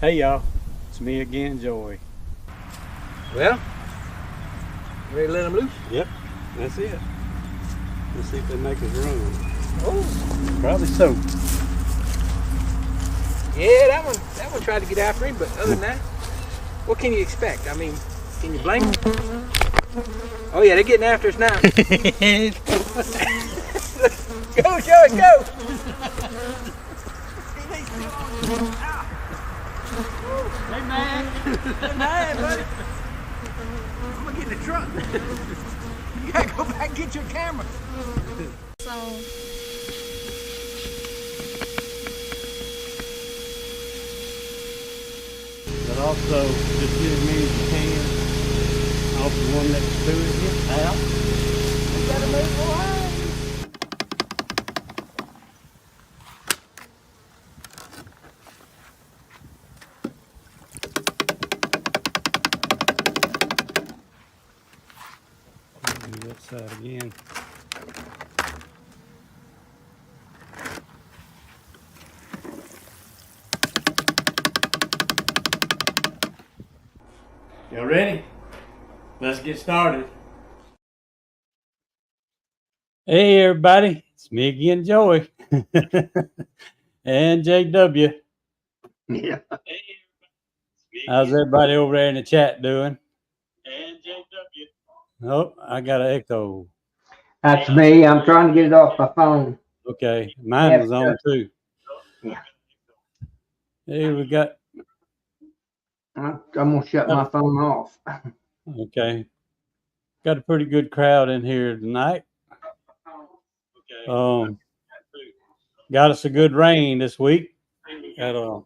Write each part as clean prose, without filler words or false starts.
Hey y'all, it's me again, Joey. Well, ready to let them loose? Yep, that's it. Let's see if they make us run. Oh, Probably so. yeah, that one tried to get after him, but other than that, what can you expect? I mean, can you blame them? Oh yeah, they're getting after us now. Go, Joey, go! Hey man! Hey man, buddy. I'm gonna get in the truck. You gotta go back and get your camera. So But also, just get as many as you can off the one next to it. Get out. You gotta move away. Do that side again. Y'all ready? Let's get started. Hey everybody, it's me again, Joey. And JW. Yeah. How's everybody over there in the chat doing? And JW. Oh, I got an echo. That's me. I'm trying to get it off my phone. Okay, mine was on too. Yeah. Hey, we got. I'm gonna shut my phone off. Okay, got a pretty good crowd in here tonight. Got us a good rain this week. Got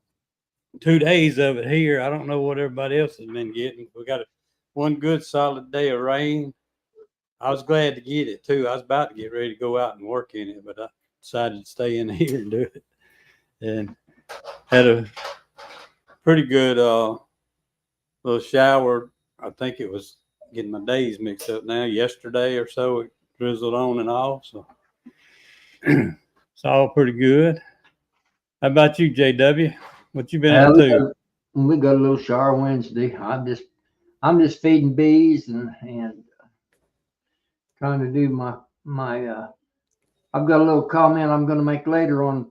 2 days of it here. I don't know what everybody else has been getting. We got one good solid day of rain. I was glad to get it too. I was about to get ready to go out and work in it, but I decided to stay in here and do it. And had a pretty good little shower. I think it was getting my days mixed up now. Yesterday or so, it drizzled on and off. So it's all pretty good. How about you, JW? What you been up to? We got a little shower Wednesday. I'm just feeding bees and trying to do my I've got a little comment I'm going to make later on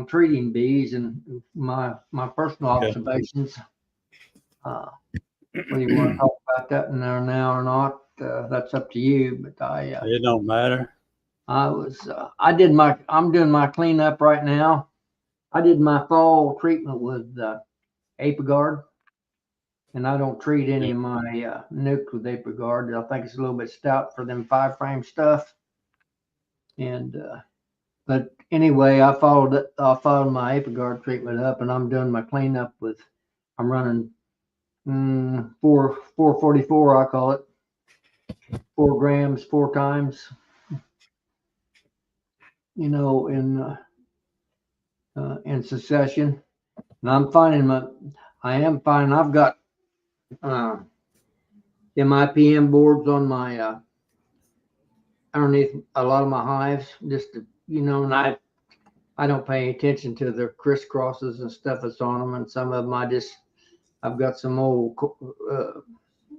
treating bees and my personal observations. Whether you want to talk about that in there now or not, that's up to you. But It don't matter. I'm doing my cleanup right now. I did my fall treatment with Apiguard, and I don't treat any of my nukes with Apiguard. I think it's a little bit stout for them 5-frame stuff. And but anyway, I followed my Apiguard treatment up, and I'm doing my cleanup with. I'm running 444. I call it 4 grams 4 times. You know, in succession, and I'm finding I've got MIPM boards on my underneath a lot of my hives, just to, and I don't pay attention to the crisscrosses and stuff that's on them, and some of them I've got some old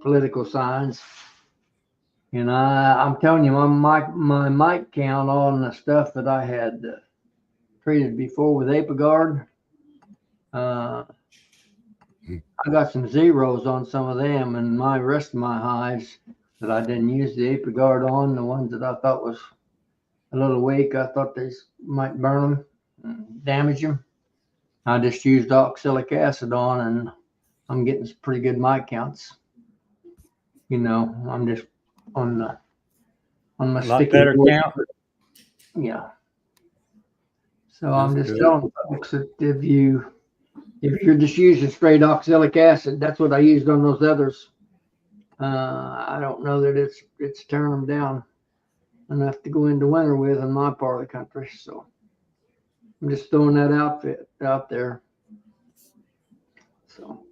political signs, and I'm telling you, my mite count on the stuff that I had treated before with Apiguard, I got some zeros on some of them, and my rest of my hives that I didn't use the Apiguard on, the ones that I thought was a little weak, I thought they might burn them, damage them. I just used oxalic acid on, and I'm getting some pretty good mite counts. I'm just on my sticky better board. count. Yeah. So I'm just telling folks that if you're just using straight oxalic acid, that's what I used on those others. I don't know that it's tearing them down enough to go into winter with in my part of the country. So I'm just throwing that out there. So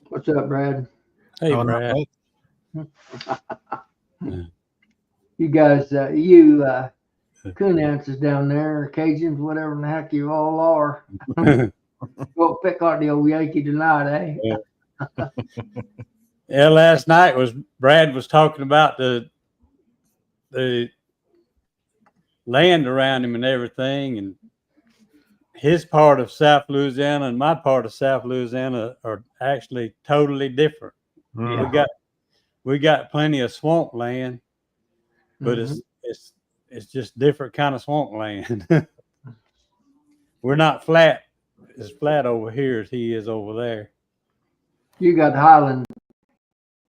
what's up, Brad? Hey, Brad. You guys, you coon answers down there, Cajuns, whatever in the heck you all are. Go pick on the old Yankee tonight, eh? Yeah, last night Brad was talking about the land around him and everything, and his part of South Louisiana and my part of South Louisiana are actually totally different. Yeah. We got plenty of swamp land, but Mhm. it's just different kind of swamp land. We're not flat as flat over here as he is over there. You got Highland.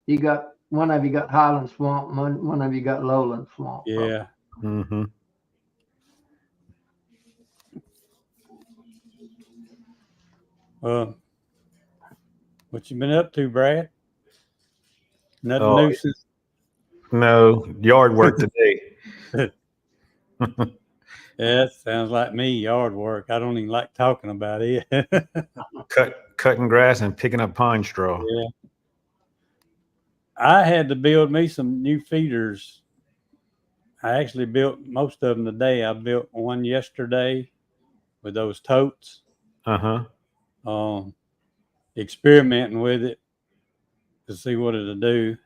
You got one of you got Highland Swamp, one of you got Lowland Swamp. Yeah. Mm-hmm. What you been up to, Brad? Nothing Oh, new since. no, yard work today. Yeah, that sounds like me, yard work. I don't even like talking about it. Cutting grass and picking up pine straw. Yeah. I had to build me some new feeders. I actually built most of them today. I built one yesterday with those totes. Uh-huh. Experimenting with it to see what it'll do.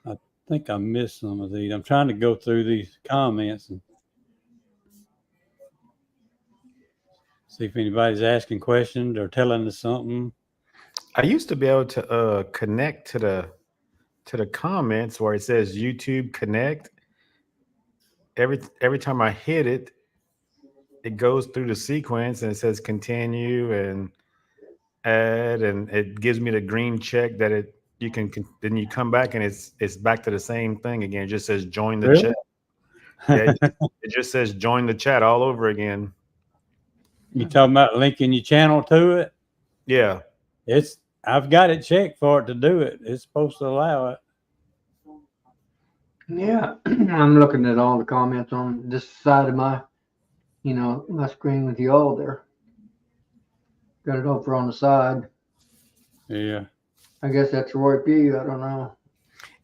I think I missed some of these. I'm trying to go through these comments and see if anybody's asking questions or telling us something. I used to be able to connect to the comments where it says YouTube Connect. Every time I hit it, it goes through the sequence and it says continue and add, and it gives me the green check that you can then you come back and it's back to the same thing again. It just says join the Really? chat. Yeah, it just says join the chat all over again. You talking about linking your channel to it? Yeah. I've got it checked for it to do it. It's supposed to allow it. Yeah, I'm looking at all the comments on this side of my screen with you all there. Got it over on the side. Yeah. I guess that's Roy P. I don't know.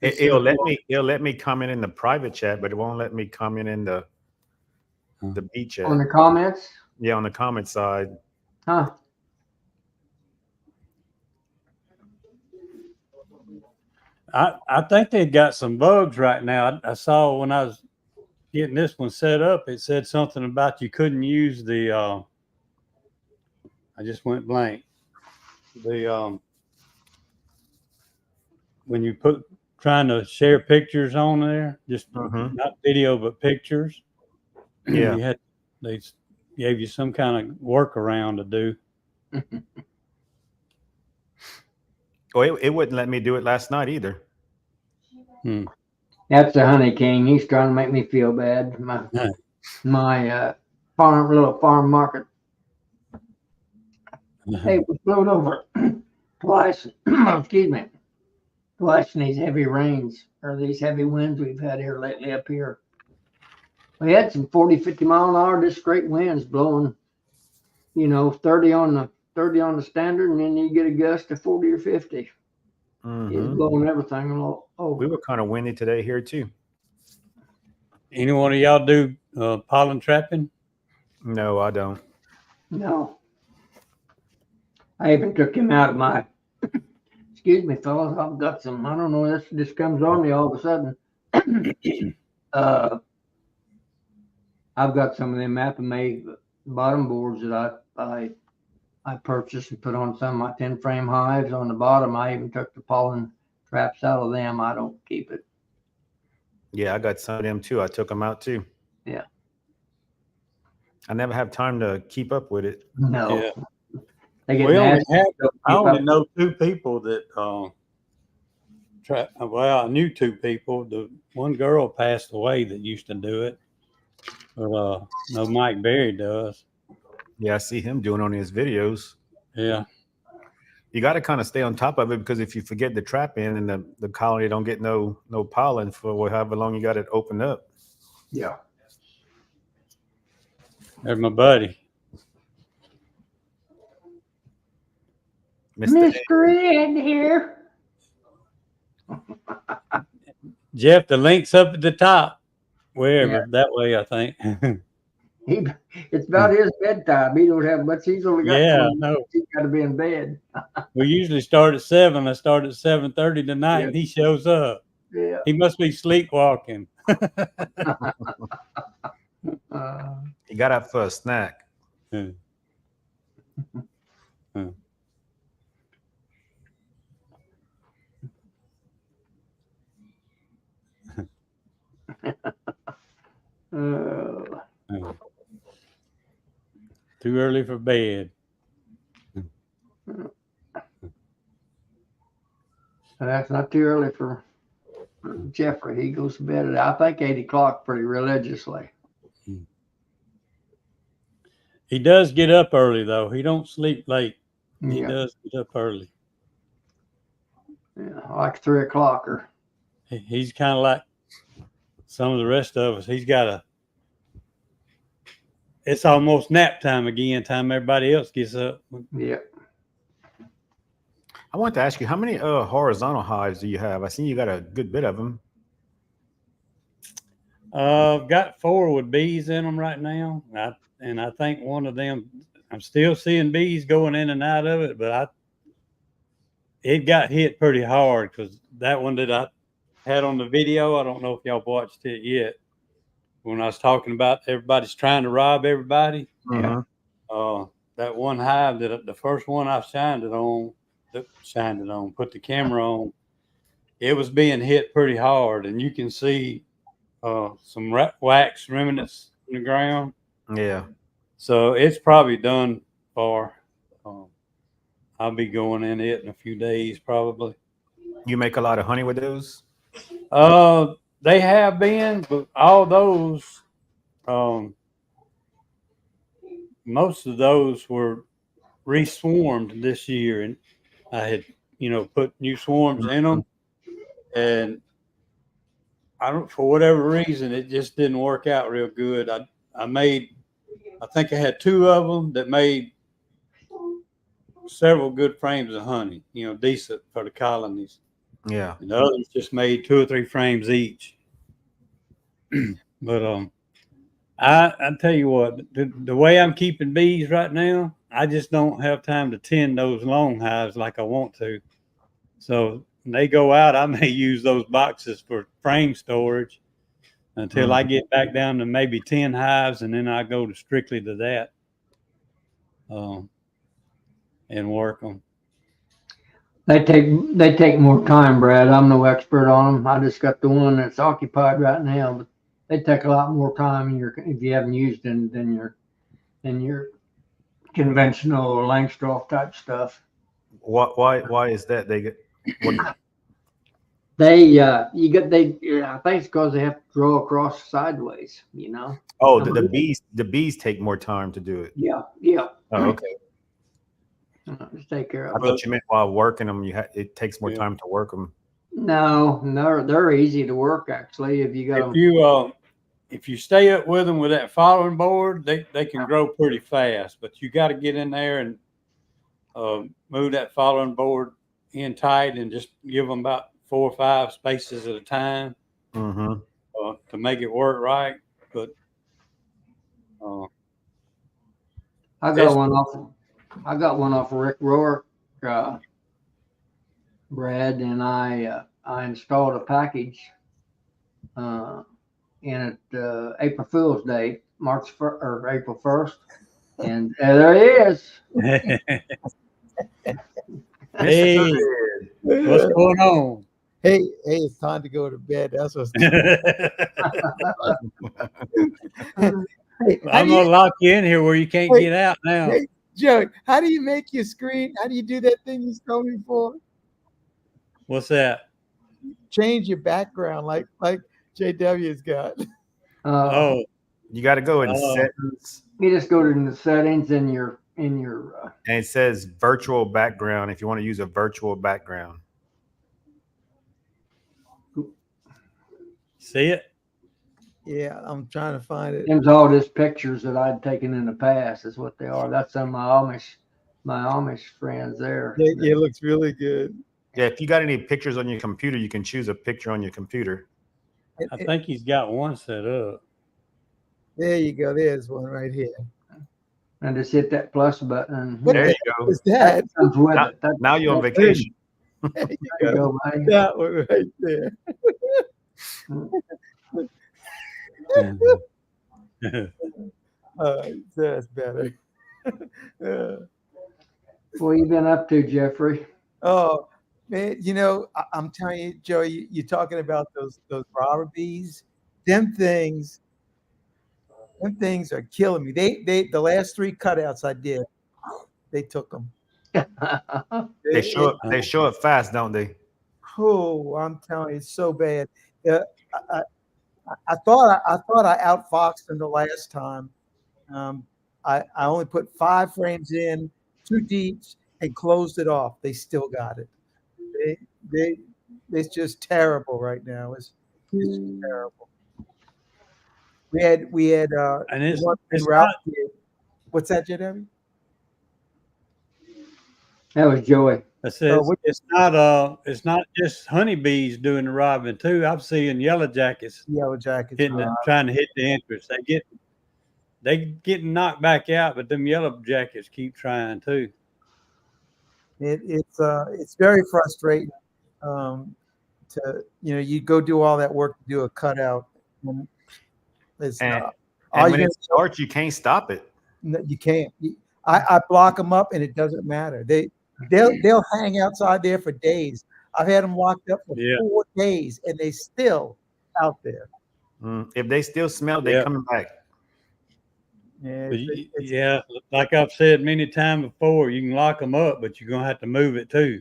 It'll let me comment in the private chat, but it won't let me comment in the bee chat. On the comments? Yeah, on the comment side. Huh. I think they got some bugs right now. I saw when I was getting this one set up, it said something about you couldn't use the I just went blank. The when you trying to share pictures on there, just not video but pictures. Yeah. They gave you some kind of workaround to do. Oh, it wouldn't let me do it last night either. That's the Honey King. He's trying to make me feel bad. My little farm market. Hey, we flowed over twice. Excuse me. Twice in these heavy rains or these heavy winds we've had here lately up here. We had some 40, 50 mile an hour, just straight winds blowing, 30 on the standard, and then you get a gust of 40 or 50. It's blowing everything over. We were kind of windy today here too. Any one of y'all do pollen trapping? No, I don't. No. I even took him out of my, excuse me, fellas, I've got some, I don't know, this just comes on me all of a sudden. I've got some of them Apiary bottom boards that I purchased and put on some of my 10 frame hives on the bottom. I even took the pollen traps out of them. I don't keep it. Yeah, I got some of them too. I took them out too. Yeah. I never have time to keep up with it. No. Yeah. They get nasty. I only know two people that trap. Well, I knew two people. The one girl passed away that used to do it, but no, Mike Berry does. Yeah, I see him doing on his videos. Yeah. You got to kind of stay on top of it, because if you forget the trap in and the colony don't get no pollen for however long you got it opened up. Yeah. There's my buddy. Mr. Ed here. Jeff, the link's up at the top. wherever that way, I think. It's about his bedtime. He don't have much. He's only got Yeah, 20 no. minutes. He's got to be in bed. We usually start at 7. I start at 7:30 tonight, Yeah. and he shows up. Yeah. He must be sleepwalking. He got up for a snack. Hmm. Hmm. Too early for bed. That's not too early for Jeffrey. He goes to bed at, I think, 8 o'clock pretty religiously. He does get up early, though. He don't sleep late. He Yeah. does get up early. Yeah, like 3 o'clock or. He's kind of like some of the rest of us. He's got it's almost nap time again, time everybody else gets up. Yeah. I want to ask you, how many horizontal hives do you have? I see you got a good bit of them. I've got 4 with bees in them right now. And I think one of them, I'm still seeing bees going in and out of it, but it got hit pretty hard because that one that I had on the video, I don't know if y'all watched it yet, when I was talking about everybody's trying to rob everybody. Yeah. That one hive, that the first one I put the camera on, it was being hit pretty hard, and you can see some wax remnants in the ground. Yeah. So it's probably done for. I'll be going in it in a few days, probably. You make a lot of honey with those? They have been, but all those, most of those were reswarmed this year, and I had, put new swarms in them, and for whatever reason, it just didn't work out real good. I think I had 2 of them that made several good frames of honey, decent for the colonies. Yeah. And the others just made 2 or 3 frames each. But I tell you what, the way I'm keeping bees right now, I just don't have time to tend those long hives like I want to. So when they go out, I may use those boxes for frame storage until I get back down to maybe 10 hives, and then I go strictly to that and work them. They take more time, Brad. I'm no expert on them. I just got the one that's occupied right now, but they take a lot more time if you haven't used them than your conventional or Langstroth type stuff. Why is that? I think it's because they have to draw across sideways, Oh, the bees take more time to do it. Yeah. Oh, okay. Just take care I of it. thought you meant while working them, it takes more time to work them. No, they're easy to work actually. If you got them. If you stay up with them with that following board, they can grow pretty fast, but you got to get in there and move that following board in tight and just give them about 4 or 5 spaces at a time to make it work right. But I got one off of Rick Rourke, Brad, and I installed a package in April Fool's Day, April 1st, and there he is. Hey, what's going on? Hey, it's time to go to bed. That's what's Hey, I'm gonna lock you in here where you can't get out now. Hey, Joe, how do you make your screen? How do you do that thing you told me before? What's that? Change your background like JW's got. You got to go in settings. You just go to the settings in your and it says virtual background if you want to use a virtual background. See it? Yeah, I'm trying to find it. Them's all just pictures that I'd taken in the past is what they are. That's some of my Amish friends there. Yeah, it looks really good. Yeah, if you got any pictures on your computer, you can choose a picture on your computer. I think he's got one set up. There you go. There's one right here. And just hit that plus button. What There the you heck go. is that? Comes with Now, it. now you're on There vacation. There you you go. go, buddy. That one right there. That's better. What you been up to, Jeffrey? Oh man, I'm telling you, Joey, you're talking about those robber bees. Them things are killing me. The last 3 cutouts I did, they took them. They show up fast, don't they? Oh, I'm telling you, it's so bad. I, I thought I outfoxed them the last time. I only put 5 frames in, 2 deeps, and closed it off. They still got it. It's just terrible right now. It's terrible. We had And it's Ralph not, did. What's that, JW? That was Joey. I said it's not just honeybees doing the robbing too. I'm seeing yellow jackets Yellow jackets. trying to hit the entrance. They getting knocked back out, but them yellow jackets keep trying too. It's very frustrating. You go do all that work to do a cutout. And when it starts, you can't stop it. You can't. I block them up, and it doesn't matter. They'll hang outside there for days. I've had them locked up for 4 days, and they still out there. If they still smell, they coming back. Yeah, like I've said many times before, you can lock them up, but you're gonna have to move it too.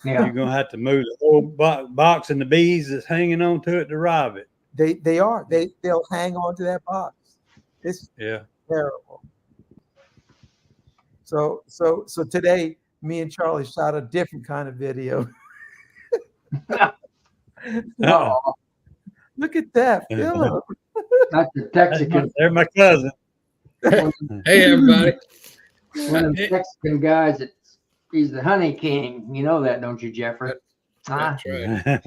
Yeah, you're gonna have to move the whole box and the bees that's hanging on to it to rob it. They'll hang on to that box. It's terrible. So today, me and Charlie shot a different kind of video. Look at that, Philip. that's the Texican. They're my cousin. Hey, everybody. One of the Mexican guys. He's the honey king. You know that, don't you, Jeffrey? That's right.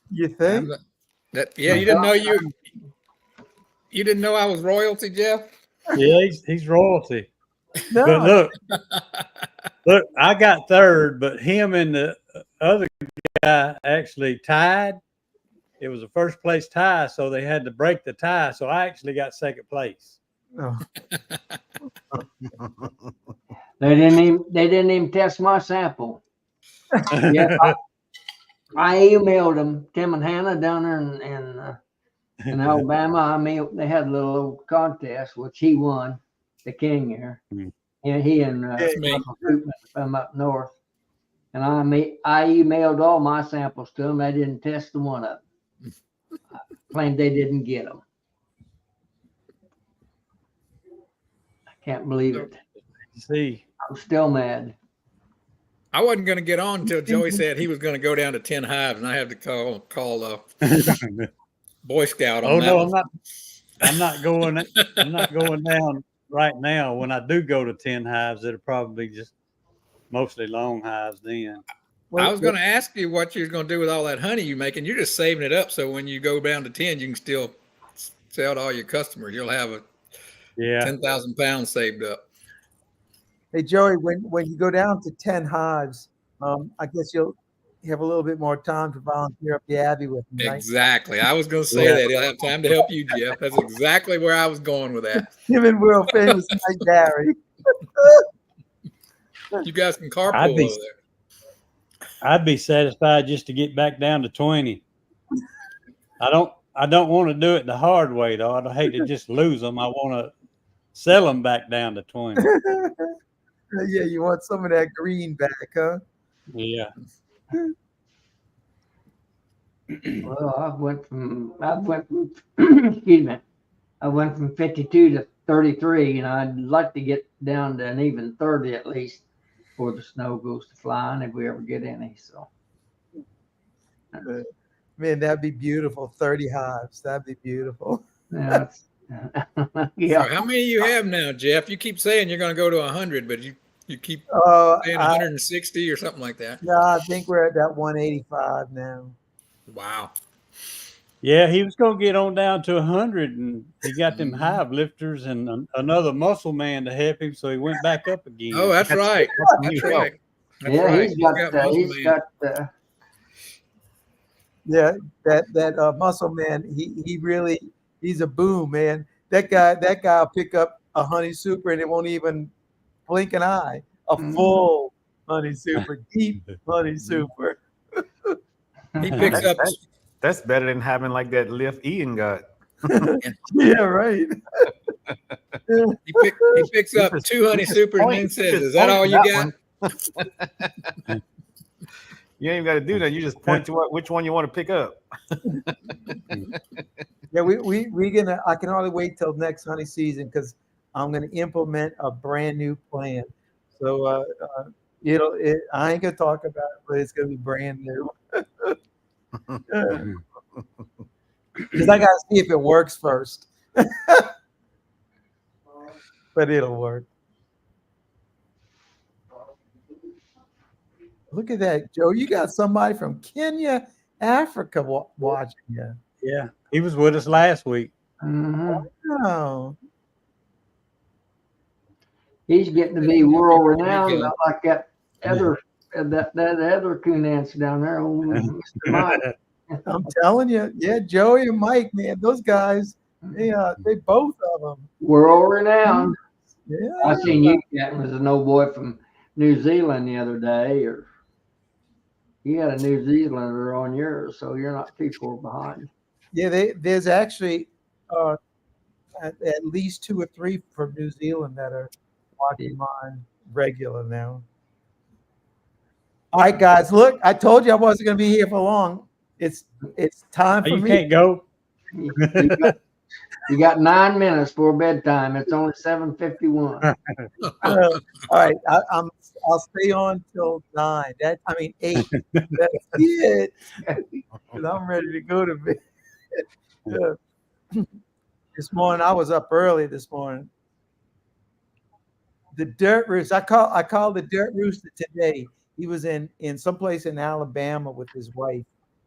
You think? You didn't know I was royalty, Jeff? Yeah, he's royalty. No. But look, I got 3rd, but him and the other guy actually tied. It was a 1st place tie, so they had to break the tie. So I actually got 2nd place. Oh. They didn't even test my sample. Yeah, I emailed them, Tim and Hannah down there in Alabama. They had a little old contest, which he won, the king here. And he and from up north. And I emailed all my samples to them. They didn't test the one of them. Claimed they didn't get them. I can't believe it. See, I'm still mad. I wasn't going to get on until Joey said he was going to go down to 10 hives, and I had to call Boy Scout on oh that no, one. I'm not going down right now. When I do go to 10 hives, it'll probably just mostly long hives then. I was going to ask you what you're going to do with all that honey you make, and you're just saving it up so when you go down to 10, you can still sell to all your customers. You'll have 10,000 pounds saved up. Hey, Joey, when you go down to 10 hives, I guess you'll have a little bit more time to volunteer up the Abbey with me, right? Exactly. I was going to say that. He'll have time to help you, Jeff. That's exactly where I was going with that. Him and world famous Mike Gary. You guys can carpool over there. I'd be satisfied just to get back down to 20. I don't want to do it the hard way, though. I'd hate to just lose them. I want to sell them back down to 20. Yeah, you want some of that green back, huh? Yeah. Well, I went from excuse me, I went from 52 to 33, and I'd like to get down to an even 30 at least before the snow goes to flying, if we ever get any. So, man, that'd be beautiful. 30 hives, that'd be beautiful. Yeah. So how many you have now, Jeff? You keep saying you're going to go to 100, but you keep saying 160 or something like that. Yeah, I think we're at that 185 now. Wow. Yeah, he was gonna get on down to 100, and he got them hive lifters and another muscle man to help him, so he went back up again. Oh, that's right. That's That's right. That's Yeah, right. he's got muscle man. Yeah, that muscle man, he's a boom, man. That guy will pick up a honey super and it won't even blink an eye. A full honey super, deep honey super. He picks up. That's better than having like that lift Ian got. Yeah, right. He picks up 2 honey supers and then says, "Is that all you got?" You ain't even got to do that. You just point to which one you want to pick up. Yeah, I can hardly wait till next honey season because I'm gonna implement a brand new plan. So I ain't gonna talk about it, but it's gonna be brand new. Because I gotta see if it works first. But it'll work. Look at that, Joe. You got somebody from Kenya, Africa watching you. Yeah, he was with us last week. Oh. He's getting to be world renowned, not like that other coon ants down there, old Mr. Mike. I'm telling you, yeah, Joey and Mike, man, those guys, they both of them. World renowned. Yeah. I seen you chatting with an old boy from New Zealand the other day, or you had a New Zealander on yours, so you're not too far behind. Yeah, there's actually at least 2 or 3 from New Zealand that are watching mine regular now. All right, guys, look, I told you I wasn't going to be here for long. It's time for You me. can't go. You got 9 minutes for bedtime. It's only 7:51. All right, I'll stay on till 9. 8. That's it. 'Cause I'm ready to go to bed. This morning I was up early. This morning, the dirt rooster. I called the dirt rooster today. He was in someplace in Alabama with his wife.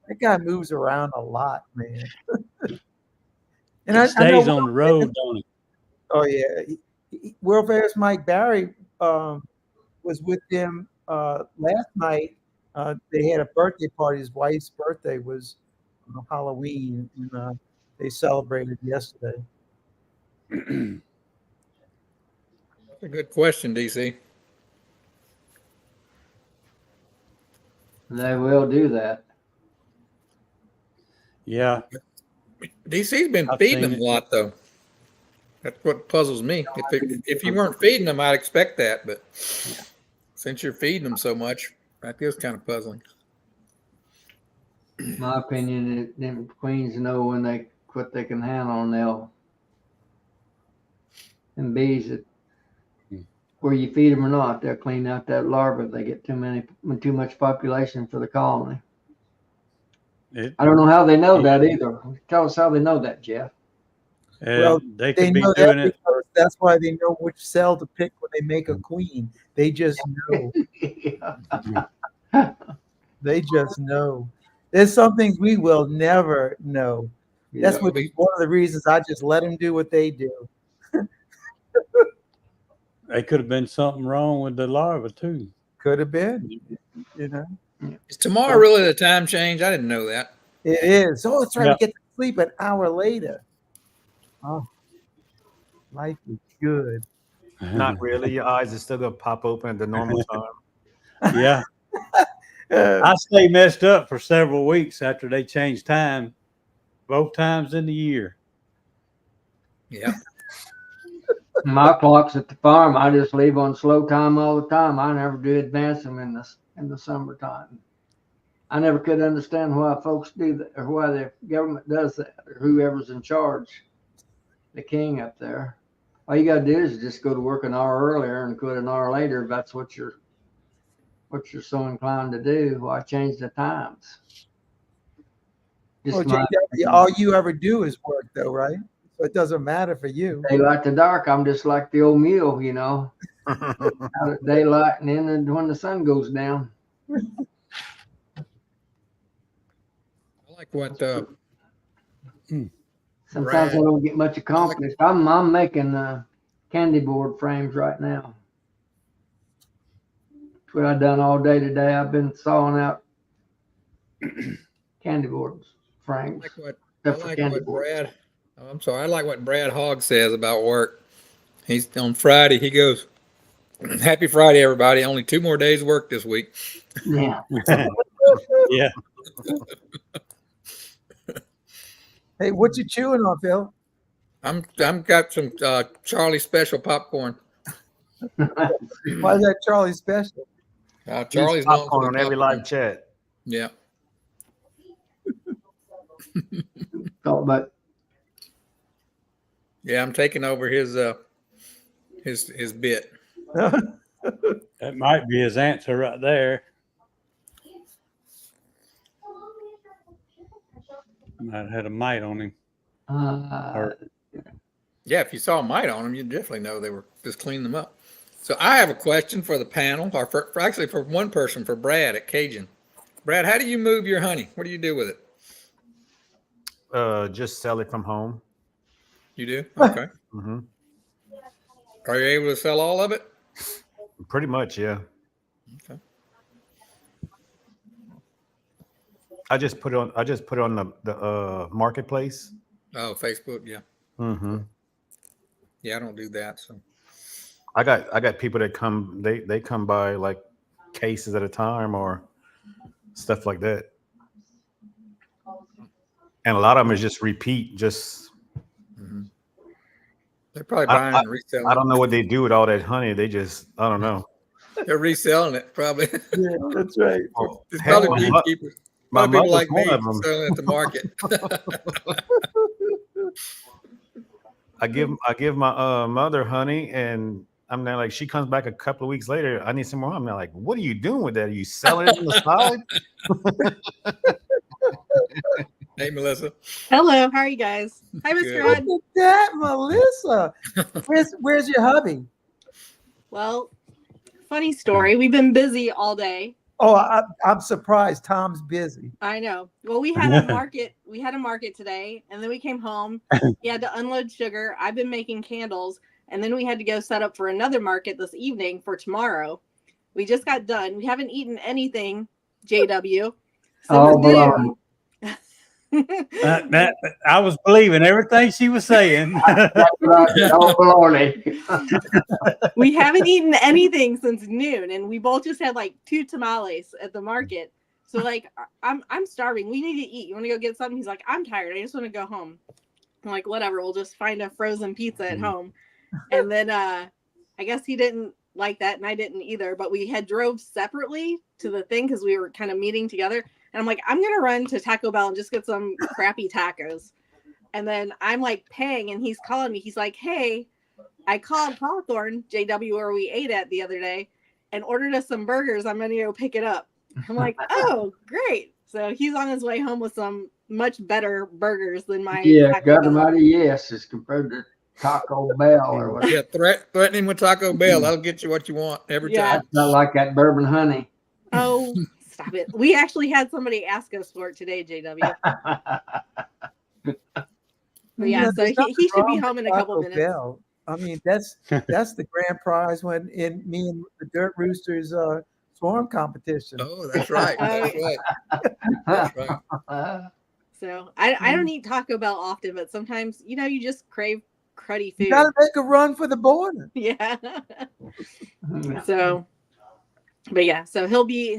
That guy moves around a lot, man. And he stays on the road, don't he? Oh yeah, World Famous Mike Barry was with them last night. They had a birthday party. His wife's birthday was Halloween, and they celebrated yesterday. That's a good question, DC. They will do that. Yeah. DC's been feeding them a lot, though. That's what puzzles me. If you weren't feeding them, I'd expect that. But since you're feeding them so much, that is kind of puzzling. In my opinion, them queens know when they quit they can handle, and bees that where you feed them or not, they'll clean out that larva if they get too much population for the colony. I don't know how they know that either. Tell us how they know that, Jeff. Well, they could be doing it. That's why they know which cell to pick when they make a queen. They just know. They just know. There's some things we will never know. That's one of the reasons I just let them do what they do. There could have been something wrong with the larva too. Could have been, Is tomorrow really the time change? I didn't know that. It is. Oh, it's right. We get to sleep an hour later. Oh, life is good. Not really. Your eyes are still gonna pop open at the normal time. Yeah. I stay messed up for several weeks after they changed time, both times in the year. Yeah. My clocks at the farm, I just leave on slow time all the time. I never do advance them in the summertime. I never could understand why folks do that, or why the government does that, or whoever's in charge, the king up there. All you got to do is just go to work an hour earlier and quit an hour later. If that's what you're so inclined to do. Why change the times? All you ever do is work, though, right? So it doesn't matter for you. Daylight to dark. I'm just like the old mule, out at daylight and then when the sun goes down. I like what Sometimes I don't get much accomplished. I'm making candy board frames right now. That's what I've done all day today. I've been sawing out candy boards frames. I like what Brad. Oh, I'm sorry. I like what Brad Hogg says about work. He's on Friday. He goes, "Happy Friday, everybody! Only 2 more days work this week." Yeah. Yeah. Hey, what you chewing on, Phil? I'm got some Charlie special popcorn. Why is that Charlie special? Charlie's known for popcorn the on every popcorn. live chat. Yeah. But Yeah, I'm taking over his bit. That might be his answer right there. Might have had a mite on him. Yeah, if you saw a mite on them, you'd definitely know they were just cleaning them up. So I have a question for the panel, or actually for one person, for Brad at Cajun. Brad, how do you move your honey? What do you do with it? Just sell it from home. You do? Okay. Mm-hmm. Are you able to sell all of it? Pretty much, yeah. Okay. I just put it on the marketplace. Oh, Facebook, yeah. Mm-hmm. Yeah, I don't do that. So I got people that come, they come by like cases at a time or stuff like that. And a lot of them is just repeat, they're probably buying and reselling. I don't know what they do with all that honey. They just, I don't know. They're reselling it, probably. Yeah, that's right. It's probably beekeepers. My People mother's like me one of them. selling at the market. I give my mother honey, and I'm now like, she comes back a couple of weeks later. I need some more. I'm now like, what are you doing with that? Are you selling it on the side? Hey, Melissa. Hello, how are you guys? Hi, Mr. Good. Rod. Look at that, Melissa. Where's your hubby? Well, funny story. We've been busy all day. Oh, I'm surprised. Tom's busy. I know. Well, we had a market. We had a market today, and then we came home. He had to unload sugar. I've been making candles, and then we had to go set up for another market this evening for tomorrow. We just got done. We haven't eaten anything, JW. Oh, noon. I was believing everything she was saying. We haven't eaten anything since noon, and we both just had like 2 tamales at the market. So like, I'm starving. We need to eat. You want to go get something? He's like, I'm tired. I just want to go home. I'm like, whatever. We'll just find a frozen pizza at home. And then I guess he didn't like that, and I didn't either. But we had drove separately to the thing because we were kind of meeting together. And I'm like, I'm going to run to Taco Bell and just get some crappy tacos. And then I'm like paying, and he's calling me. He's like, hey, I called Hawthorne, JW, where we ate at the other day, and ordered us some burgers. I'm going to go pick it up. I'm like, oh, great. So he's on his way home with some much better burgers than my Taco got him out of yes as compared to Taco Bell or whatever. Yeah, threaten him with Taco Bell. That'll get you what you want every time. It's not like that bourbon honey. Oh, stop it. We actually had somebody ask us for it today, JW. But yeah, so he should be home in a couple minutes. Bell. I mean, that's the grand prize when in me and the Dirt Roosters swarm competition. Oh, that's right. That's right. That's right. So I don't eat Taco Bell often, but sometimes, you just crave cruddy food. You gotta make a run for the border. Yeah. So, but yeah, so he'll be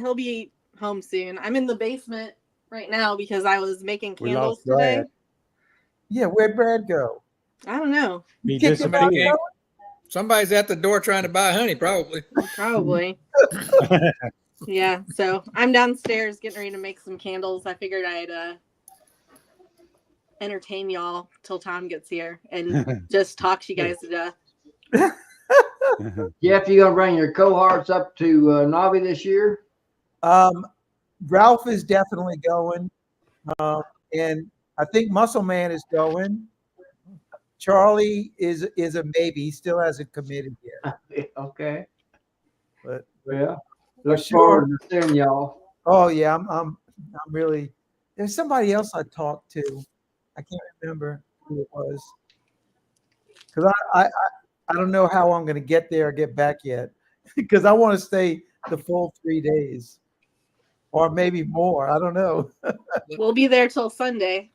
home soon. I'm in the basement right now because I was making candles today. Yeah, where'd Brad go? I don't know. Somebody's at the door trying to buy honey, probably. Probably. Yeah, so I'm downstairs getting ready to make some candles. I figured I'd entertain y'all till Tom gets here and just talk you guys to death. Jeff, you gonna bring your cohorts up to Navi this year? Ralph is definitely going, and I think Muscle Man is going. Charlie is a maybe. He still hasn't committed yet. Okay. But yeah, look forward to seeing y'all. Oh yeah, I'm really. There's somebody else I talked to. I can't remember who it was. Because I don't know how I'm going to get there or get back yet. Because I want to stay the full 3 days. Or maybe more. I don't know. We'll be there till Sunday.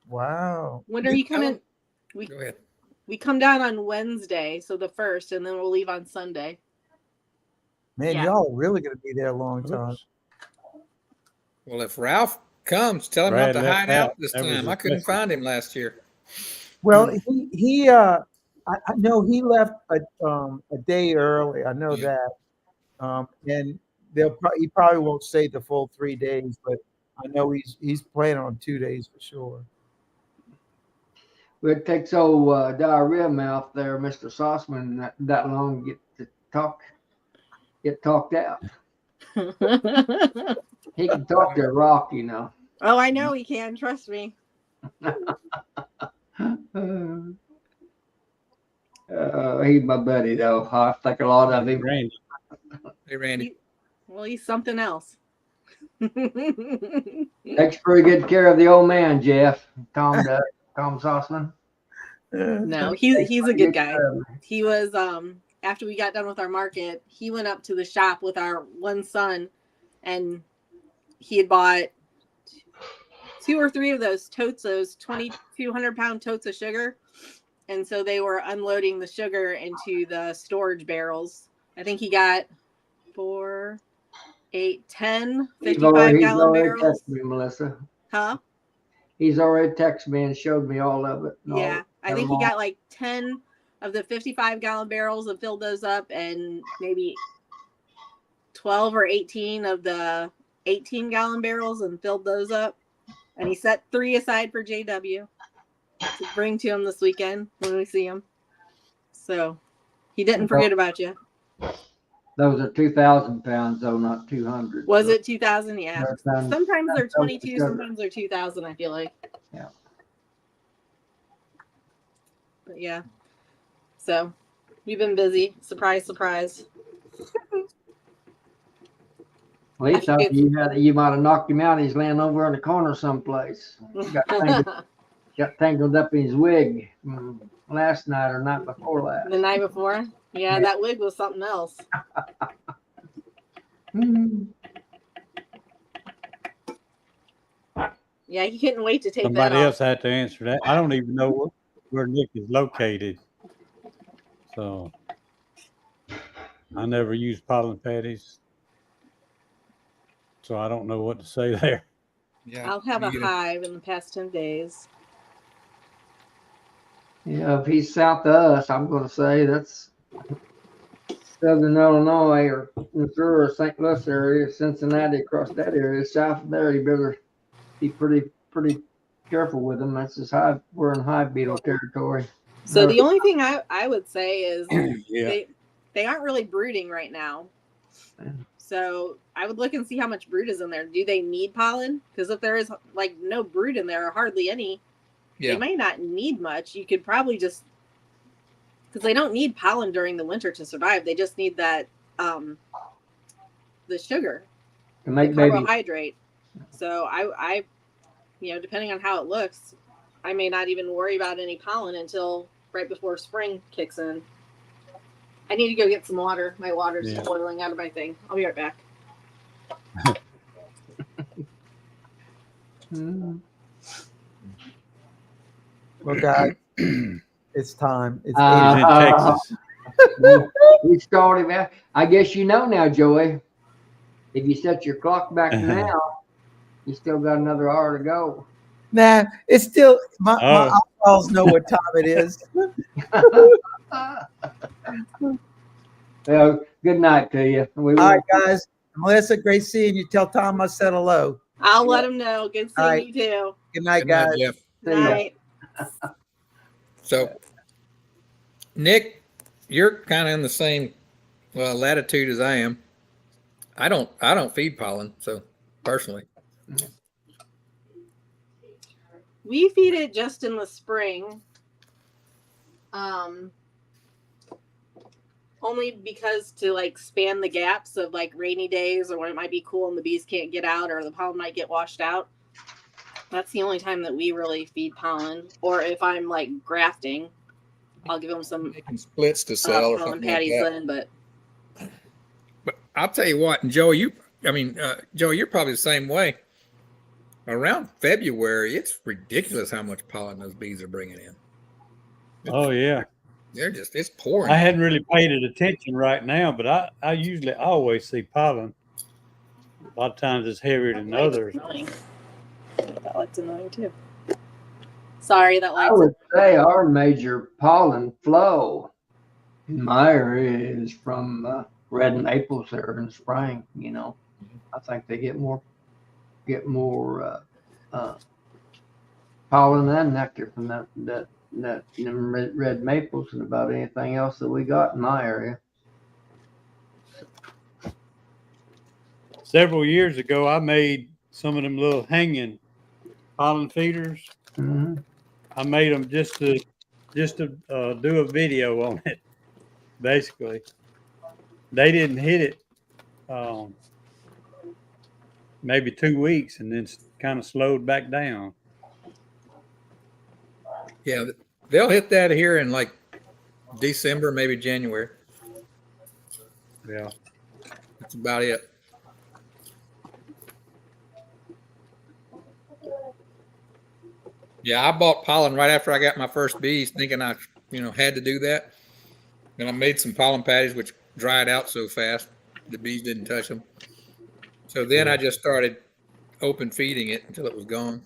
Wow. When are you coming? Go ahead. We come down on Wednesday, so the 1st, and then we'll leave on Sunday. Man, Yeah. y'all are really going to be there a long time. Oops. Well, if Ralph comes, tell him Brad not to left hide out out. this That was time. I his couldn't message. find him last year. Well, I know he left a day early. I know Yeah. that. And he probably won't stay the full 3 days, but I know he's planning on 2 days for sure. Well, it takes old diarrhea mouth there, Mr. Sossman, that long to get talked out. He can talk to a rock, you know. Oh, I know he can. Trust me. He's my buddy, though. I think a lot of him. Randy. Hey, Randy. Well, he's something else. Takes pretty good care of the old man, Jeff. Tom Sossman. No, he's a good guy. He was after we got done with our market, he went up to the shop with our one son, and he had bought 2 or 3 of those totes, those 2,200-pound totes of sugar, and so they were unloading the sugar into the storage barrels. I think he got 4, 8, 10 55-gallon barrels. Texted me, Melissa. Huh? He's already texted me and showed me all of it. Yeah, I think he got like 10 of the 55-gallon barrels and filled those up, and maybe 12 or 18 of the 18-gallon barrels and filled those up. And he set 3 aside for JW to bring to him this weekend when we see him. So he didn't forget about you. Those are 2,000 pounds, though, not 200. Was it 2,000? Yeah. Sometimes Sometimes they're 22, sometimes they're 2,000, I feel like. Yeah. But yeah. So we've been busy. Surprise, surprise. At least you might have knocked him out. He's laying over in the corner someplace. Got tangled up in his wig last night or night before last. The night before? Yeah, that wig was something else. Yeah, he couldn't wait to take Somebody that else had to answer that. I don't even know where Nick is located. So I never use pollen patties. So I don't know what to say there. Yeah. I'll have a hive in the past 10 days. Yeah, if he's south of us, I'm going to say that's Southern Illinois or Missouri or St. Louis area, Cincinnati, across that area. South of there, you better be pretty careful with them. That's just hive. We're in hive beetle territory. So the only thing I would say is Yeah. they aren't really brooding right now. So I would look and see how much brood is in there. Do they need pollen? Because if there is like no brood in there or hardly any, they might not need much. You could probably just, because they don't need pollen during the winter to survive. They just need that the sugar, To make the carbohydrate. So I depending on how it looks, I may not even worry about any pollen until right before spring kicks in. I need to go get some water. My water's boiling out of my thing. I'll be right back. Well, guys, it's time. It's He's in Texas. We started out. I guess you know now, Joey. If you set your clock back now, you still got another hour to go. Nah, it's still my eyeballs know what time it is. Well, good night to you. All right, guys. Melissa, great seeing you. Tell Tom I said hello. I'll let him know. Good seeing you too. Good night, guys. Jeff. Good night. So, Nick, you're kind of in the same latitude as I am. I don't feed pollen, so personally. We feed it just in the spring. Only because to like span the gaps of like rainy days or when it might be cool and the bees can't get out or the pollen might get washed out. That's the only time that we really feed pollen. Or if I'm like grafting, I'll give them some Making splits to sell or pollen something like patties that. then. But But I'll tell you what, and Joe, Joe, you're probably the same way. Around February, it's ridiculous how much pollen those bees are bringing in. Oh yeah. It's pouring. I hadn't really paid it attention right now, but I usually always see pollen. A lot of times it's heavier than others. That light's annoying too. Sorry, that I light's would say our major pollen flow in my area is from red maples there in the spring. You know, I think they get more pollen and nectar from that red maples than about anything else that we got in my area. Several years ago, I made some of them little hanging pollen feeders. Mm-hmm. I made them just to do a video on it. Basically, they didn't hit it maybe 2 weeks, and then kind of slowed back down. Yeah, they'll hit that here in like December, maybe January. Yeah. That's about it. Yeah, I bought pollen right after I got my first bees, thinking I, had to do that. And I made some pollen patties, which dried out so fast, the bees didn't touch them. So then I just started open feeding it until it was gone.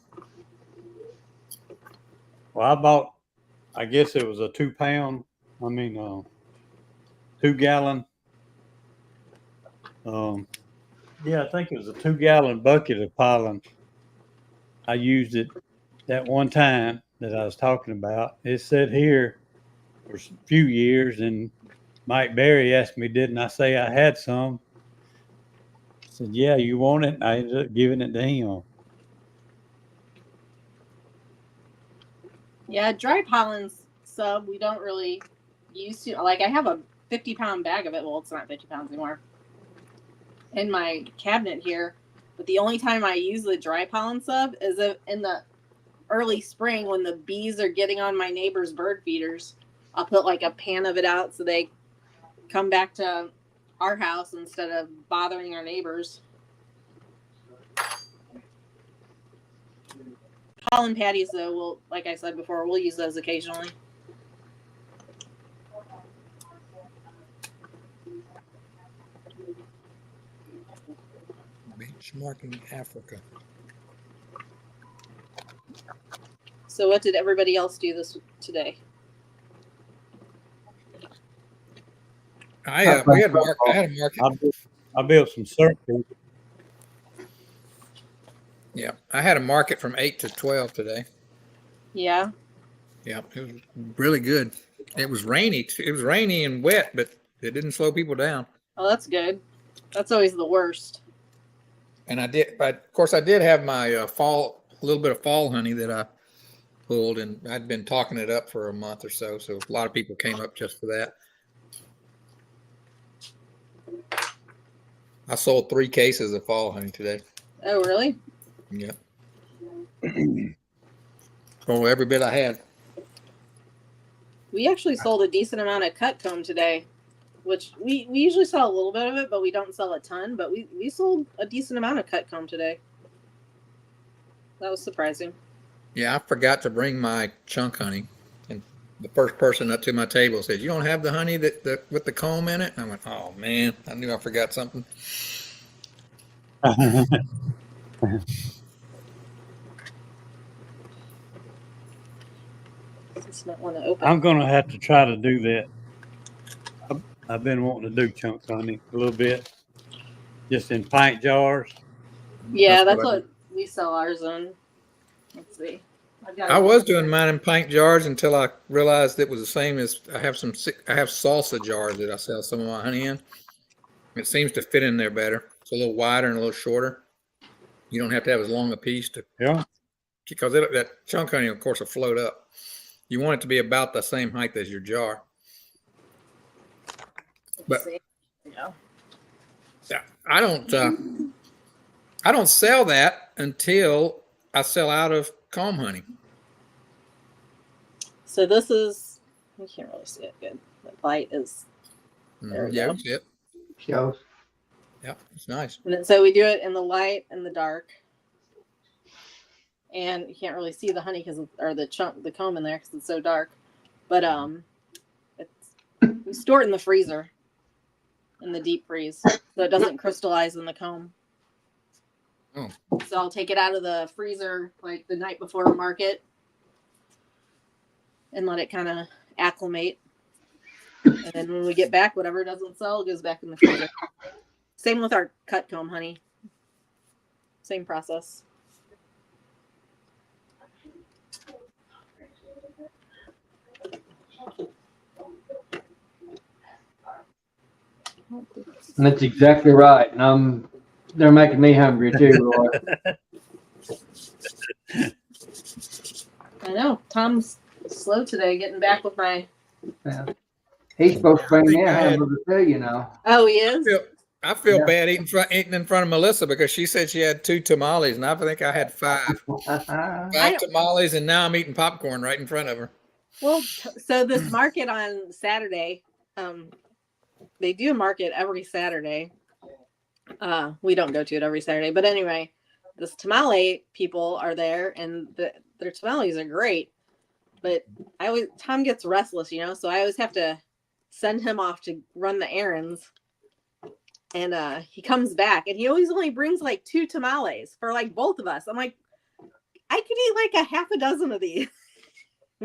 Well, I bought, I guess it was a 2 gallon. Yeah, I think it was a 2-gallon bucket of pollen. I used it that one time that I was talking about. It sat here for a few years, and Mike Berry asked me, didn't I say I had some? I said, yeah, you want it? I ended up giving it to him. Yeah, dry pollen's sub. We don't really use to. Like, I have a 50-pound bag of it. Well, it's not 50 pounds anymore in my cabinet here. But the only time I use the dry pollen sub is in the early spring when the bees are getting on my neighbor's bird feeders. I'll put like a pan of it out so they come back to our house instead of bothering our neighbors. Pollen patties, though, like I said before, we'll use those occasionally. Benchmarking Africa. So what did everybody else do today? I had a market. I built some circles. Yeah, I had a market from 8 to 12 today. Yeah. Yeah, it was really good. It was rainy. It was rainy and wet, but it didn't slow people down. Oh, that's good. That's always the worst. And I did have my a little bit of fall honey that I pulled, and I'd been talking it up for a month or so. So a lot of people came up just for that. I sold 3 cases of fall honey today. Oh, really? Yeah. Oh, every bit I had. We actually sold a decent amount of cut comb today, which we usually sell a little bit of it, but we don't sell a ton. But we sold a decent amount of cut comb today. That was surprising. Yeah, I forgot to bring my chunk honey. And the first person up to my table said, "You don't have the honey that with the comb in it?" And I went, "Oh, man, I knew I forgot something." Not want to open. I'm going to have to try to do that. I've been wanting to do chunk honey a little bit, just in pint jars. Yeah, that's what we sell ours in. Let's see. I was doing mine in pint jars until I realized it was the same as I have salsa jars that I sell some of my honey in. It seems to fit in there better. It's a little wider and a little shorter. You don't have to have as long a piece because that chunk honey, of course, will float up. You want it to be about the same height as your jar. But yeah, I don't sell that until I sell out of comb honey. So this is, you can't really see it good. The light is, there we Yeah, go. we see it. Shows. Yeah, it's nice. And then, so we do it in the light and the dark. And you can't really see the honey or the comb in there because it's so dark. But we store it in the freezer, in the deep freeze, so it doesn't crystallize in the comb. Oh. So I'll take it out of the freezer like the night before market and let it kind of acclimate. And then when we get back, whatever doesn't sell goes back in the freezer. Same with our cut comb honey. Same process. That's exactly right. And they're making me hungry too, Roy. I know. Tom's slow today getting back with my. Yeah. He's supposed to bring me a I had- hamburger too, you know. Oh, he is? I feel Yeah. bad eating in front of Melissa because she said she had 2 tamales, and I think I had 5. I 5 don't- tamales, and now I'm eating popcorn right in front of her. Well, so this market on Saturday, they do a market every Saturday. We don't go to it every Saturday, but anyway, this tamale people are there, and their tamales are great. But Tom gets restless, you know, so I always have to send him off to run the errands. And he comes back, and he always only brings like 2 tamales for like both of us. I'm like, I could eat like a half a dozen of these.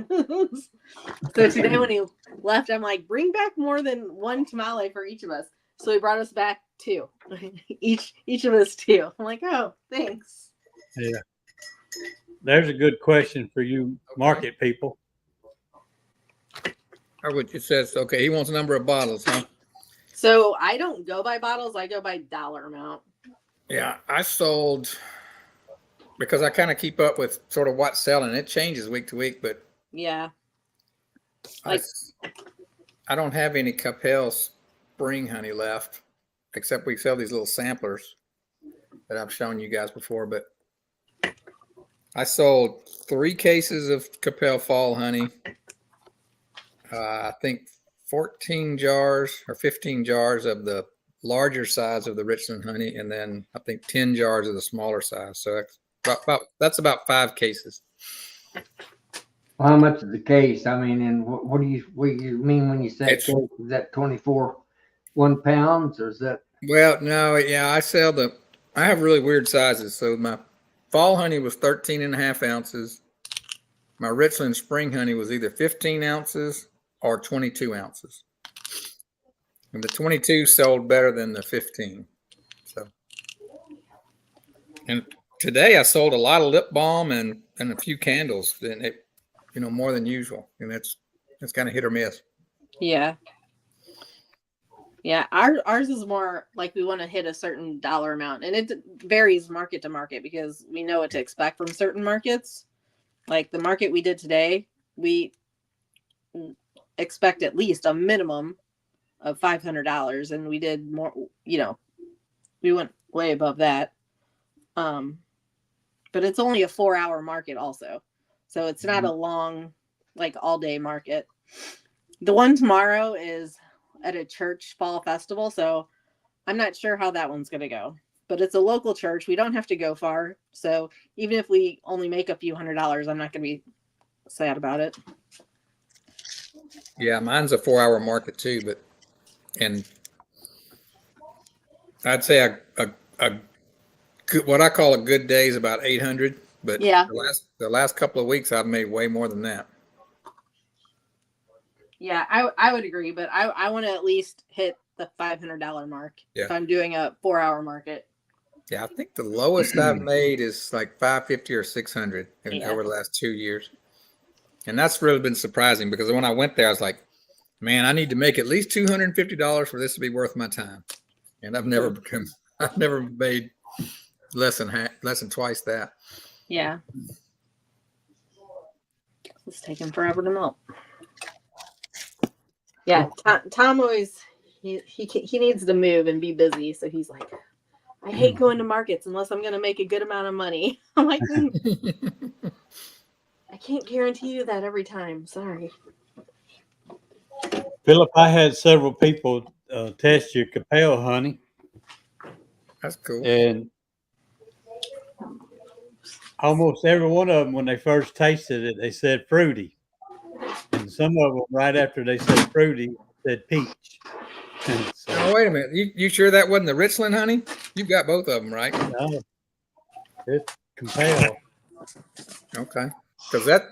So today when he left, I'm like, bring back more than 1 tamale for each of us. So he brought us back 2, each of us 2. I'm like, oh, thanks. Yeah. There's a good question for you market people. It says, okay, he wants a number of bottles, huh? So I don't go by bottles. I go by dollar amount. Yeah, I sold, because I kind of keep up with sort of what's selling. It changes week to week, but Yeah. I don't have any Capel spring honey left, except we sell these little samplers that I've shown you guys before. But I sold 3 cases of Capel fall honey. I think 14 jars or 15 jars of the larger size of the Richland honey, and then I think 10 jars of the smaller size. So that's about 5 cases. Well, how much is the case? I mean, and what do you mean when you say It's- case? Is that 24 1 pounds, or is that? Well, no, yeah, I have really weird sizes. So my fall honey was 13.5 ounces. My Richland spring honey was either 15 ounces or 22 ounces. And the 22 sold better than the 15. So, and today I sold a lot of lip balm and a few candles, and it, more than usual. And it's kind of hit or miss. Yeah. Yeah. Ours is more like we want to hit a certain dollar amount, and it varies market to market because we know what to expect from certain markets. Like the market we did today, we expect at least a minimum of $500, and we did more, we went way above that. But it's only a 4-hour market also. So it's not a long, like all day market. The one tomorrow is at a church fall festival. So I'm not sure how that one's going to go, but it's a local church. We don't have to go far. So even if we only make a few $100s, I'm not going to be sad about it. Yeah, mine's a 4-hour market too, and I'd say a good, what I call a good day is about 800. But yeah, the last couple of weeks I've made way more than that. Yeah, I would agree, but I want to at least hit the $500 mark if I'm doing a 4-hour market. Yeah, I think the lowest I've made is like 550 or 600 over the last 2 years. And that's really been surprising because when I went there, I was like, man, I need to make at least $250 for this to be worth my time. And I've never made less than twice that. Yeah. It's taking forever to melt. Yeah, Tom always he needs to move and be busy, so he's like, I hate going to markets unless I'm going to make a good amount of money. I'm like, I can't guarantee you that every time. Sorry. Philip, I had several people test your Capel honey, That's cool. and almost every one of them, when they first tasted it, they said fruity, and some of them, right after they said fruity, said peach. So, Now, wait a minute. You sure that wasn't the Richland honey? You got both of them, right? no, it's Capel. Okay. Because that,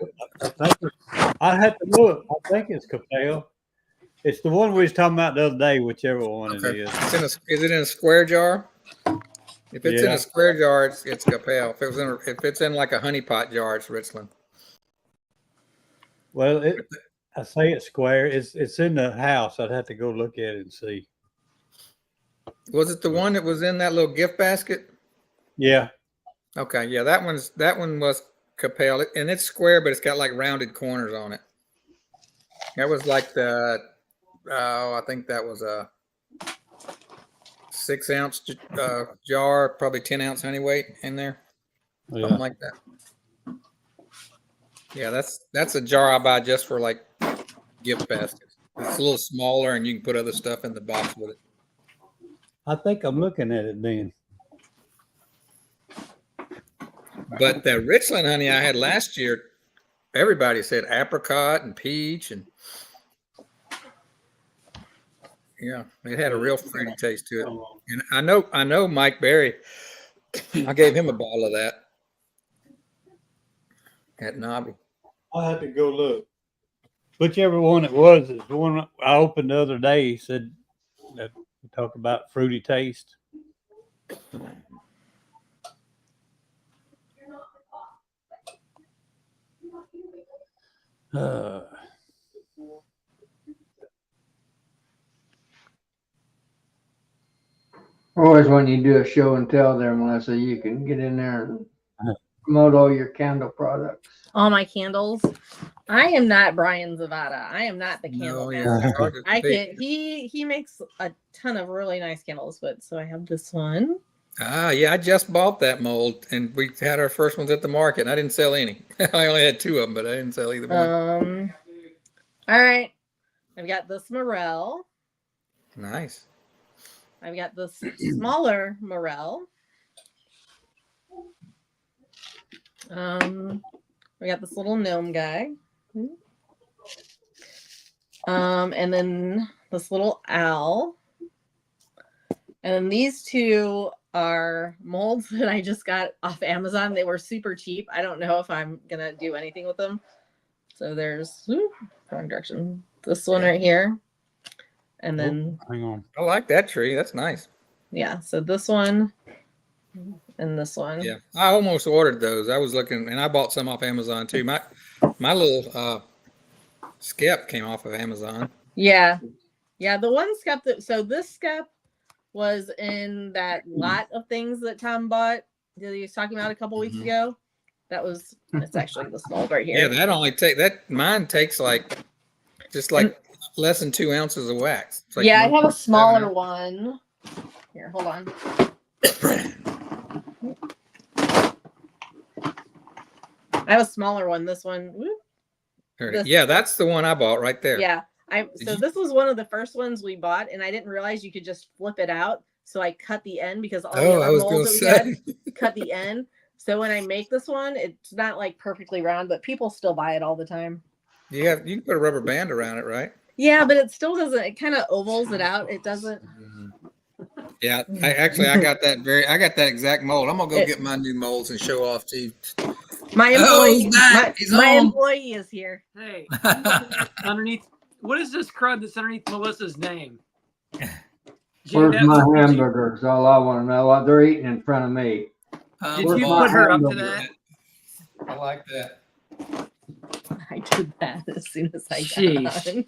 I have to look. I think it's Capel. It's the one we was talking about the other day, whichever one it okay. is. Is it in a square jar? If it's in Yeah. a square jar, it's Capel. If it's in like a honey pot jar, it's Richland. Well, I say it's square. It's in the house. I'd have to go look at it and see. Was it the one that was in that little gift basket? Yeah. Okay, yeah, that one was Capel, and it's square, but it's got like rounded corners on it. That was like I think that was a 6-ounce jar, probably 10-ounce honey weight in there, something like that. Yeah, that's a jar I buy just for like gift baskets. It's a little smaller, and you can put other stuff in the box with it. I think I'm looking at it then. But the Richland honey I had last year, everybody said apricot and peach, and yeah, it had a real fruity taste to it. And I know Mike Berry. I gave him a bottle of that at Nobby. I'll have to go look. Whichever one it was is the one I opened the other day. He said that we talk about fruity taste. Always when you do a show and tell there, Melissa, you can get in there and promote all your candle products. All my candles. I am not Brian Zavada. I am not the candle master. He makes a ton of really nice candles, but so I have this one. Yeah, I just bought that mold, and we had our first ones at the market, and I didn't sell any. I only had 2 of them, but I didn't sell either one. All right. I've got this morel. Nice. I've got this smaller morel. We got this little gnome guy. And then this little owl. And then these 2 are molds that I just got off Amazon. They were super cheap. I don't know if I'm gonna do anything with them. So there's wrong direction. This one right here. And then hang on. I like that tree. That's nice. Yeah, so this one and this one. Yeah, I almost ordered those. I was looking, and I bought some off Amazon too. My little skep came off of Amazon. Yeah, the one skep so this skep was in that lot of things that Tom bought that he was talking about a couple weeks ago. It's actually this mold right here. Yeah, mine takes like less than 2 ounces of wax. Like I have a smaller one. Here, hold on. I have a smaller one. This one. Yeah, that's the one I bought right there. Yeah. This was one of the first ones we bought, and I didn't realize you could just flip it out. So I cut the end because all the other molds that we had cut the end. So when I make this one, it's not like perfectly round, but people still buy it all the time. You can put a rubber band around it, right? Yeah, but it still doesn't. It kind of ovals it out. It doesn't. Yeah, I got that exact mold. I'm gonna go get my new molds and show off to you. My employee, my employee is here. Hey, underneath, what is this crud that's underneath Melissa's name? Where's my hamburgers? All I want to know what they're eating in front of me. Did you put her up to that? I like that. I did that as soon as I got on.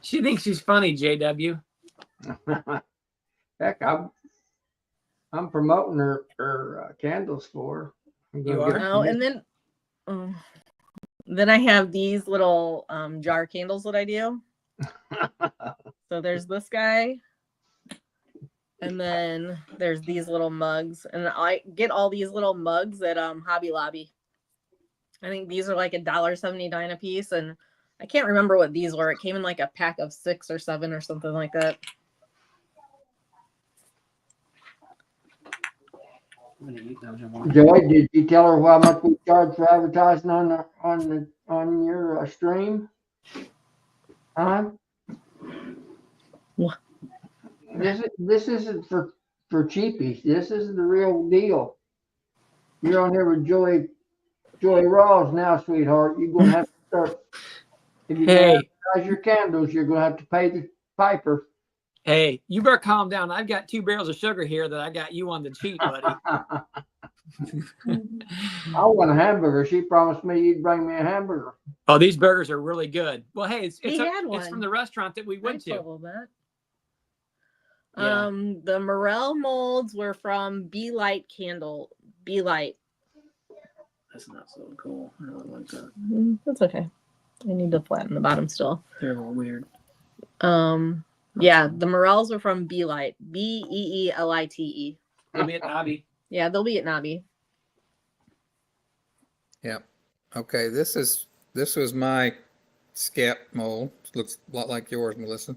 She thinks she's funny, JW. Heck, I'm promoting her candles for her. You are? Oh, and then I have these little jar candles that I do. So there's this guy. And then there's these little mugs, and I get all these little mugs at Hobby Lobby. I think these are like $1.79 a piece, and I can't remember what these were. It came in like a pack of 6 or 7 or something like that. Joy, did you tell her how much we charge for advertising on your stream? Huh? What? This isn't for cheapies. This is the real deal. You're on here with Joy Rawls now, sweetheart. You're gonna have to start. If you're gonna Hey, advertise your candles, you're gonna have to pay the piper. hey, you better calm down. I've got 2 barrels of sugar here that I got you on the cheap, buddy. I want a hamburger. She promised me you'd bring me a hamburger. Oh, these burgers are really good. Well, hey, it's had it's from one. the restaurant that we went to. That. Yeah. The morel molds were from Be Light Candle. Be Light. That's not so cool. I really like that. That's okay. I need to flatten the bottom still. They're a little weird. Yeah, the morels were from Be Light. Beelite. They'll be at Nobby. Yeah, they'll be at Nobby. Yep. Okay, this was my scap mold. Looks a lot like yours, Melissa.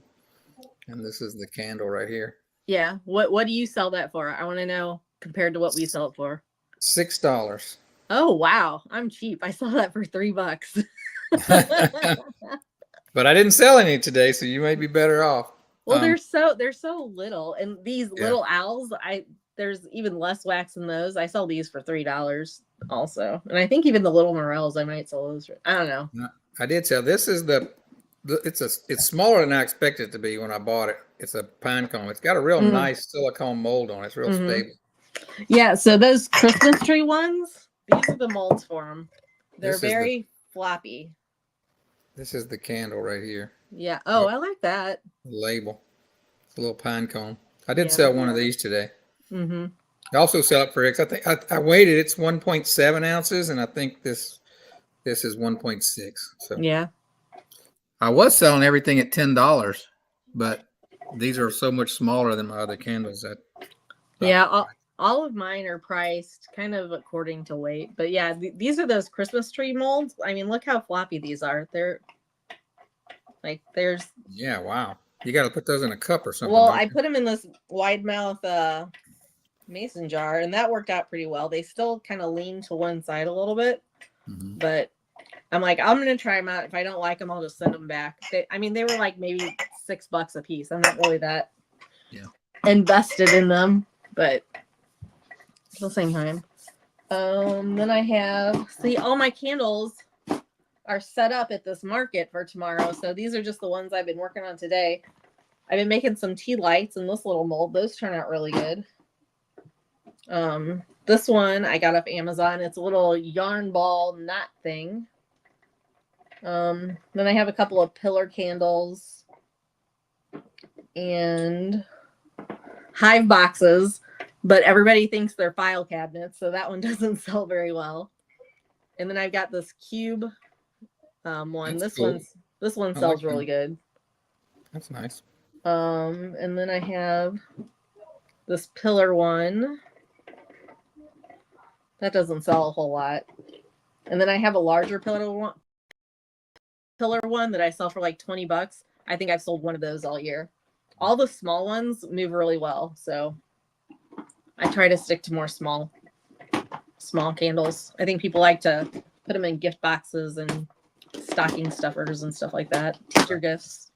And this is the candle right here. Yeah. What do you sell that for? I want to know compared to what we sell it for. $6. Oh wow, I'm cheap. I saw that for $3. But I didn't sell any today, so you may be better off. Well, they're so little, and these little owls, there's even less wax in those. I sell these for $3 also, and I think even the little morels I might sell those for. I don't know. No, I did sell. This is it's smaller than I expected it to be when I bought it. It's a pine cone. It's got a real nice silicone mold on it. It's real stable. Yeah, so those Christmas tree ones, these are the molds for them. They're very floppy. This is the candle right here. Yeah. Oh, I like that. The label. It's a little pine cone. I did sell one of these today. Mm-hmm. I also sell it for X. I think I weighed it. It's 1.7 ounces, and I think this is 1.6. So yeah, I was selling everything at $10, but these are so much smaller than my other candles that. Yeah. All of mine are priced kind of according to weight, but yeah, these are those Christmas tree molds. I mean, look how floppy these are. They're like Yeah, wow. You got to put those in a cup or something. Well, I put them in this wide mouth mason jar, and that worked out pretty well. They still kind of lean to one side a little bit, but I'm like, I'm gonna try them out. If I don't like them, I'll just send them back. They were like maybe $6 a piece. I'm not really that invested in them, but at the same time. Then I have all my candles are set up at this market for tomorrow. So these are just the ones I've been working on today. I've been making some tea lights in this little mold. Those turn out really good. This one I got off Amazon. It's a little yarn ball knot thing. Then I have a couple of pillar candles and hive boxes, but everybody thinks they're file cabinets, so that one doesn't sell very well. And then I've got this cube one. This one sells really good. That's nice. And then I have this pillar one. That doesn't sell a whole lot. And then I have a larger pillar one that I sell for like $20. I think I've sold one of those all year. All the small ones move really well, so I try to stick to more small candles. I think people like to put them in gift boxes and stocking stuffers and stuff like that. Teacher gifts.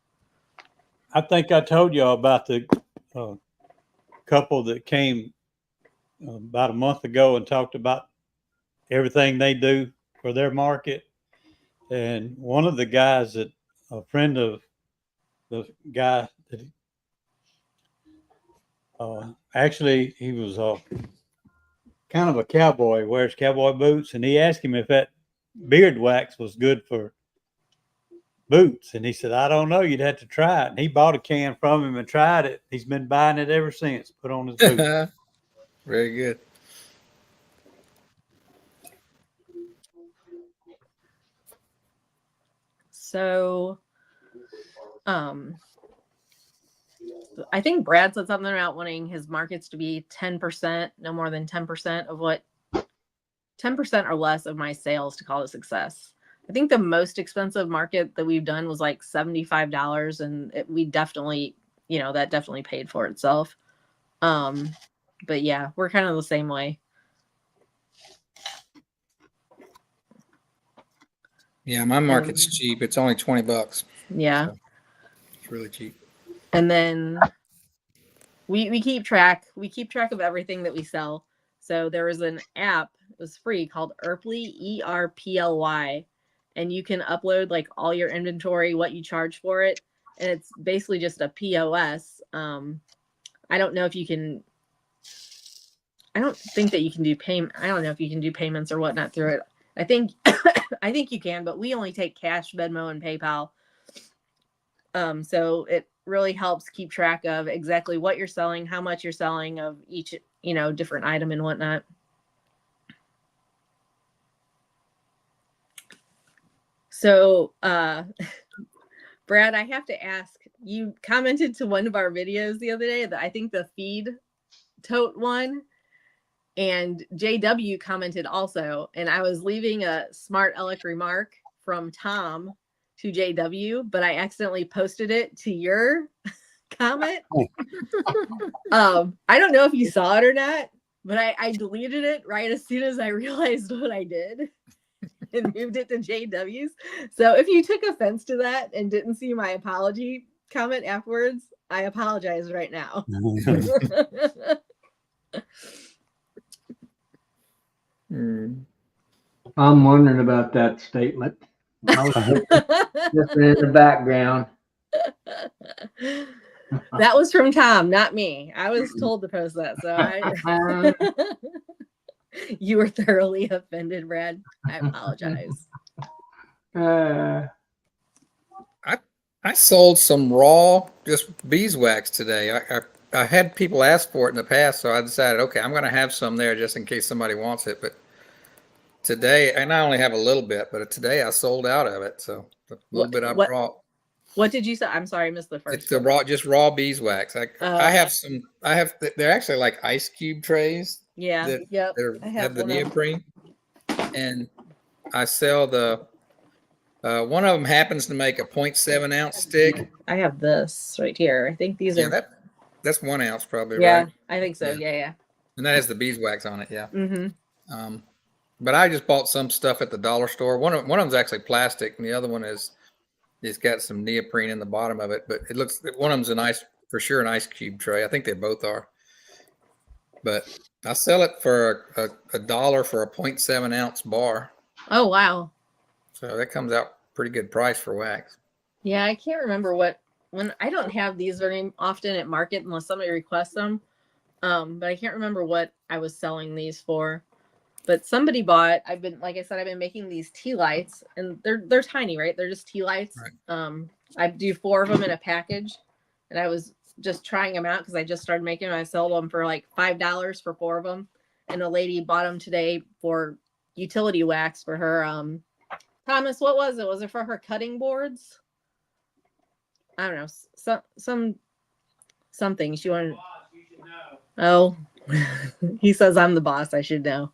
I think I told y'all about the couple that came about a month ago and talked about everything they do for their market. And one of the guys that a friend of the guy that actually he was kind of a cowboy, wears cowboy boots, and he asked him if that beard wax was good for boots, and he said, I don't know, you'd have to try it. And he bought a can from him and tried it. He's been buying it ever since, put on his boots. Very good. So I think Brad said something about wanting his markets to be 10%, no more than 10% of what 10% or less of my sales to call it a success. I think the most expensive market that we've done was like $75, and we definitely, that definitely paid for itself. But yeah, we're kind of the same way. Yeah, my market's cheap. It's only $20. Yeah. So it's really cheap. And then we keep track of everything that we sell. So there was an app, it was free, called Erply, ERPLY, and you can upload like all your inventory, what you charge for it, and it's basically just a POS. I don't know if you can. I don't think that you can do payment. I don't know if you can do payments or whatnot through it. I think I think you can, but we only take cash, Venmo, and PayPal. So it really helps keep track of exactly what you're selling, how much you're selling of each, different item and whatnot. So, Brad, I have to ask, you commented to one of our videos the other day that I think the feed tote one, and JW commented also, and I was leaving a smart aleck remark from Tom to JW, but I accidentally posted it to your comment. I don't know if you saw it or not, but I deleted it right as soon as I realized what I did and moved it to JW's. So if you took offense to that and didn't see my apology comment afterwards, I apologize right now. I'm wondering about that statement. I was just in the background. That was from Tom, not me. I was told to post that, so you were thoroughly offended, Brad. I apologize. I sold some raw just beeswax today. I had people ask for it in the past, so I decided, okay, I'm going to have some there just in case somebody wants it. But today, and I only have a little bit, but today I sold out of it. So a little bit I brought. What did you say? I'm sorry, I missed the first. It's the just raw beeswax. I have some. They're actually like ice cube trays. Yeah. That have the neoprene, and I sell the. One of them happens to make a 0.7 ounce stick. I have this right here. I think these are. That's 1 ounce probably. Yeah, right? I think so. Yeah. And that has the beeswax on it. Yeah. Mm-hmm. But I just bought some stuff at the dollar store. One of them's actually plastic, and the other one is. It's got some neoprene in the bottom of it, but it looks one of them's an ice cube tray. I think they both are. But I sell it for a $1 for a 0.7 ounce bar. Oh wow! So that comes out pretty good price for wax. Yeah, I can't remember when I don't have these very often at market unless somebody requests them. But I can't remember what I was selling these for. But somebody bought. Like I said, I've been making these tea lights, and they're tiny, right? They're just tea lights. Right. I do 4 of them in a package, and I was just trying them out because I just started making them. I sold them for like $5 for 4 of them, and a lady bought them today for utility wax for her. Thomas, what was it? Was it for her cutting boards? I don't know. Something she wanted. Oh, he says I'm the boss. I should know.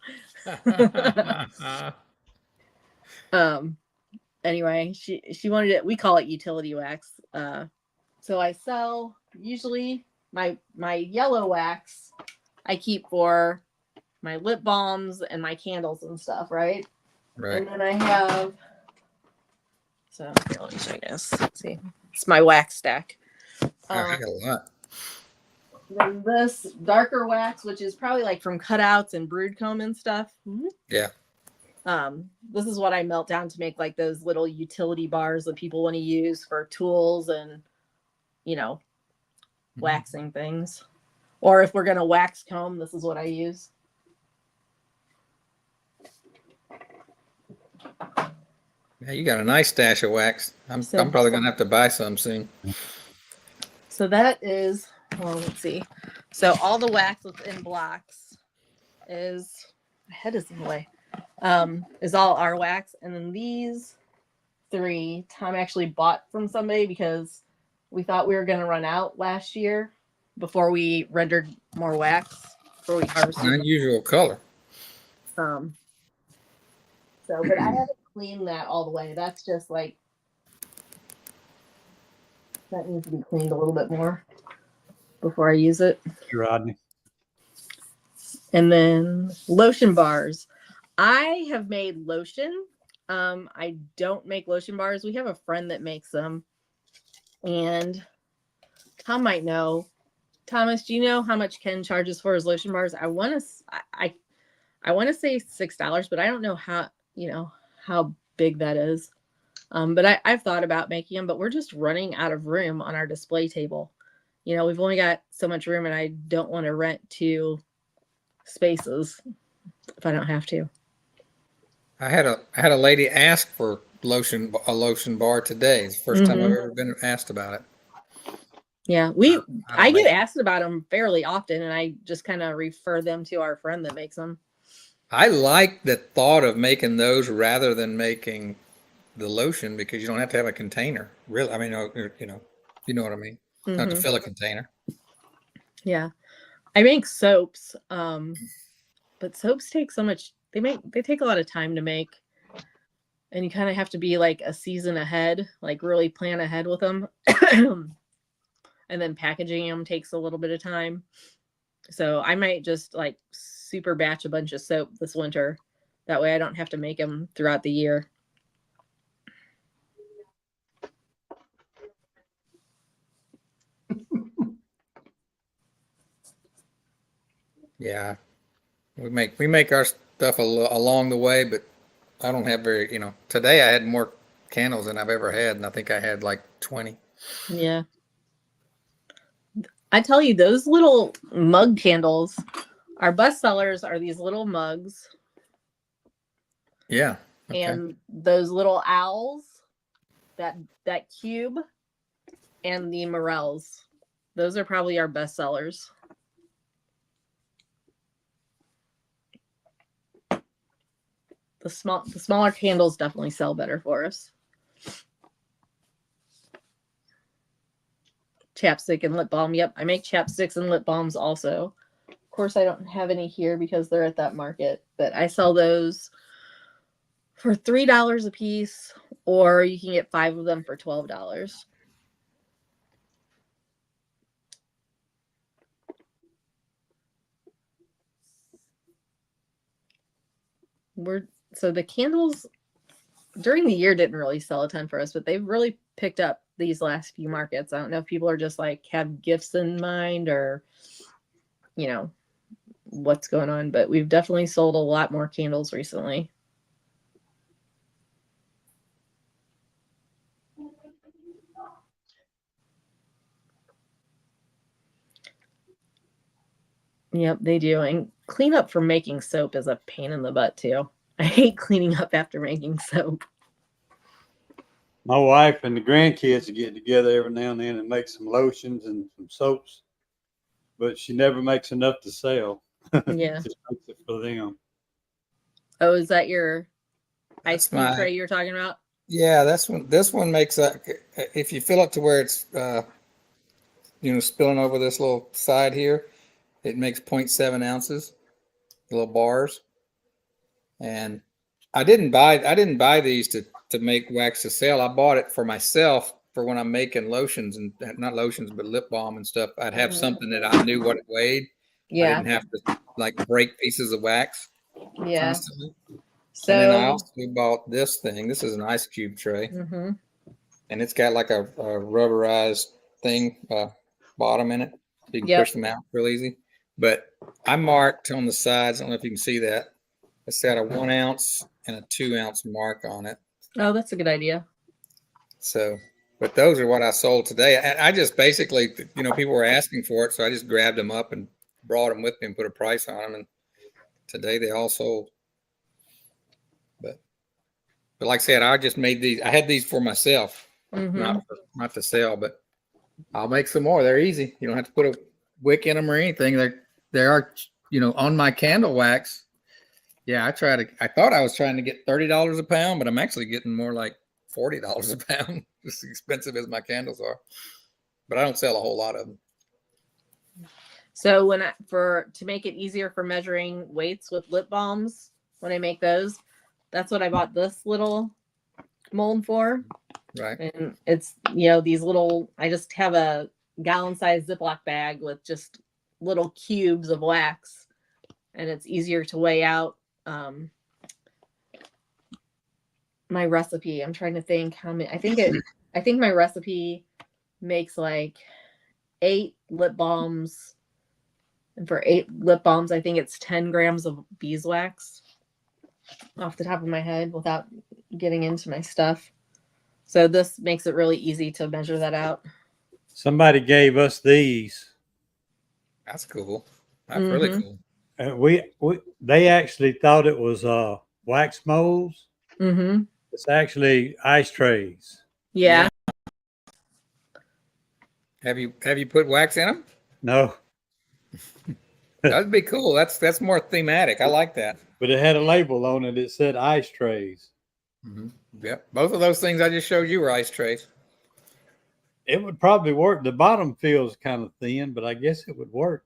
Anyway, she wanted it. We call it utility wax. So I sell usually my yellow wax I keep for my lip balms and my candles and stuff, right? And then I have, so here, let me show you guys. Let's see, it's my wax stack. I got a lot. Then this darker wax, which is probably like from cutouts and brood comb and stuff. Yeah. This is what I melt down to make like those little utility bars that people want to use for tools and, waxing things. Or if we're going to wax comb, this is what I use. Yeah, you got a nice stash of wax. I'm probably going to have to buy some soon. So that is, well, let's see. So all the wax within blocks is, my head is in the way, is all our wax. And then these 3, Tom actually bought from somebody because we thought we were going to run out last year before we rendered more wax before we An harvested. unusual color. So, but I haven't cleaned that all the way. That's just like, that needs to be cleaned a little bit more before I use it. Rodney. And then lotion bars. I have made lotion. I don't make lotion bars. We have a friend that makes them. And Tom might know. Thomas, do you know how much Ken charges for his lotion bars? I want to say $6, but I don't know how big that is. But I've thought about making them, but we're just running out of room on our display table. We've only got so much room, and I don't want to rent 2 spaces if I don't have to. I had a lady ask for a lotion bar today. It's the first time I've ever been asked about it. Yeah, I get asked about them fairly often, and I just kind of refer them to our friend that makes them. I like the thought of making those rather than making the lotion, because you don't have to have a container. Really, I mean, you know what I mean. Not to fill a container. Yeah, I make soaps, but soaps take so much. They take a lot of time to make, and you kind of have to be like a season ahead, like really plan ahead with them. And then packaging them takes a little bit of time. So I might just like super batch a bunch of soap this winter. That way I don't have to make them throughout the year. Yeah, we make our stuff along the way, but I don't have very. Today I had more candles than I've ever had, and I think I had like 20. Yeah. I tell you, those little mug candles, our best sellers are these little mugs. Yeah. Okay. And those little owls, that cube, and the morels. Those are probably our best sellers. The smaller candles definitely sell better for us. Chapstick and lip balm. Yep, I make chapsticks and lip balms also. Of course, I don't have any here because they're at that market, but I sell those for $3 a piece, or you can get 5 of them for $12. So the candles during the year didn't really sell a ton for us, but they've really picked up these last few markets. I don't know if people are just like have gifts in mind or what's going on, but we've definitely sold a lot more candles recently. Yep, they do. And clean up for making soap is a pain in the butt too. I hate cleaning up after making soap. My wife and the grandkids get together every now and then and make some lotions and some soaps, but she never makes enough to sell. Yeah. Just makes it for them. Oh, is that your ice That's cube tray you're talking about? Yeah, this one makes that. If you fill it to where it's spilling over this little side here, it makes 0.7 ounces, the little bars. And I didn't buy these to make wax to sell. I bought it for myself for when I'm making lotions, and not lotions, but lip balm and stuff. I'd have something that I knew what it weighed. Yeah. I didn't have to like break pieces of wax. Yeah. Constantly. So, and then I also bought this thing. This is an ice cube tray. Mm-hmm. And it's got like a rubberized thing bottom in it. So you can push them out real easy. But I marked on the sides, I don't know if you can see that. It's got a 1 ounce and a 2 ounce mark on it. Oh, that's a good idea. So, but those are what I sold today. And I just basically, people were asking for it. So I just grabbed them up and brought them with me and put a price on them. And today they all sold. But like I said, I just made these. I had these for myself, not to sell. But I'll make some more. They're easy. You don't have to put a wick in them or anything. They are, on my candle wax. Yeah, I thought I was trying to get $30 a pound, but I'm actually getting more like $40 a pound. Just as expensive as my candles are. but I don't sell a whole lot of them. So to make it easier for measuring weights with lip balms, when I make those, that's what I bought this little mold for. Right. And it's, these little, I just have a gallon-sized Ziploc bag with just little cubes of wax, and it's easier to weigh out. My recipe, I'm trying to think how many. I think my recipe makes like 8 lip balms, and for 8 lip balms, I think it's 10 grams of beeswax, off the top of my head, without getting into my stuff. So this makes it really easy to measure that out. Somebody gave us these. That's cool. That's really cool. They actually thought it was wax molds. Mm-hmm. It's actually ice trays. Yeah. Have you put wax in them? No, That'd be cool. That's more thematic. I like that. but it had a label on it. It said ice trays. Mm-hmm. Yep. Both of those things I just showed you were ice trays. It would probably work. The bottom feels kind of thin, but I guess it would work.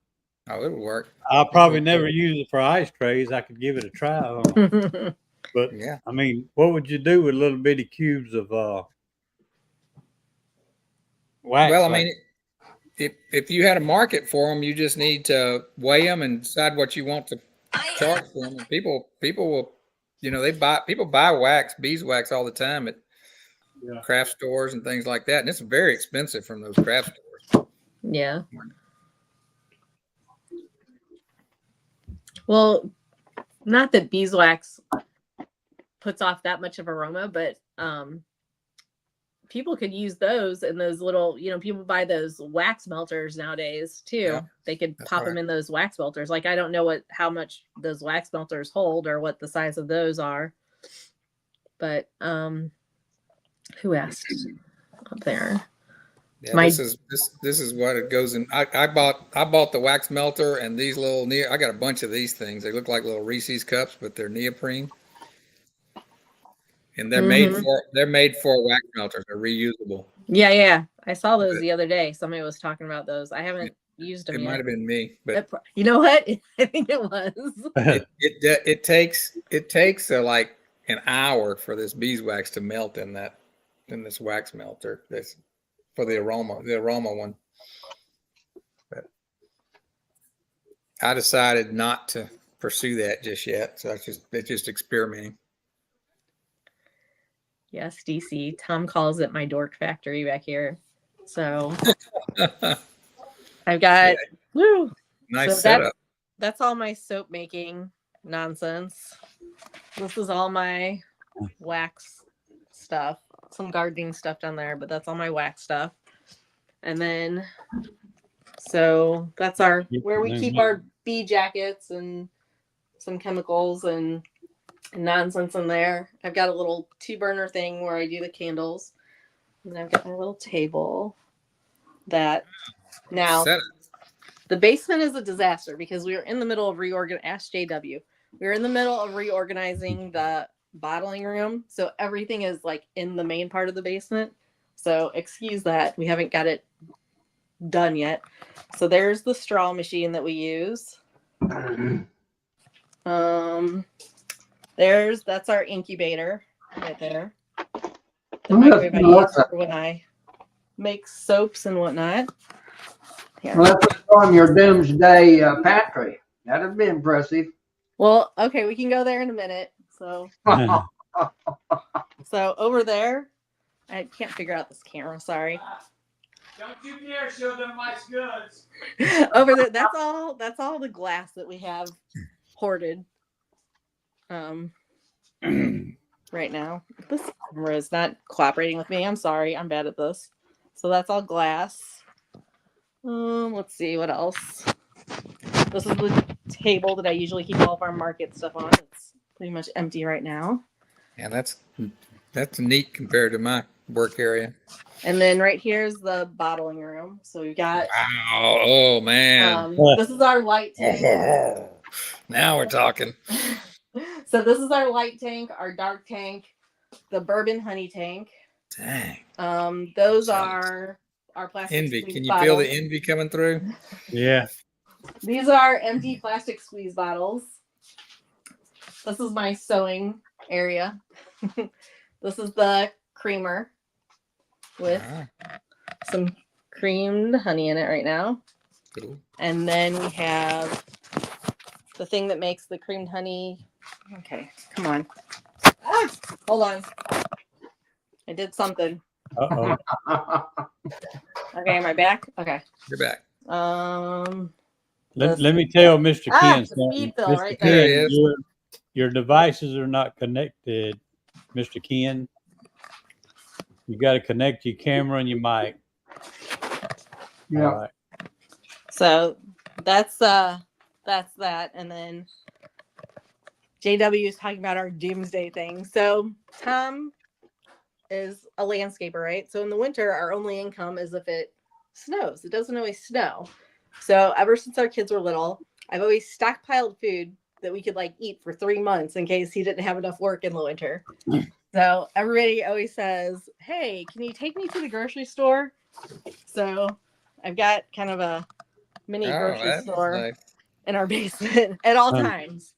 Oh, it would work. I'll probably never use it for ice trays. I could give it a try. But Yeah. I mean, what would you do with little bitty cubes of wax? Well, I mean, if you had a market for them, you just need to weigh them and decide what you want to charge for them. And people will, people buy wax, beeswax all the time at craft stores and things like that, and it's very expensive from those craft stores. Yeah. Well, not that beeswax puts off that much of aroma, but people could use those in those little, people buy those wax melters nowadays too. Yeah, they could pop them in those wax melters. Like, I don't know how much those wax melters hold or what the size of those are, but who asked up there? Yeah, this is what it goes in. I bought the wax melter and these little I got a bunch of these things. They look like little Reese's cups, but they're neoprene. And they're made for wax melters. They're reusable. Yeah. I saw those the other day. Somebody was talking about those. I haven't used them yet. It might have been me, but you know what? I think it was. It takes like an hour for this beeswax to melt in this wax melter. This for the aroma one. But I decided not to pursue that just yet. So it's just experimenting. Yes, DC. Tom calls it my dork factory back here. So I've got nice setup. That's all my soap making nonsense. This is all my wax stuff. Some gardening stuff down there, but that's all my wax stuff. And then so that's where we keep our bee jackets and some chemicals and nonsense in there. I've got a little 2-burner thing where I do the candles, and I've got my little table that now the basement is a disaster because we are in the middle of ask JW. We're in the middle of reorganizing the bottling room, so everything is like in the main part of the basement. So excuse that, we haven't got it done yet. So there's the straw machine that we use. That's our incubator right there. The microwave I use for when I make soaps and whatnot. Yeah. Well, let's on your doomsday pantry. That'd be impressive. Well, okay, we can go there in a minute. So, so over there, I can't figure out this camera. Sorry. Don't you dare show them my goods. Over there, that's all the glass that we have hoarded. Right now, this camera is not cooperating with me. I'm sorry, I'm bad at this. So that's all glass. Let's see what else. This is the table that I usually keep all of our market stuff on. It's pretty much empty right now. Yeah, that's neat compared to my work area. And then right here is the bottling room. So we've got. Wow! Oh man! This is our light tank. Now we're talking. So this is our light tank, our dark tank, the bourbon honey tank. Dang. Those are our plastic Envy. squeeze Can you feel bottles. the envy coming through? Yeah. These are empty plastic squeeze bottles. This is my sewing area. This is the creamer with some creamed honey in it right now. Cool. And then we have the thing that makes the creamed honey. Okay, come on. Ah, hold on. I did something. Uh-oh. Okay, am I back? Okay. You're back. Let me tell Mr. Ken something. speed fill Mr. right there. There he Ken, is. your devices are not connected, Mr. Ken. You got to connect your camera and your mic. Yeah. All right. So that's that. And then JW is talking about our doomsday thing. So Tom is a landscaper, right? So in the winter, our only income is if it snows. It doesn't always snow. So ever since our kids were little, I've always stockpiled food that we could like eat for 3 months in case he didn't have enough work in the winter. So everybody always says, "Hey, can you take me to the grocery store?" So I've got kind of a mini grocery that's store nice. in our basement at all times.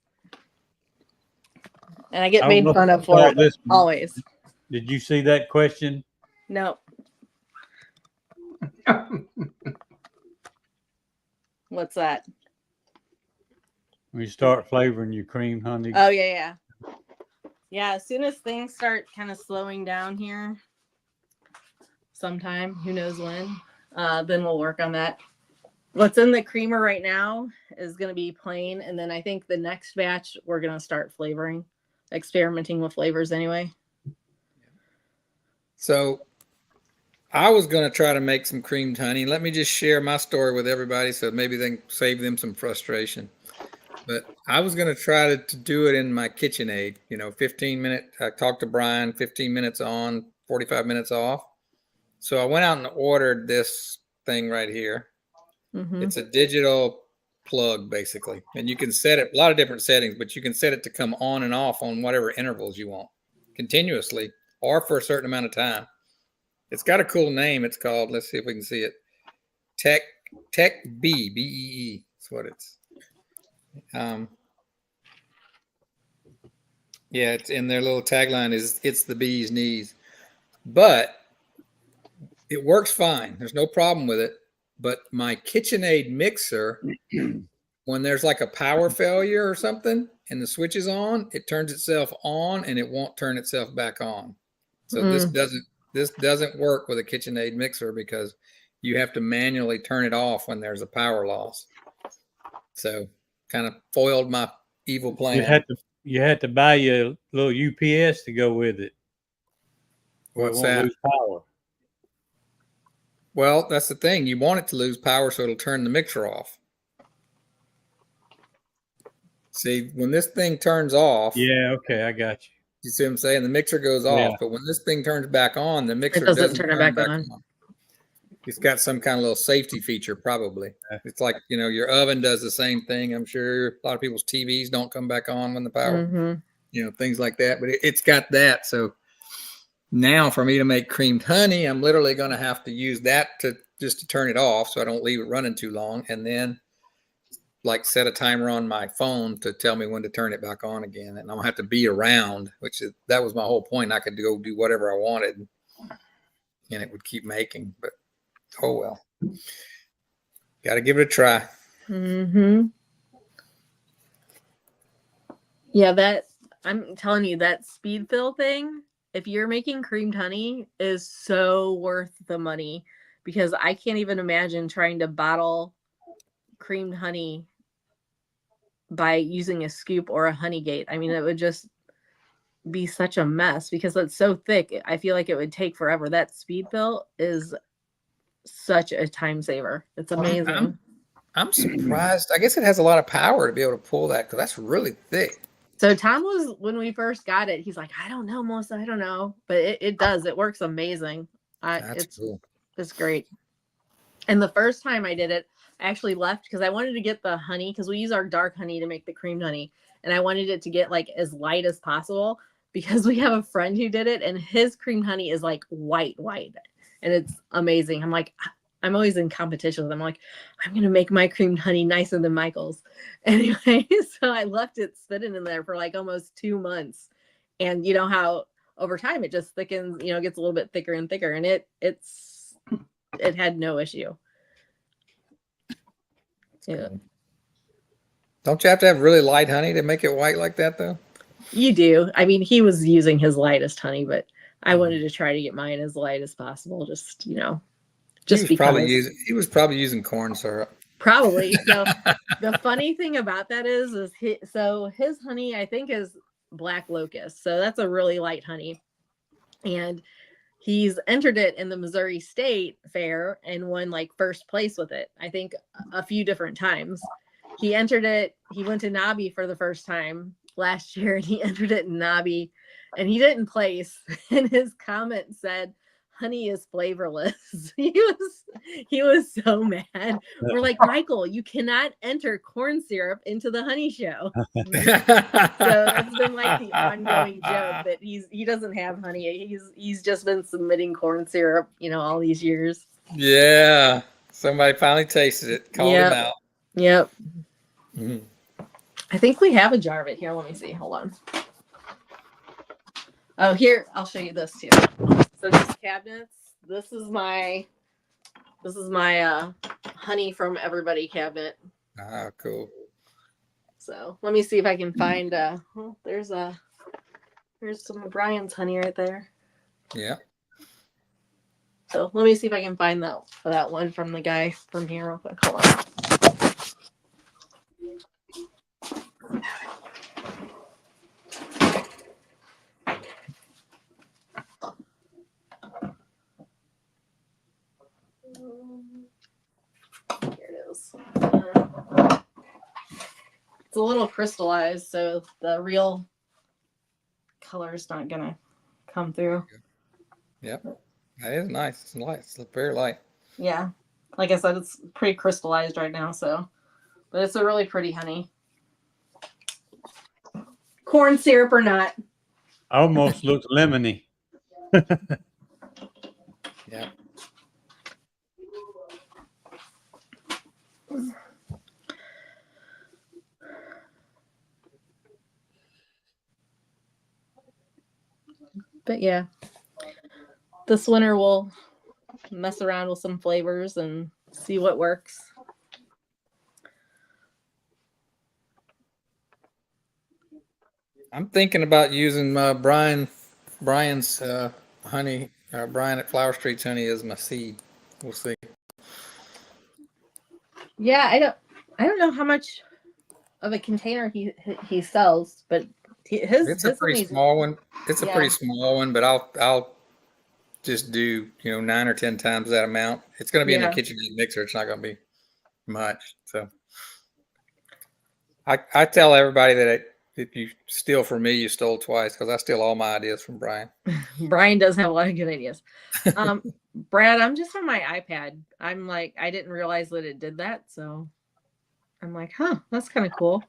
And I get I made don't know fun if of I for saw it this one. always. Did you see that question? No. What's that? When you start flavoring your cream honey. Oh, yeah. Yeah, as soon as things start kind of slowing down here, sometime, who knows when, then we'll work on that. What's in the creamer right now is going to be plain. And then I think the next batch, we're going to start flavoring, experimenting with flavors anyway. So I was going to try to make some creamed honey. Let me just share my story with everybody so maybe they can save them some frustration. But I was going to try to do it in my KitchenAid, 15-minute. I talked to Brian, 15 minutes on, 45 minutes off. So I went out and ordered this thing right here. Mm-hmm. It's a digital plug, basically. And you can set it, a lot of different settings, but you can set it to come on and off on whatever intervals you want, continuously or for a certain amount of time. It's got a cool name. It's called, let's see if we can see it, Tech Bee, B-E-E. That's what it's. Yeah, it's in their little tagline is "It's the bee's knees," but it works fine. There's no problem with it. But my KitchenAid mixer, when there's like a power failure or something and the switch is on, it turns itself on and it won't turn itself back on. So this doesn't work with a KitchenAid mixer because you have to manually turn it off when there's a power loss. So kind of foiled my evil plan. You had to buy your little UPS to go with it. What's it won't that? lose power. Well, that's the thing. You want it to lose power so it'll turn the mixer off. See, when this thing turns off. Yeah, okay, I got you. You see what I'm saying? The mixer goes off, but when this thing turns back on, the mixer doesn't turn it back on. It's got some kind of little safety feature, probably. It's like, your oven does the same thing. I'm sure a lot of people's TVs don't come back on when the power, things like that. But it's got that. So now for me to make creamed honey, I'm literally going to have to use that to turn it off so I don't leave it running too long. And then like set a timer on my phone to tell me when to turn it back on again. And I'll have to be around, that was my whole point. I could go do whatever I wanted and it would keep making, but oh well. Got to give it a try. Yeah, I'm telling you, that speed fill thing, if you're making creamed honey, is so worth the money because I can't even imagine trying to bottle creamed honey by using a scoop or a honey gate. I mean, it would just be such a mess because it's so thick. I feel like it would take forever. That speed fill is such a time saver. It's amazing. I'm surprised. I guess it has a lot of power to be able to pull that because that's really thick. So Tom was, when we first got it, he's like, I don't know, Melissa, I don't know. But it does. It works amazing. That's cool. It's great. And the first time I did it, I actually left because I wanted to get the honey because we use our dark honey to make the creamed honey. And I wanted it to get like as light as possible because we have a friend who did it and his creamed honey is like white. and it's amazing. I'm like, I'm always in competition with them. I'm like, I'm gonna make my creamed honey nicer than Michael's. Anyway, so I left it sitting in there for like almost 2 months, and you know how over time it just thickens, you know, gets a little bit thicker and thicker, and it had no issue. Yeah. Don't you have to have really light honey to make it white like that, though? You do. I mean, he was using his lightest honey, but I wanted to try to get mine as light as possible. Just, you know, just because. He was probably using corn syrup. Probably. So the funny thing about that is his honey, I think, is black locust. So that's a really light honey. And he's entered it in the Missouri State Fair and won like first place with it, I think, a few different times. He entered it. He went to Nobby for the first time last year, and he entered it in Nobby, and he didn't place. And his comment said, "Honey is flavorless." He was so mad. We're like, Michael, you cannot enter corn syrup into the honey show. So it's been like the ongoing joke that he doesn't have honey. He's just been submitting corn syrup, you know, all these years. Yeah, somebody finally tasted it, called him out. Yep. Mm. I think we have a jar of it here. Let me see. Hold on. Oh, here, I'll show you this too. So these cabinets, this is my honey from everybody cabinet. Ah, cool. So let me see if I can find there's some of Brian's honey right there. Yeah. So let me see if I can find that one from the guy from here real quick. Hold on. Here it is. It's a little crystallized, so the real color is not gonna come through. Yep. That is nice. It's light. It's very light. Yeah. Like I said, it's pretty crystallized right now, so but it's a really pretty honey. Corn syrup or not. Almost looks lemony. Yeah. But yeah, this winter we'll mess around with some flavors and see what works. I'm thinking about using Brian's honey, Brian at Flower Street's honey as my seed. We'll see. Yeah, I don't know how much of a container he sells, but It's a pretty honey's small one. It's a Yeah. pretty small one, but I'll just do 9 or 10 times that amount. It's going to be in the KitchenAid mixer. It's not going to be much. So I tell everybody that if you steal from me, you stole twice, because I steal all my ideas from Brian. Brian does have a lot of good ideas. Brad, I'm just on my iPad. I'm like, I didn't realize that it did that, so I'm like, huh, that's kind of cool.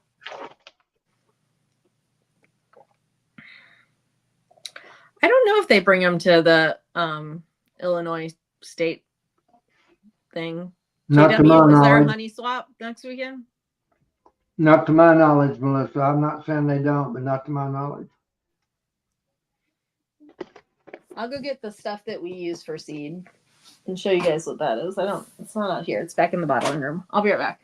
I don't know if they bring them to the Illinois state thing. Not to my JW, is there a knowledge. honey swap next weekend? Not to my knowledge, Melissa. I'm not saying they don't, but not to my knowledge. I'll go get the stuff that we use for seed and show you guys what that is. It's not out here. It's back in the bottling room. I'll be right back.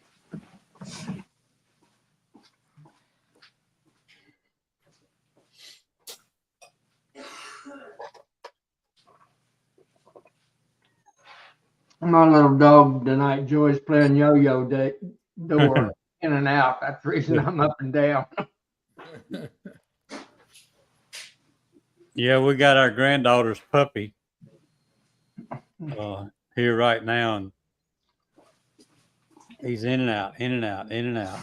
My little dog tonight, Joy's playing yo-yo door in and out. That's the reason I'm up and down. Yeah, we got our granddaughter's puppy here right now, and he's in and out, in and out, in and out.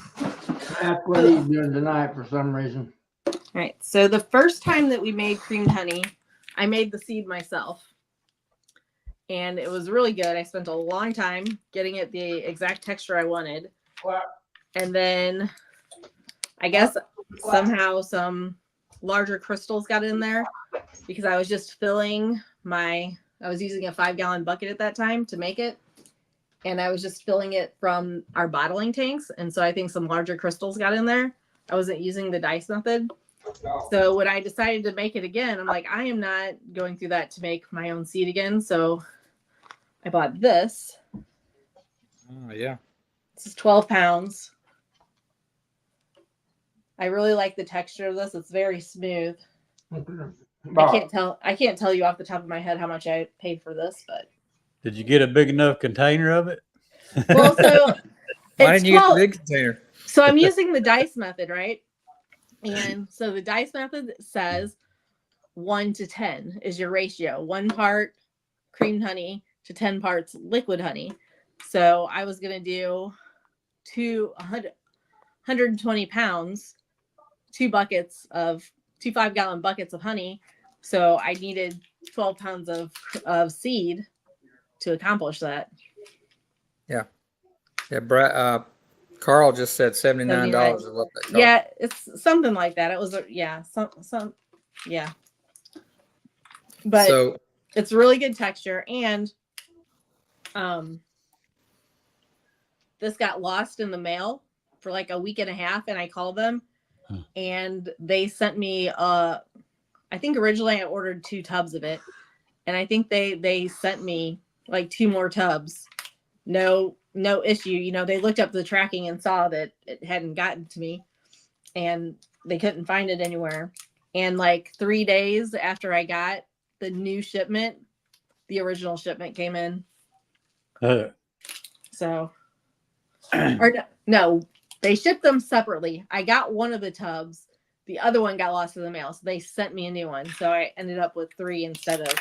That's what he's doing tonight for some reason. All right. So the first time that we made creamed honey, I made the seed myself. And it was really good. I spent a long time getting it the exact texture I wanted. And then I guess somehow some larger crystals got in there because I was just filling my I was using a 5-gallon bucket at that time to make it. And I was just filling it from our bottling tanks. And so I think some larger crystals got in there. I wasn't using the dice method. So when I decided to make it again, I'm like, I am not going through that to make my own seed again. So I bought this. Oh, yeah. This is 12 pounds. I really like the texture of this. It's very smooth. I can't tell you off the top of my head how much I paid for this, but Did you get a big enough container of it? well, so Why it's didn't you get 12 the big container? So I'm using the dice method, right? And so the dice method says 1 to 10 is your ratio. 1 part creamed honey to 10 parts liquid honey. So I was going to do 120 pounds, 2 5-gallon buckets of honey. So I needed 12 pounds of seed to accomplish that. Yeah. Yeah. Carl just said $79 is what that cost. Yeah, it's something like that. It was yeah. But So it's really good texture, and this got lost in the mail for like a week and a half, and I called them and they sent me I think originally I ordered 2 tubs of it, and I think they sent me like 2 more tubs. No issue. They looked up the tracking and saw that it hadn't gotten to me, and they couldn't find it anywhere. And like 3 days after I got the new shipment, the original shipment came in. So, or no, they shipped them separately. I got one of the tubs. The other one got lost in the mail. So they sent me a new one. So I ended up with 3 instead of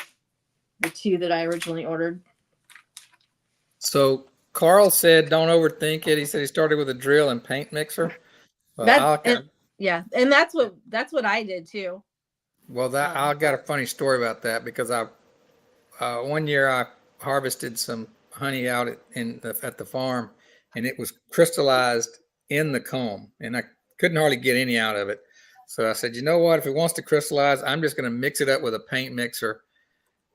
the 2 that I originally ordered. So Carl said, don't overthink it. He said he started with a drill and paint mixer. Well, and that's what I did too. Well, I got a funny story about that, because one year I harvested some honey out at the farm, and it was crystallized in the comb, and I couldn't hardly get any out of it. So I said, you know what? If it wants to crystallize, I'm just going to mix it up with a paint mixer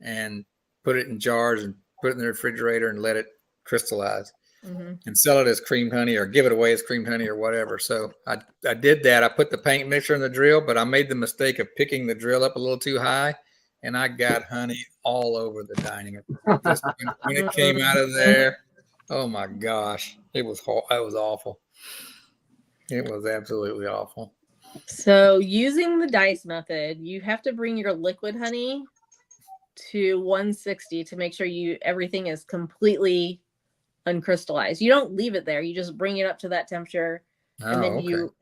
and put it in jars and put it in the refrigerator and let it crystallize. And sell it as creamed honey, or give it away as creamed honey, or whatever. So I did that. I put the paint mixer in the drill, but I made the mistake of picking the drill up a little too high, and I got honey all over the dining room. Just when it came out of there, oh my gosh, it was awful. It was absolutely awful. So using the dice method, you have to bring your liquid honey to 160 to make sure everything is completely uncrystallized. You don't leave it there. You just bring it up to that temperature, and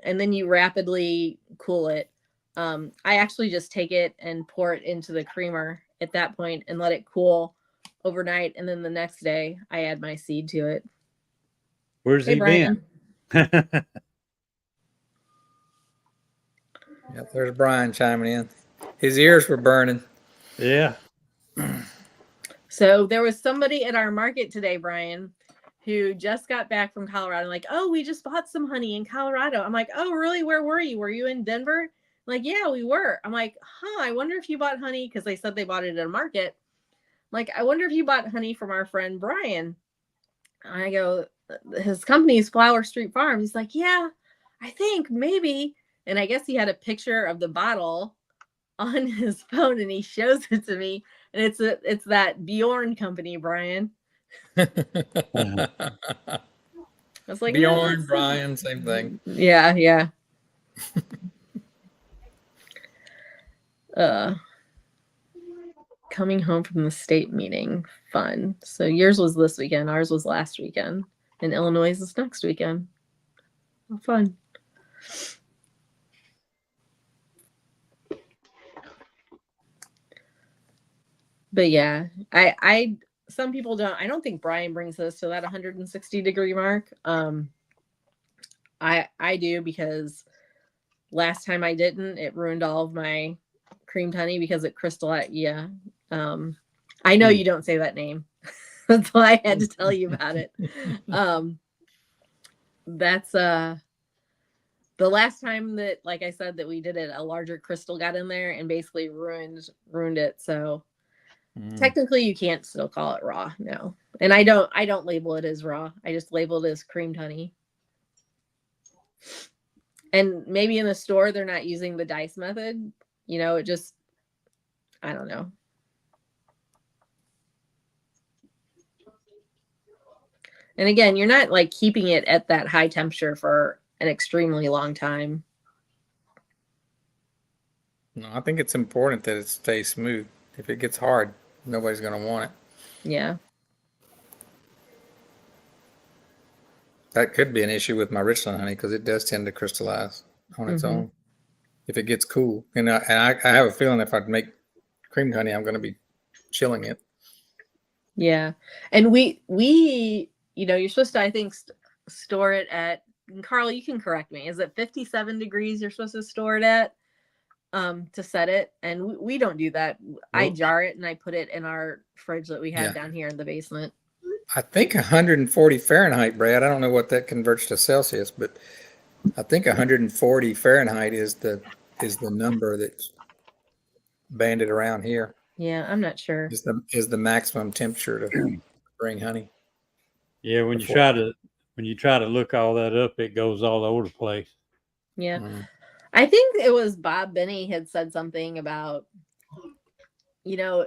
then you rapidly cool it. I actually just take it and pour it into the creamer at that point and let it cool overnight, and then the next day I add my seed to it. Where's he Brian? been? Yep, there's Brian chiming in. His ears were burning. Yeah. So there was somebody at our market today, Brian, who just got back from Colorado. Like, oh, we just bought some honey in Colorado. I'm like, oh, really? Where were you? Were you in Denver? Like, yeah, we were. I'm like, I wonder if you bought honey, because they said they bought it at a market. Like, I wonder if you bought honey from our friend Brian. I go, his company's Flower Street Farms. He's like, yeah, I think maybe. And I guess he had a picture of the bottle on his phone, and he shows it to me. And it's that Bjorn company, Brian. I was like, Bjorn, Brian, same thing. Yeah. Coming home from the state meeting, fun. So yours was this weekend, ours was last weekend, and Illinois is next weekend. Oh, fun. But yeah, I some people I don't think Brian brings us to that 160-degree mark. I do, because last time I didn't, it ruined all of my creamed honey because it crystallized. Yeah. I know you don't say that name. That's why I had to tell you about it. That's the last time that, like I said, that we did it, a larger crystal got in there and basically ruined it. So Technically, you can't still call it raw, no. And I don't label it as raw. I just label it as creamed honey. And maybe in the store they're not using the dice method. You know, it just, I don't know. And again, you're not like keeping it at that high temperature for an extremely long time. No, I think it's important that it stays smooth. If it gets hard, nobody's going to want it. Yeah. That could be an issue with my Richland honey because it does tend to crystallize on its own if it gets cool. And I have a feeling if I make creamed honey, I'm going to be chilling it. Yeah. And we you know, you're supposed to, I think, store it at, Carl, you can correct me. Is it 57 degrees you're supposed to store it at to set it? And we don't do that. I jar it and I put it in our fridge that we have down here in the basement. I think 140 Fahrenheit, Brad. I don't know what that converts to Celsius, but I think 140 Fahrenheit is the number that's banded around here. Yeah, I'm not sure. Is the maximum temperature to bring honey. Yeah, when you try to look all that up, it goes all over the place. Yeah. I think it was Bob Benny had said something about, you know,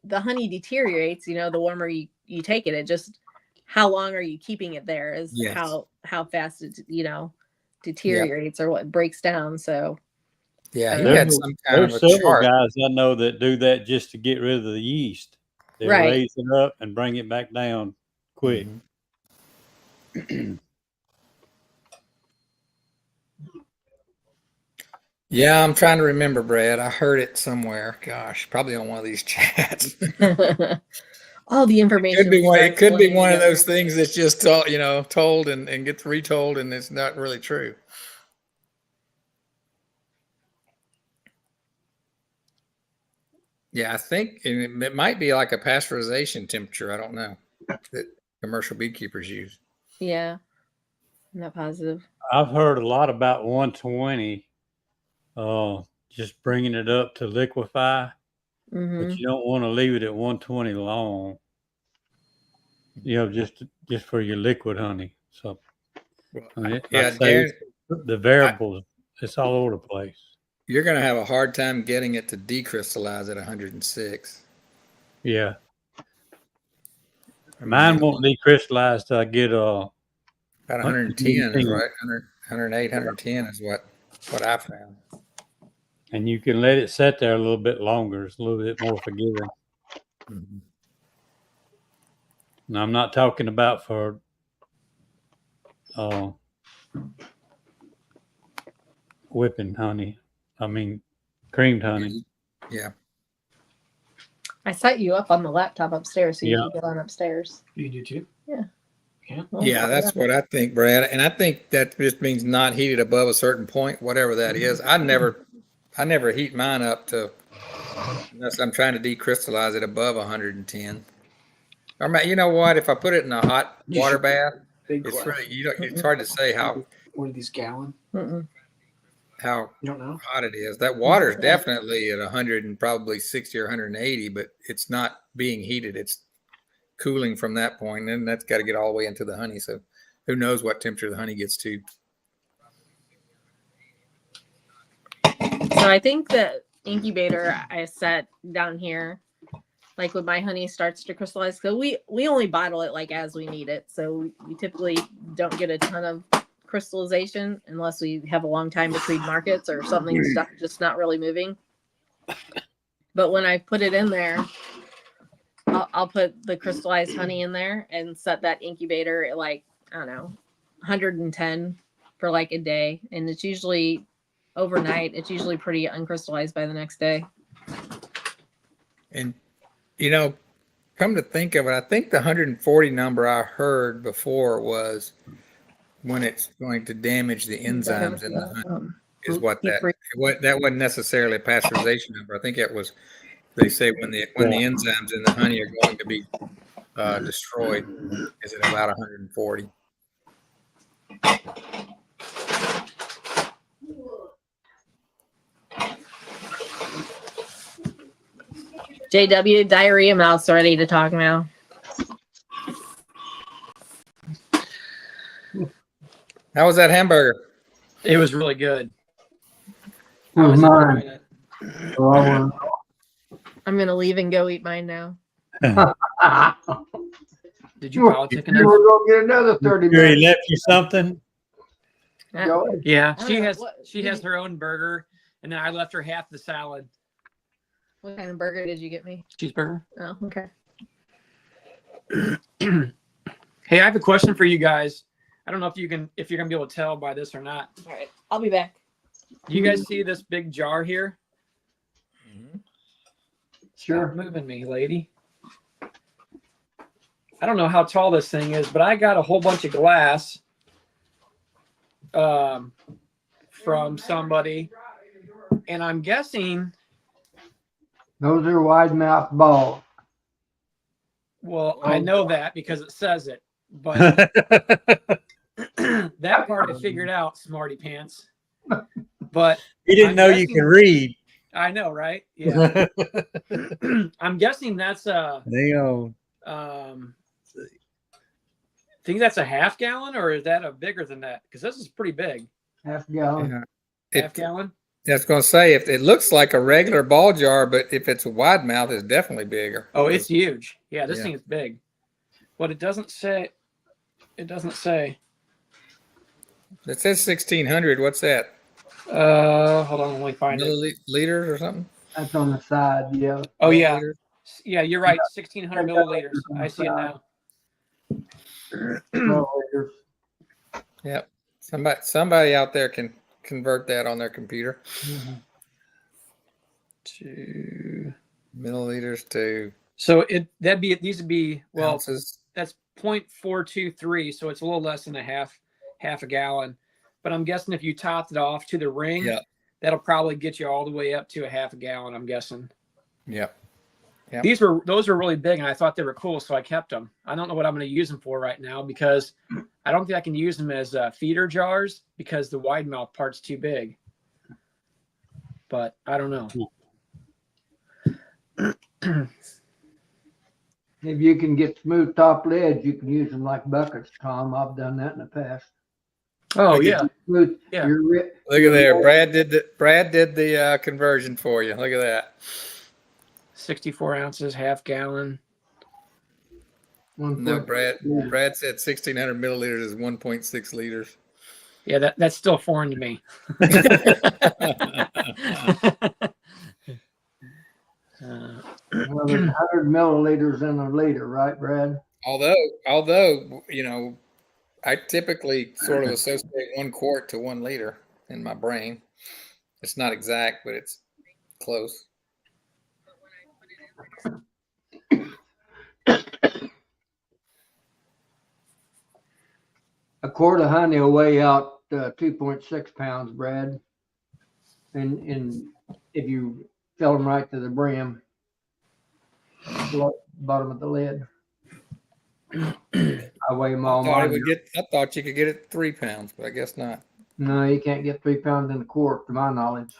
the honey deteriorates, you know, the warmer you take it. It just, how long are you keeping it there is how fast it, you know, deteriorates or what breaks down. So yeah, he had some kind of a several chart. guys I know that do that just to get rid of the yeast. They raise it up and bring it back down quick. Yeah, I'm trying to remember, Brad. I heard it somewhere. Gosh, probably on one of these chats. All the information. It could be one of those things that's just told and gets retold, and it's not really true. Yeah, I think it might be like a pasteurization temperature. I don't know that commercial beekeepers use. Yeah, I'm not positive. I've heard a lot about 120. Just bringing it up to liquefy, but you don't want to leave it at 120 long. You know, just for your liquid honey. So, the variables, it's all over the place. You're going to have a hard time getting it to decrystallize at 106. Yeah. Mine won't decrystallize till I get about 110 is right. 108, 110 is what I found. And you can let it sit there a little bit longer. It's a little bit more forgiving. And I'm not talking about for whipping honey. I mean, creamed honey. Yeah. I set you up on the laptop upstairs so you can get on upstairs. You can do too? Yeah. Yeah, that's what I think, Brad. And I think that just means not heated above a certain point, whatever that is. I never heat mine up to unless I'm trying to decrystallize it above 110. Or you know what? If I put it in a hot water bath, it's really it's hard to say how. One of these gallon. How you don't know hot it is. That water is definitely at 100 and probably 60 or 180, but it's not being heated. It's cooling from that point, and that's got to get all the way into the honey. So who knows what temperature the honey gets to. So I think the incubator I set down here, like when my honey starts to crystallize, so we only bottle it like as we need it. So we typically don't get a ton of crystallization unless we have a long time between markets or something's just not really moving. But when I put it in there, I'll put the crystallized honey in there and set that incubator at like, I don't know, 110 for like a day. And it's usually overnight. It's usually pretty uncrystallized by the next day. And, come to think of it, I think the 140 number I heard before was when it's going to damage the enzymes in the honey is that wasn't necessarily a pasteurization number. I think it was, they say when the enzymes in the honey are going to be destroyed is at about 140. JW, diarrhea mouth's ready to talk now. How was that hamburger? It was really good. I Who's was mine? enjoying it. So I want I'm gonna leave and go eat mine now. to Did you politic You enough? were gonna get another 30 Sure he minutes. left you something? Go ahead. Yeah, I she don't know, has what- she has her own burger, and then I left her half the salad. What kind of burger did you get me? Cheeseburger. Oh, okay. Hey, I have a question for you guys. I don't know if you're gonna be able to tell by this or not. All right, I'll be back. Do you guys see this big jar here? Sure. Stop moving me, lady. I don't know how tall this thing is, but I got a whole bunch of glass from somebody, and I'm guessing. Those are wide mouth balls. Well, I know that because it says it, but that part I figured out, smarty pants. But He didn't I'm know you guessing- could read. I know, right? Yeah. I'm guessing that's a. Damn. Think that's a half gallon, or is that a bigger than that? Because this is pretty big. Half gallon. Yeah. Half gallon. I was going to say, if it looks like a regular ball jar, but if it's a wide mouth, it's definitely bigger. Oh, it's huge. Yeah, this Yeah. thing is big. But it doesn't say. It doesn't say. It says 1600. What's that? Hold on, let me find it. Milliliters or something? That's on the side, yeah. Oh yeah, Milliliters? yeah, you're right. 1600 milliliters. I see it now. 12 liters. Yep. Somebody out there can convert that on their computer. Two. Milliliters to So these would be ounces. that's 0.423, so it's a little less than a half a gallon. But I'm guessing if you topped it off to the ring, Yeah. that'll probably get you all the way up to a half a gallon, I'm guessing. Yep. Yep. Those were really big, and I thought they were cool, so I kept them. I don't know what I'm going to use them for right now because I don't think I can use them as feeder jars because the wide mouth part's too big. But I don't know. If you can get smooth top lids, you can use them like buckets, Tom. I've done that in the past. Oh Like yeah, Smooth. Yeah. You're Look at there. Brad did the conversion for you. Look at that. 64 ounces, half gallon. one No, foot. Brad said 1600 milliliters is 1.6 liters. Yeah, that's still foreign to me. Well, there's 100 milliliters in a liter, right, Brad? Although, I typically sort of associate 1 quart to 1 liter in my brain. It's not exact, but it's close. A quart of honey will weigh out 2.6 pounds, Brad. And if you fill them right to the brim, bottom of the lid. I weigh them all. I thought you could get it 3 pounds, but I guess not. No, you can't get 3 pounds in a quart, to my knowledge.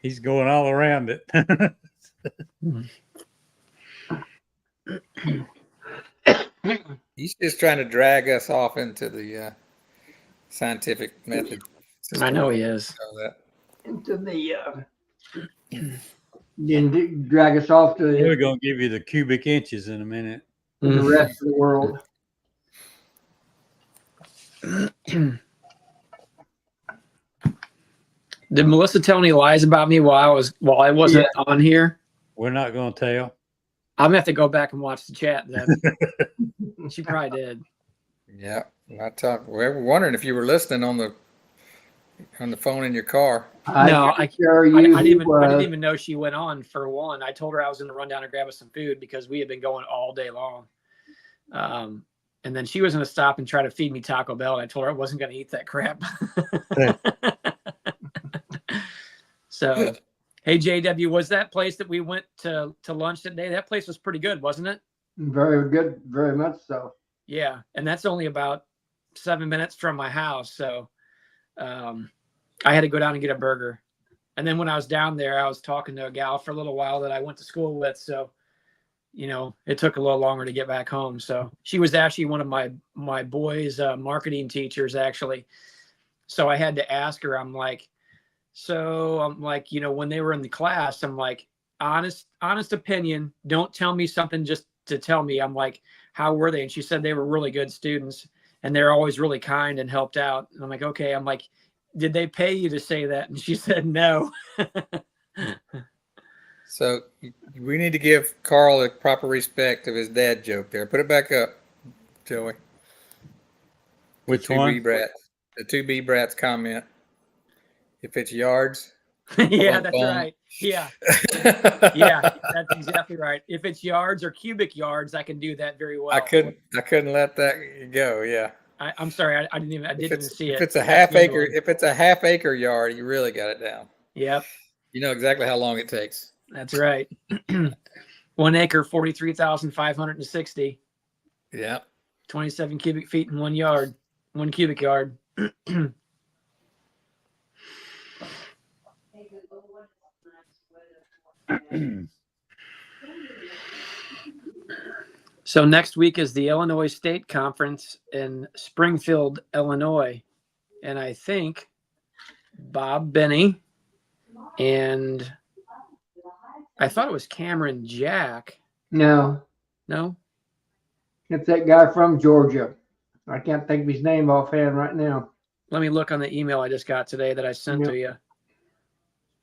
He's going all around it. He's just trying to drag us off into the scientific method. I know he is. So that. Into the then drag us off to We're going to give you the cubic inches in a minute. the rest of the world. Did Melissa tell any lies about me while I wasn't on here? We're not going to tell. I'm gonna have to go back and watch the chat then. She probably did. Yeah, we're wondering if you were listening on the phone in your car. No, I didn't didn't even know she went on for one. I told her I was going to run down and grab us some food because we had been going all day long. And then she was going to stop and try to feed me Taco Bell. And I told her I wasn't going to eat that crap. So, hey, JW, was that place that we went to lunch today? That place was pretty good, wasn't it? Very good, very much so. Yeah. And that's only about 7 minutes from my house. So, I had to go down and get a burger. And then when I was down there, I was talking to a gal for a little while that I went to school with. So, you know, it took a little longer to get back home. So she was actually one of my boys' marketing teachers, actually. So I had to ask her, I'm like, you know, when they were in the class, I'm like, honest opinion, don't tell me something just to tell me. I'm like, how were they? And she said they were really good students and they're always really kind and helped out. And I'm like, okay. I'm like, did they pay you to say that? And she said no. So we need to give Carl the proper respect of his dad joke there. Put it back up, Joey. Which Two one? bee brats. The two bee brats comment. If it's yards. Yeah, that's right. Yeah. Yeah, that's exactly right. If it's yards or cubic yards, I can do that very well. I couldn't let that go. Yeah. I'm sorry. I didn't even see it. If it's a half acre yard, you really got it down. Yep. You know exactly how long it takes. That's right. 1 acre, 43,560. Yeah. 27 cubic feet in 1 yard, 1 cubic yard. So next week is the Illinois State Conference in Springfield, Illinois. And I think Bob Benny and I thought it was Cameron Jack. No, No? it's that guy from Georgia. I can't think of his name offhand right now. Let me look on the email I just got today that I sent to you.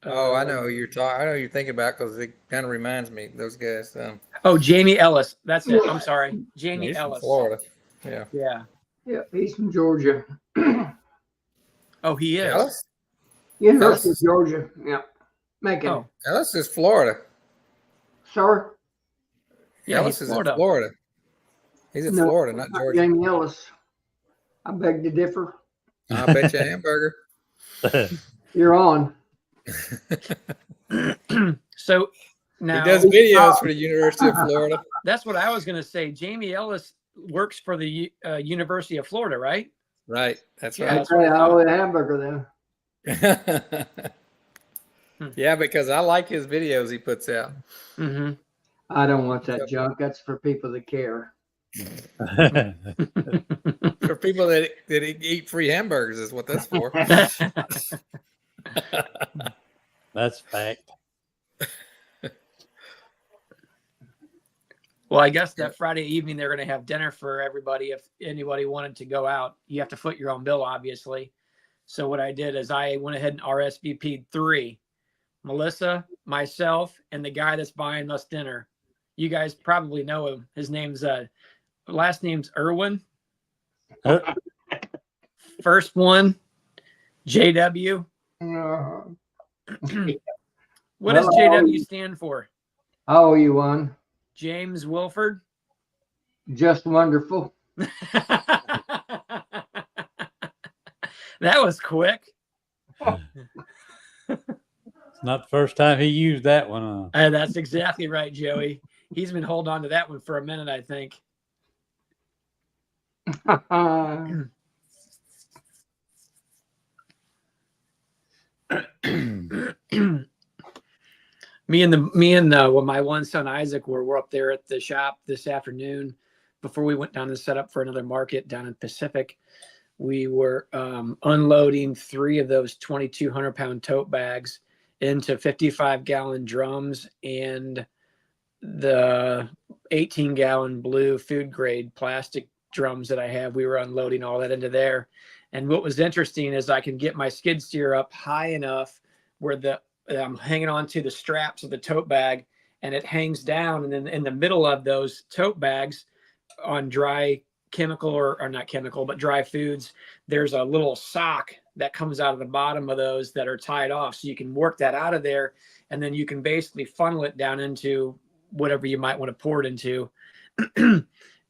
Oh, I know who you're talking. I know who you're thinking about because it kind of reminds me of those guys. Oh, Jamie Ellis. That's it. I'm sorry. Jamie He's Ellis. from Florida. Yeah. Yeah. Yeah, he's from Georgia. Oh, he is. Ellis? University Ellis. of Georgia. Yeah. Macon. Oh, Ellis is Florida. Sir? yeah, Ellis he's is Florida. in Florida. He's in No, Florida, not Georgia. Jamie Ellis. I beg to differ. I bet you a hamburger. You're on. So now He does videos for the University of Florida. that's what I was going to say. Jamie Ellis works for the University of Florida, right? Right. That's Yeah, right. that's what I I thought. owe a hamburger then. Yeah, because I like his videos he puts out. Mm-hmm. I don't want that junk. That's for people that care. For people that eat free hamburgers is what that's for. That's fact. Well, I guess that Friday evening they're going to have dinner for everybody. If anybody wanted to go out, you have to foot your own bill, obviously. So what I did is I went ahead and RSVP'd 3. Melissa, myself, and the guy that's buying us dinner. You guys probably know him. His name's last name's Irwin. First one, JW. What does JW stand for? I owe you one. James Wilford. Just wonderful. That was quick. It's not the first time he used that one. That's exactly right, Joey. He's been holding on to that one for a minute, I think. me and my one son Isaac we're up there at the shop this afternoon before we went down to set up for another market down in Pacific. We were unloading 3 of those 2,200-pound tote bags into 55-gallon drums and the 18-gallon blue food grade plastic drums that I have. We were unloading all that into there. And what was interesting is I can get my skid steer up high enough where I'm hanging on to the straps of the tote bag and it hangs down. And then in the middle of those tote bags on dry chemical or not chemical, but dry foods, there's a little sock that comes out of the bottom of those that are tied off. So you can work that out of there and then you can basically funnel it down into whatever you might want to pour it into.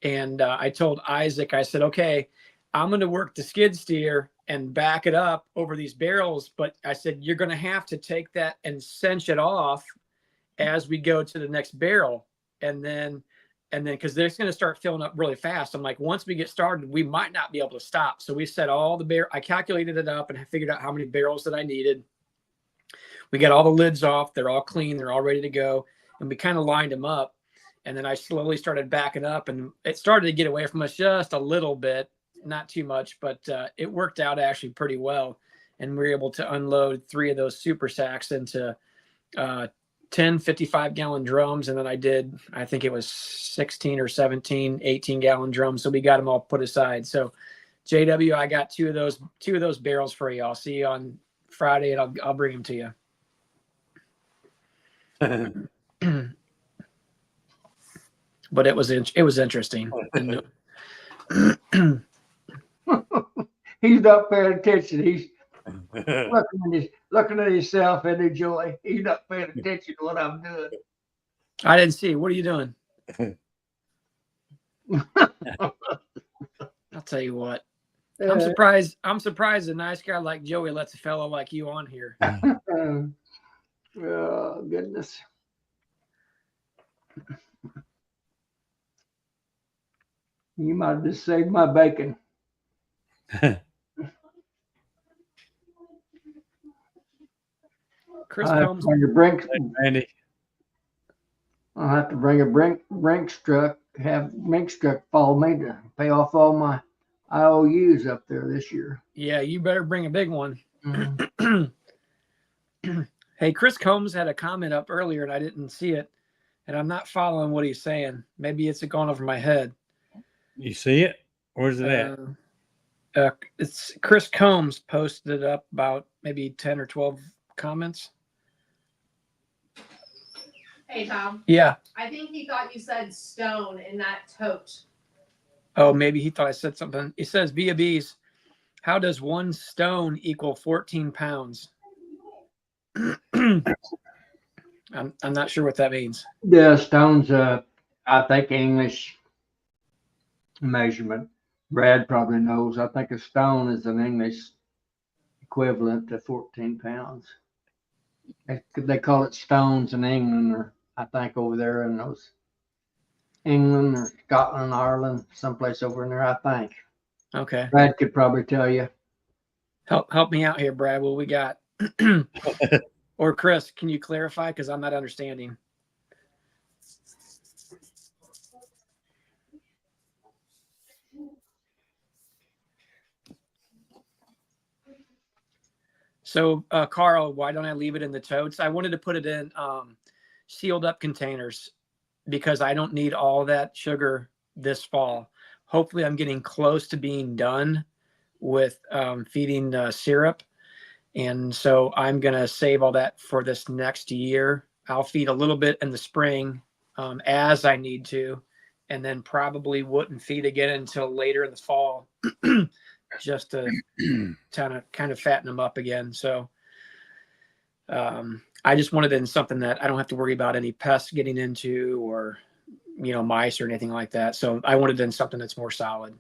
And I told Isaac, I said, okay, I'm going to work the skid steer and back it up over these barrels. But I said, you're going to have to take that and cinch it off as we go to the next barrel. And then, because they're going to start filling up really fast. I'm like, once we get started, we might not be able to stop. So we set all the I calculated it up and I figured out how many barrels that I needed. we got all the lids off. They're all clean. They're all ready to go. And we kind of lined them up. And then I slowly started backing up, and it started to get away from us just a little bit, not too much, but it worked out actually pretty well. And we were able to unload 3 of those super sacks into 10 55-gallon drums. And then I think it was 16 or 17 18-gallon drums. So we got them all put aside. So JW, I got two of those barrels for you. I'll see you on Friday, and I'll bring them to you. But it was interesting. He's not paying attention. He's looking at himself and enjoy. He's not paying attention to what I'm doing. I didn't see. What are you doing? I'll tell you what. I'm surprised a nice guy like Joey lets a fellow like you on here. Oh, goodness. You might have just saved my bacon. Chris I'll Combs. Randy. have to bring a Brinks truck, have Brinks truck follow me to pay off all my IOUs up there this year. Yeah, you better bring a big one. Mm. Hey, Chris Combs had a comment up earlier and I didn't see it, and I'm not following what he's saying. Maybe it's gone over my head. You see it? Where's it at? It's Chris Combs posted it up about maybe 10 or 12 comments. Hey, Tom. Yeah. I think he thought you said stone in that tote. Oh, maybe he thought I said something. He says, Via Bees, how does 1 stone equal 14 pounds? I'm not sure what that means. Yeah, stone's I think English measurement. Brad probably knows. I think a stone is an English equivalent to 14 pounds. They call it stones in England, or I think over there in those England or Scotland, Ireland, someplace over in there, I think. Okay. Brad could probably tell you. Help me out here, Brad. What we got? Or Chris, can you clarify? Because I'm not understanding. So, Carl, why don't I leave it in the totes? I wanted to put it in sealed up containers because I don't need all that sugar this fall. Hopefully, I'm getting close to being done with feeding syrup. And so I'm going to save all that for this next year. I'll feed a little bit in the spring as I need to, and then probably wouldn't feed again until later in the fall. Just to kind of fatten them up again. So I just wanted in something that I don't have to worry about any pests getting into or, mice or anything like that. So I wanted in something that's more solid.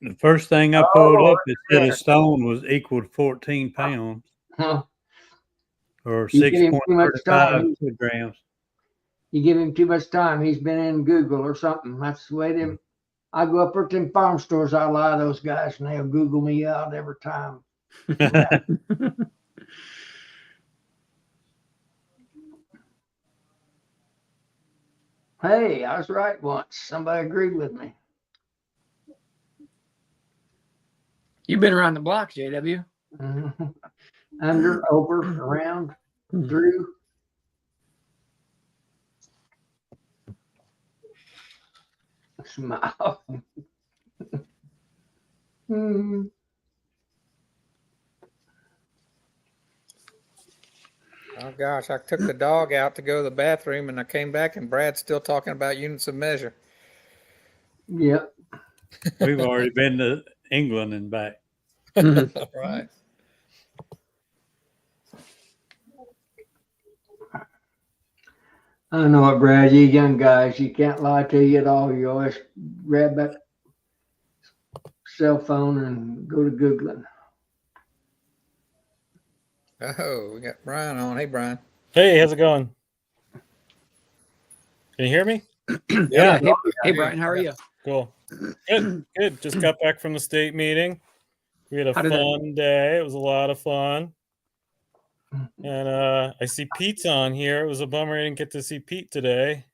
The first thing I pulled up, it said a stone was equal to 14 pounds Huh. or You give him too much 6.35 time. kilograms. You give him too much time. He's been in Google or something. That's the way them. I go up there to them farm stores. I lie those guys, and they'll Google me out every time. Hey, I was right once. Somebody agreed with me. You've been around the block, JW. Mhm. Under, over, around, through. Smile. Hmm. Oh gosh, I took the dog out to go to the bathroom and I came back and Brad's still talking about units of measure. Yep. We've already been to England and back. Right. I know it, Brad. You young guys, you can't lie to you at all. You always grab that cell phone and go to Googling. Oh, we got Brian on. Hey, Brian. Hey, how's it going? Can you hear me? Yeah. Hey, Brian, how are you? Cool. Good. Just got back from the state meeting. We had a How did that- fun day. It was a lot of fun. And I see Pete's on here. It was a bummer I didn't get to see Pete today,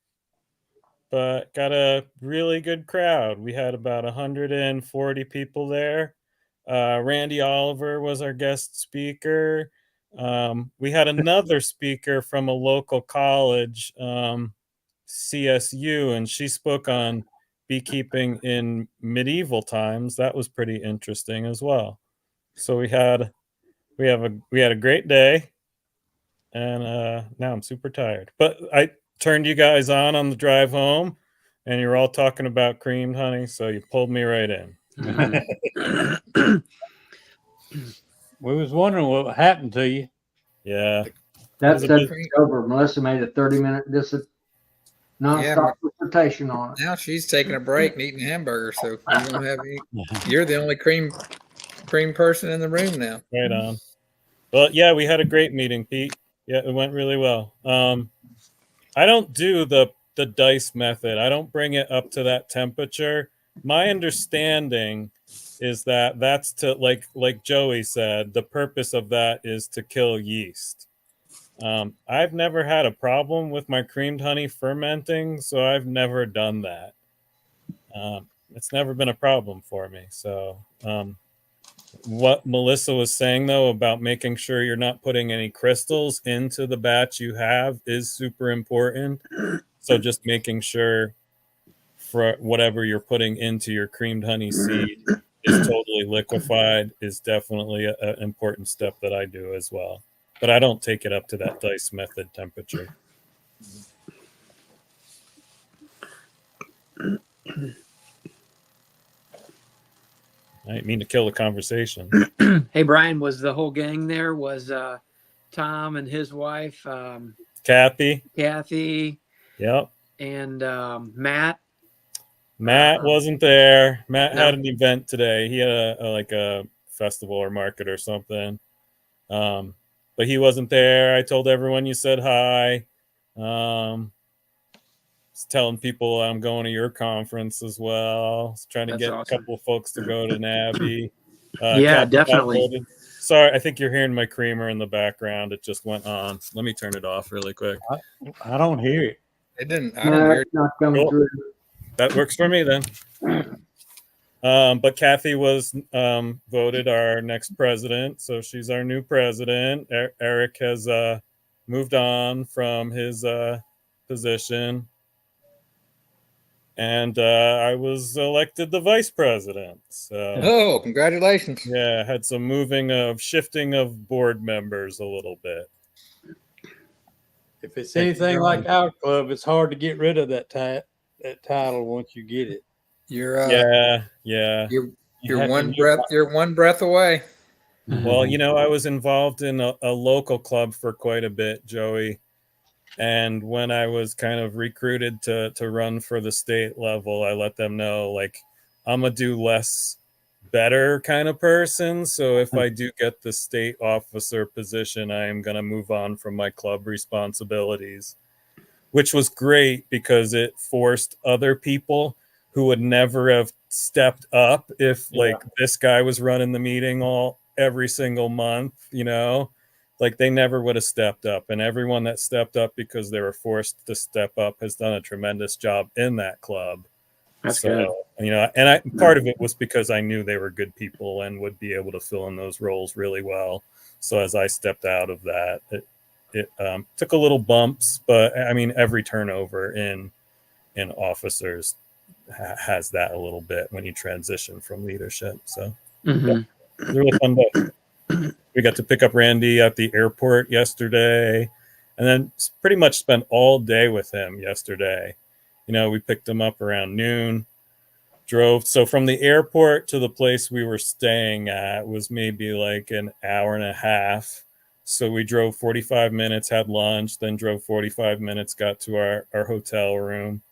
but got a really good crowd. We had about 140 people there. Randy Oliver was our guest speaker. We had another speaker from a local college, CSU, and she spoke on beekeeping in medieval times. That was pretty interesting as well. So we had a great day, and now I'm super tired. But I turned you guys on the drive home, and you're all talking about creamed honey, so you pulled me right in. We was wondering what happened to you. Yeah. That's It was over. Melissa made a 30-minute non-stop presentation on it. Now she's taking a break and eating hamburgers, so you don't have any. You're the only cream person in the room now. Right on. Well, yeah, we had a great meeting, Pete. Yeah, it went really well. I don't do the dice method. I don't bring it up to that temperature. My understanding is that that's to like Joey said, the purpose of that is to kill yeast. I've never had a problem with my creamed honey fermenting, so I've never done that. It's never been a problem for me. So what Melissa was saying, though, about making sure you're not putting any crystals into the batch you have is super important. So just making sure for whatever you're putting into your creamed honey seed is totally liquefied is definitely an important step that I do as well. But I don't take it up to that dice method temperature. I didn't mean to kill the conversation. Hey, Brian, was the whole gang there? Was Tom and his wife, Kathy? Yep. And Matt? Matt wasn't there. Matt had an event today. He had a festival or market or something. But he wasn't there. I told everyone you said hi. Telling people I'm going to your conference as well. Trying to get awesome. A couple of folks to go to NABI. Yeah, definitely. Sorry, I think you're hearing my creamer in the background. It just went on. Let me turn it off really quick. I don't hear it. It didn't. I don't hear it. Not coming through. That works for me then. But Kathy was voted our next president, so she's our new president. Eric has moved on from his position. And I was elected the vice president. So, congratulations. Yeah, had some shifting of board members a little bit. If it's anything like our club, it's hard to get rid of that title once you get it. You're You're one breath away. Well, I was involved in a local club for quite a bit, Joey. And when I was kind of recruited to run for the state level, I let them know, I'm a do less better kind of person. So if I do get the state officer position, I am going to move on from my club responsibilities, which was great because it forced other people who would never have stepped up if this guy was running the meeting every single month, they never would have stepped up. And everyone that stepped up because they were forced to step up has done a tremendous job in that club. That's good. And part of it was because I knew they were good people and would be able to fill in those roles really well. So as I stepped out of that, it took a little bumps, but I mean, every turnover in officers has that a little bit when you transition from leadership. So it was a really fun day. We got to pick up Randy at the airport yesterday and then pretty much spent all day with him yesterday. We picked him up around noon, drove. So from the airport to the place we were staying at was maybe an hour and a half. So we drove 45 minutes, had lunch, then drove 45 minutes, got to our hotel room,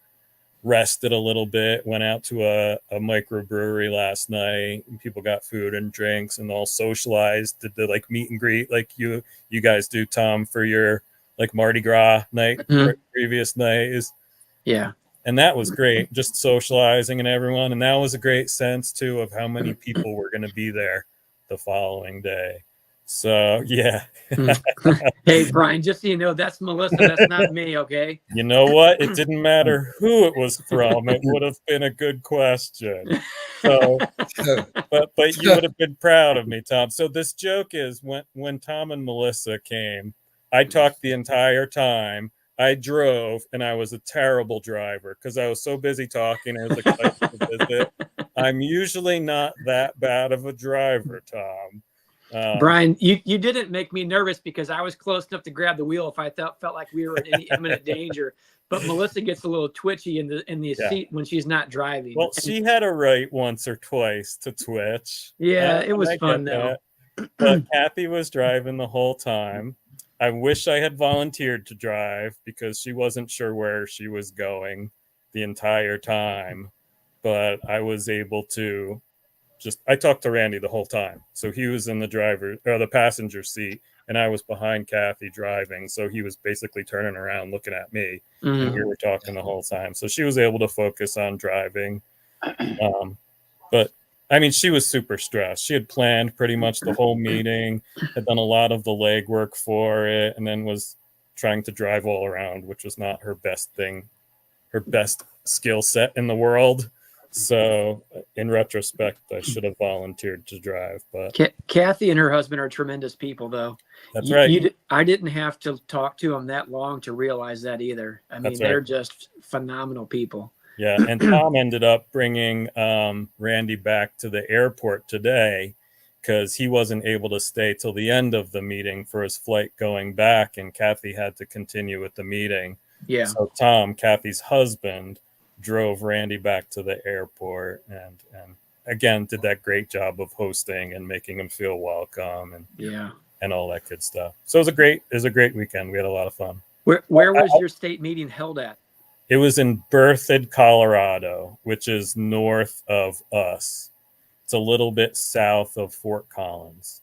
rested a little bit, went out to a microbrewery last night. And people got food and drinks and all socialized, did the meet and greet like you guys do, Tom, for your Mardi Gras night, previous night. Yeah. And that was great, just socializing and everyone. And that was a great sense too of how many people were going to be there the following day. So yeah. Hey, Brian, just so you know, that's Melissa. That's not me. Okay. You know what? It didn't matter who it was from. It would have been a good question. So, but you would have been proud of me, Tom. So this joke is when Tom and Melissa came, I talked the entire time. I drove, and I was a terrible driver because I was so busy talking. I was excited to visit. I'm usually not that bad of a driver, Tom. Brian, you didn't make me nervous because I was close enough to grab the wheel if I felt like we were in any imminent danger. But Melissa gets a little twitchy in the seat when she's not driving. Well, she had a right once or twice to twitch. Yeah, it was fun though. But Kathy was driving the whole time. I wish I had volunteered to drive because she wasn't sure where she was going the entire time. But I was able to I talked to Randy the whole time. So he was in the passenger seat, and I was behind Kathy driving. So he was basically turning around looking at me, and we were talking the whole time. So she was able to focus on driving. But I mean, she was super stressed. She had planned pretty much the whole meeting, had done a lot of the legwork for it, and then was trying to drive all around, which was not her best thing, her best skill set in the world. So in retrospect, I should have volunteered to drive. But Kathy and her husband are tremendous people, though. That's right. I didn't have to talk to them that long to realize that either. I mean, they're just phenomenal people. Yeah, and Tom ended up bringing Randy back to the airport today because he wasn't able to stay till the end of the meeting for his flight going back, and Kathy had to continue with the meeting. Yeah. So Tom, Kathy's husband, drove Randy back to the airport and again did that great job of hosting and making him feel welcome and all that good stuff. So it was a great weekend. We had a lot of fun. Where was your state meeting held at? It was in Berthoud, Colorado, which is north of us. It's a little bit south of Fort Collins.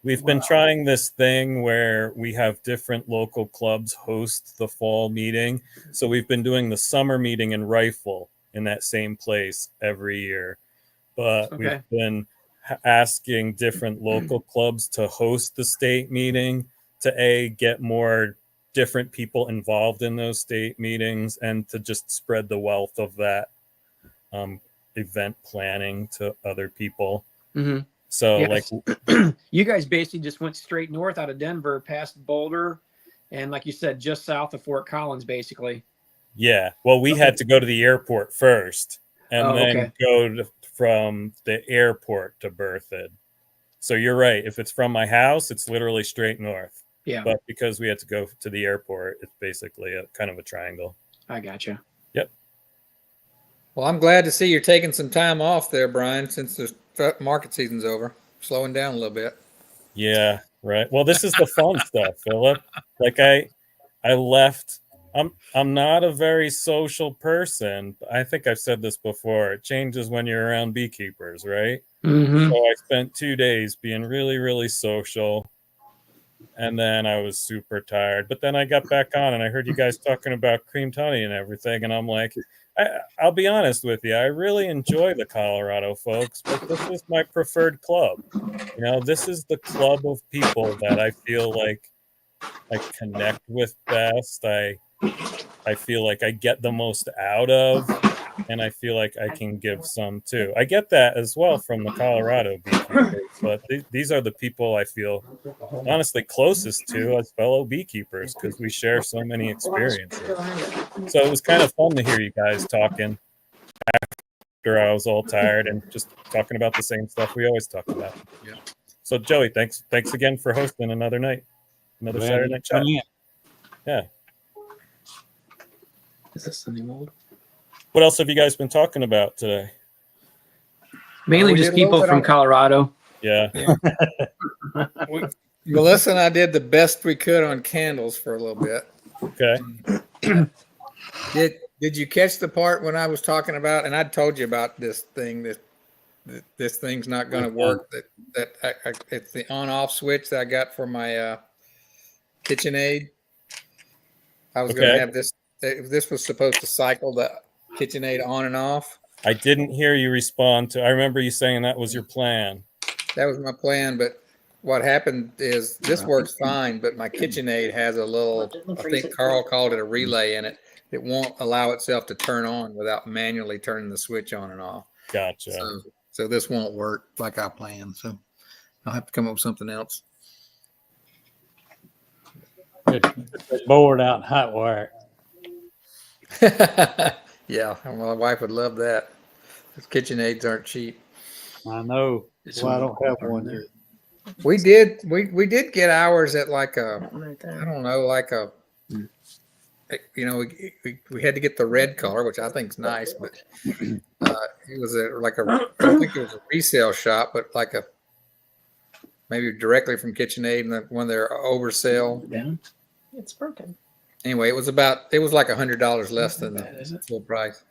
We've been trying this thing where we have different local clubs host the fall meeting. So we've been doing the summer meeting in Rifle in that same place every year. But we've been asking different local clubs to host the state meeting to get more different people involved in those state meetings and to just spread the wealth of that event planning to other people. Mm-hmm. So you guys basically just went straight north out of Denver past Boulder and like you said, just south of Fort Collins, basically. Yeah. Well, we had to go to the airport first and then go from the airport to Berthoud. So you're right. If it's from my house, it's literally straight north. Yeah. But because we had to go to the airport, it's basically a kind of a triangle. I gotcha. Yep. Well, I'm glad to see you're taking some time off there, Brian, since the market season's over. Slowing down a little bit. Yeah, right. Well, this is the fun stuff, Philip. Like I left. I'm not a very social person. I think I've said this before. It changes when you're around beekeepers, right? Mm-hmm. So I spent 2 days being really, really social. And then I was super tired. But then I got back on and I heard you guys talking about creamed honey and everything. And I'm like, I'll be honest with you. I really enjoy the Colorado folks, but this is my preferred club. You know, this is the club of people that I feel like I connect with best. I feel like I get the most out of, and I feel like I can give some too. I get that as well from the Colorado beekeepers, but these are the people I feel honestly closest to as fellow beekeepers because we share so many experiences. So it was kind of fun to hear you guys talking after I was all tired and just talking about the same stuff we always talk about. Yeah. So Joey, thanks again for hosting another Saturday night chat. Yeah. Is this something old? What else have you guys been talking about today? Mainly just people from Colorado. Yeah. Melissa and I did the best we could on candles for a little bit. Okay. Did you catch the part when I was talking about, and I told you about this thing that this thing's not going to work. It's the on-off switch that I got for my KitchenAid. I was going to have this. This was supposed to cycle the KitchenAid on and off. I didn't hear you respond to. I remember you saying that was your plan. That was my plan, but what happened is this works fine, but my KitchenAid has a little, I think Carl called it a relay in it. It won't allow itself to turn on without manually turning the switch on and off. Gotcha. So this won't work like I planned. So I'll have to come up with something else. Board out hot wire. Yeah, my wife would love that. Those KitchenAids aren't cheap. I know. Well, I don't have one here. We did get ours at like a, I don't know, like a, you know, we had to get the red color, which I think is nice, but it was I think it was a resale shop, but like a, maybe directly from KitchenAid and one of their oversell. Yeah. It's broken. Anyway, it was like $100 less than the full price.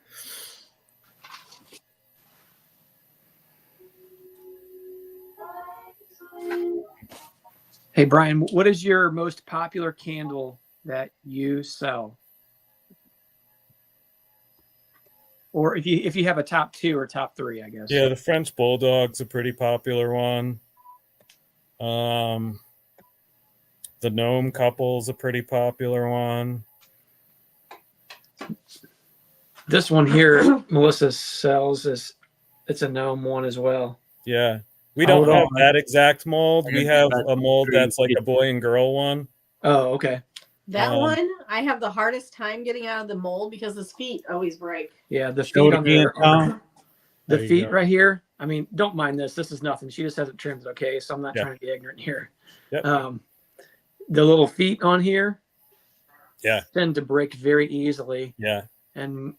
Hey, Brian, what is your most popular candle that you sell? Or if you have a top 2 or top 3, I guess. Yeah, the French Bulldog's a pretty popular one. The Gnome Couple's a pretty popular one. This one here, Melissa sells, it's a gnome one as well. Yeah. We don't have that exact mold. We have a mold that's like a boy and girl one. Oh, okay. That one, I have the hardest time getting out of the mold because his feet always break. Yeah, the Show feet it on again, Tom. the There you feet go. right here. I mean, don't mind this. This is nothing. She just has it trimmed, okay? So I'm not Yeah. trying to be ignorant here. Yep. The little feet on here, Yeah. tend to break very easily. Yeah. And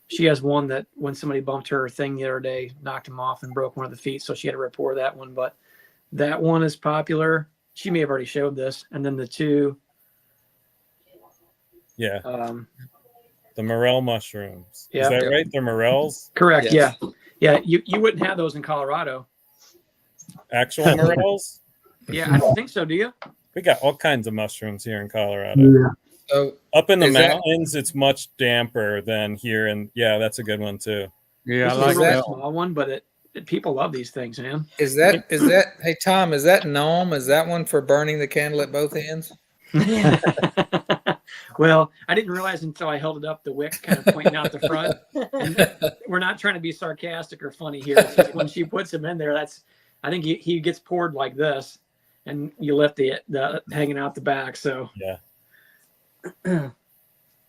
she has one that when somebody bumped her thing the other day, knocked him off and broke one of the feet. So she had to repair that one. But that one is popular. She may have already showed this. And then the 2, Yeah. the morel mushrooms. Yeah. Is that right? They're morels? correct. Yes. Yeah. You wouldn't have those in Colorado. Actual morels? Yeah, I don't think so. Do you? We got all kinds of mushrooms here in Colorado. Yeah. So Up in the Is that- mountains, it's much damper than here. And yeah, that's a good one too. Yeah, I This is like a real that. small one, but people love these things, man. is that, hey, Tom, is that gnome? Is that one for burning the candle at both ends? Well, I didn't realize until I held it up, the wick kind of pointing out the front. And we're not trying to be sarcastic or funny here. It's just when she puts him in there, I think he gets poured like this, and you lift the hanging out the back. So Yeah.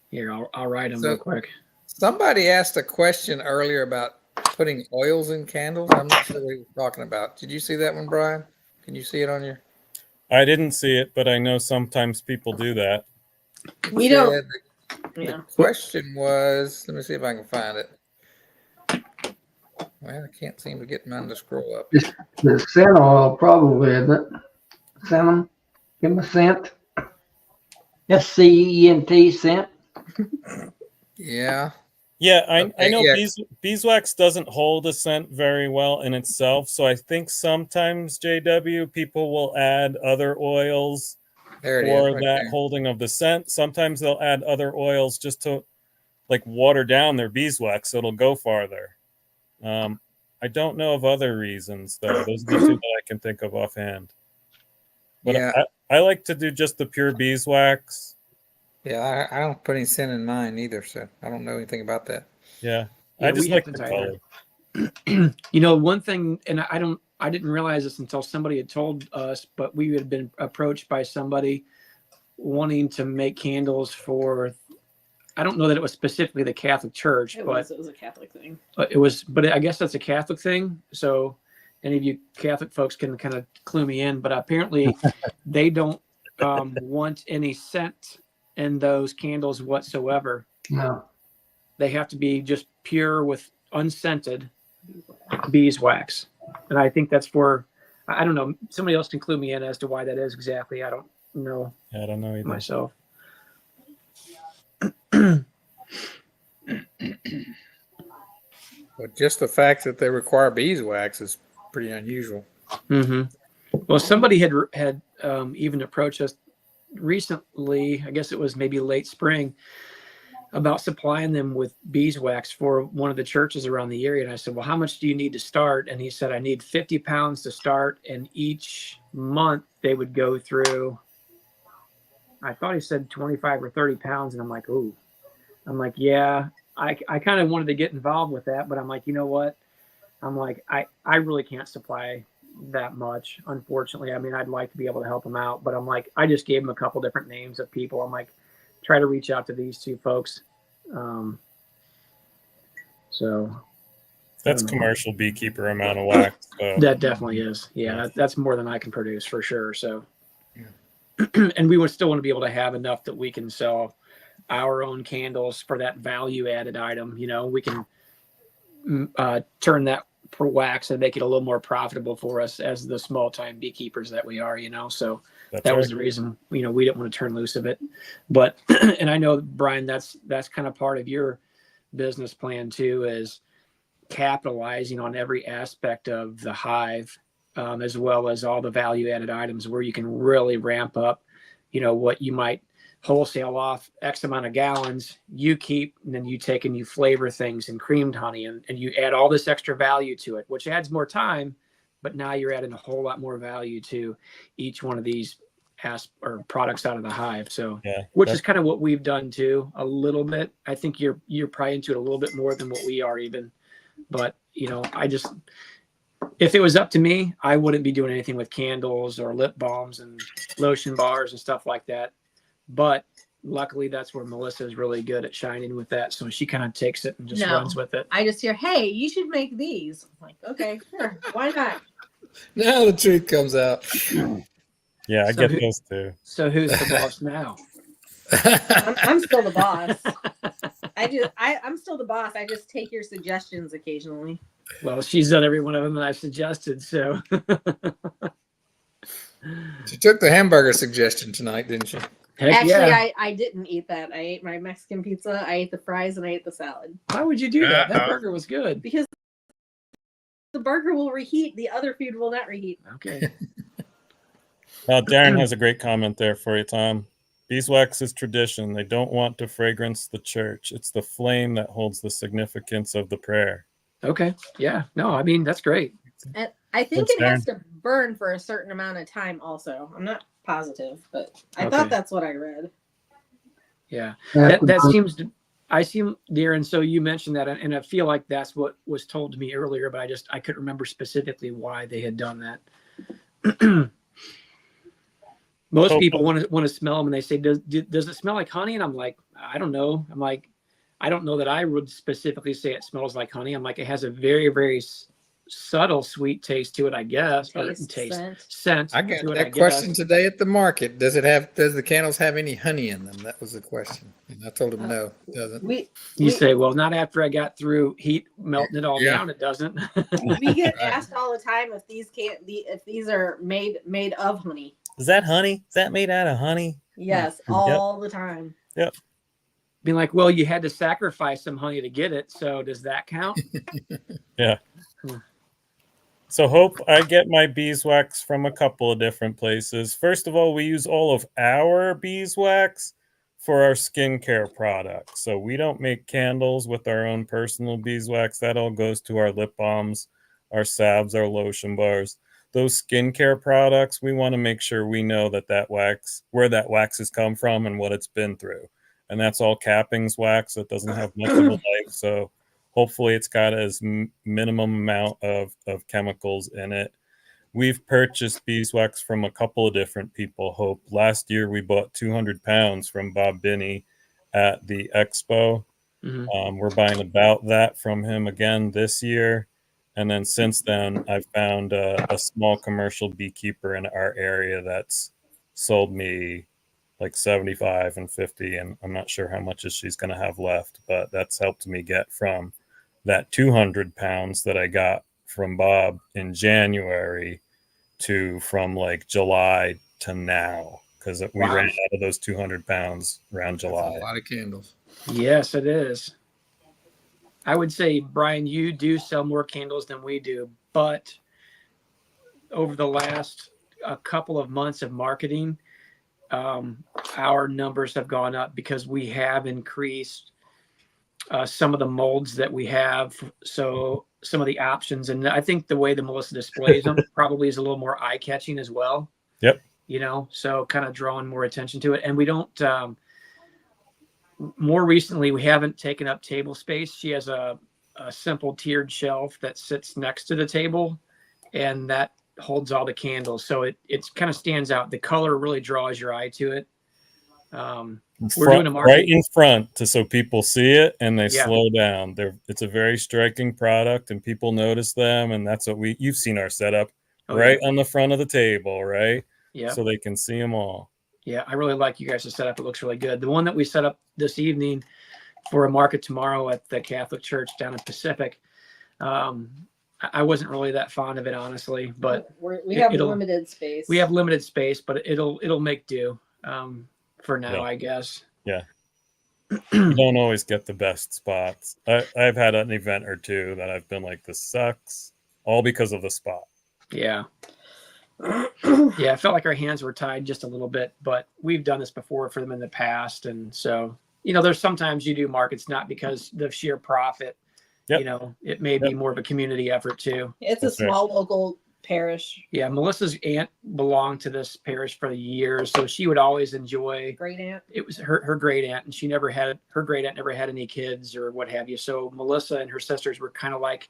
here, I'll write him So- real quick. Somebody asked a question earlier about putting oils in candles. I'm not sure what he was talking about. Did you see that one, Brian? Can you see it on your? I didn't see it, but I know sometimes people do that. We don't. The Yeah. question was, let me see if I can find it. Well, I can't seem to get mine to scroll up. The scent oil probably, isn't it? Scent them. Give them a scent. SCENT scent. Yeah. Yeah, I Okay, know yeah. beeswax doesn't hold a scent very well in itself. So I think sometimes, JW, people will add other oils There it is. for right that there. holding of the scent. Sometimes they'll add other oils just to like water down their beeswax so it'll go farther. I don't know of other reasons though. Those are the 2 that I can think of offhand. But Yeah. I like to do just the pure beeswax. Yeah, I don't put any scent in mine either, so I don't know anything about that. Yeah. Yeah, I just we like the haven't color. You know, one thing, and I didn't realize this until somebody had told us, but we had been approached by somebody wanting to make candles for, I don't know that it was specifically the Catholic Church, It but was a Catholic thing. but I guess that's a Catholic thing. So any of you Catholic folks can kind of clue me in, but apparently they don't want any scent in those candles whatsoever. No. They have to be just pure with unscented beeswax. And I think that's for, I don't know, somebody else can clue me in as to why that is exactly. I don't know Yeah, I don't know either. myself. But just the fact that they require beeswax is pretty unusual. Mm-hmm. Well, somebody had even approached us recently. I guess it was maybe late spring. about supplying them with beeswax for one of the churches around the area. And I said, well, how much do you need to start? And he said, I need 50 pounds to start. And each month they would go through, I thought he said 25 or 30 pounds. And I'm like, ooh, I'm like, yeah, I kind of wanted to get involved with that. But I'm like, you know what? I'm like, I really can't supply that much, unfortunately. I mean, I'd like to be able to help them out. But I'm like, I just gave him a couple different names of people. I'm like, try to reach out to these two folks. So That's commercial beekeeper amount of wax. So. that definitely is. Yeah, that's more than I can produce for sure. So, and we would still want to be able to have enough that we can sell our own candles for that value added item. You know, we can turn that for wax and make it a little more profitable for us as the small time beekeepers that we are, you know. So that was the reason, you know, we didn't want to turn loose of it. But and I know, Brian, that's kind of part of your business plan too, is capitalizing on every aspect of the hive, as well as all the value added items where you can really ramp up, you know, what you might wholesale off X amount of gallons, you keep, and then you take and you flavor things and creamed honey, and you add all this extra value to it, which adds more time, but now you're adding a whole lot more value to each one of these or products out of the hive. So, which is kind of what we've done too, a little bit. I think you're probably into it a little bit more than what we are even, but you know, if it was up to me, I wouldn't be doing anything with candles or lip balms and lotion bars and stuff like that. But luckily, that's where Melissa is really good at shining with that. So she kind of takes it and just runs with it. I just hear, hey, you should make these. I'm like, okay, sure. Why not? Now the truth comes out. Yeah, I get those too. So who's the boss now? I'm still the boss. I'm still the boss. I just take your suggestions occasionally. Well, she's done every one of them that I've suggested. So she took the hamburger suggestion tonight, didn't she? Actually, I didn't eat that. I ate my Mexican pizza, I ate the fries, and I ate the salad. Why would you do that? That burger was good. Because the burger will reheat. The other food will not reheat. Okay. Darren has a great comment there for you, Tom. Beeswax is tradition. They don't want to fragrance the church. It's the flame that holds the significance of the prayer. Okay. Yeah. No, I mean, that's great. And I think it has to burn for a certain amount of time also. I'm not positive, but I thought that's what I read. Yeah. That seems to, I seem, Darren, so you mentioned that, and I feel like that's what was told to me earlier, but I couldn't remember specifically why they had done that. Most people want to smell them and they say, does it smell like honey? And I'm like, I don't know. I'm like, I don't know that I would specifically say it smells like honey. I'm like, it has a very, very subtle sweet taste to it, I guess. Scent. I got that question today at the market. Does the candles have any honey in them? That was the question. And I told him no, it doesn't. You say, well, not after I got through heat melting it all down, it doesn't. We get asked all the time if these are made of honey. Is that honey? Is that made out of honey? Yes, all the time. Yep. Being like, well, you had to sacrifice some honey to get it, so does that count? Yeah. So Hope, I get my beeswax from a couple of different places. First of all, we use all of our beeswax for our skincare products. So we don't make candles with our own personal beeswax. That all goes to our lip balms, our salves, our lotion bars. Those skincare products, we want to make sure we know that wax, where that wax has come from and what it's been through. And that's all cappings wax. It doesn't have much of a life. So hopefully it's got as minimum amount of chemicals in it. We've purchased beeswax from a couple of different people, Hope. Last year, we bought 200 pounds from Bob Binney at the expo. Mm-hmm. We're buying about that from him again this year. And then since then, I've found a small commercial beekeeper in our area that's sold me like 75 and 50. And I'm not sure how much she's going to have left, but that's helped me get from that 200 pounds that I got from Bob in January to from like July to now, because we ran out of those 200 pounds around July. That's a lot of candles. Yes, it is. I would say, Brian, you do sell more candles than we do, but over the last a couple of months of marketing, our numbers have gone up because we have increased some of the molds that we have. So some of the options, and I think the way that Melissa displays them probably is a little more eye catching as well. Yep. You know, so kind of drawing more attention to it. And we don't, more recently, we haven't taken up table space. She has a simple tiered shelf that sits next to the table, and that holds all the candles. So it kind of stands out. The color really draws your eye to it. We're doing a market right in front so people see it and they Yeah. slow down. It's a very striking product and people notice them, and that's what you've seen our setup right on the front of the table, right? Yeah. So they can see them all. Yeah, I really like you guys to set up. It looks really good. The one that we set up this evening for a market tomorrow at the Catholic Church down in Pacific, I wasn't really that fond of it, honestly, but we have limited space. We have limited space, but it'll make do for now, Yeah. I guess. Yeah. You don't always get the best spots. I've had an event or two that I've been like, this sucks, all because of the spot. Yeah. Yeah, I felt like our hands were tied just a little bit, but we've done this before for them in the past. And so, you know, there's sometimes you do markets not because the sheer profit. Yep. You know, it may be more of a community effort too. It's a small local parish. Yeah, Melissa's aunt belonged to this parish for years, so she would always enjoy. Great aunt. It was her great aunt, and her great aunt never had any kids or what have you. So Melissa and her sisters were kind of like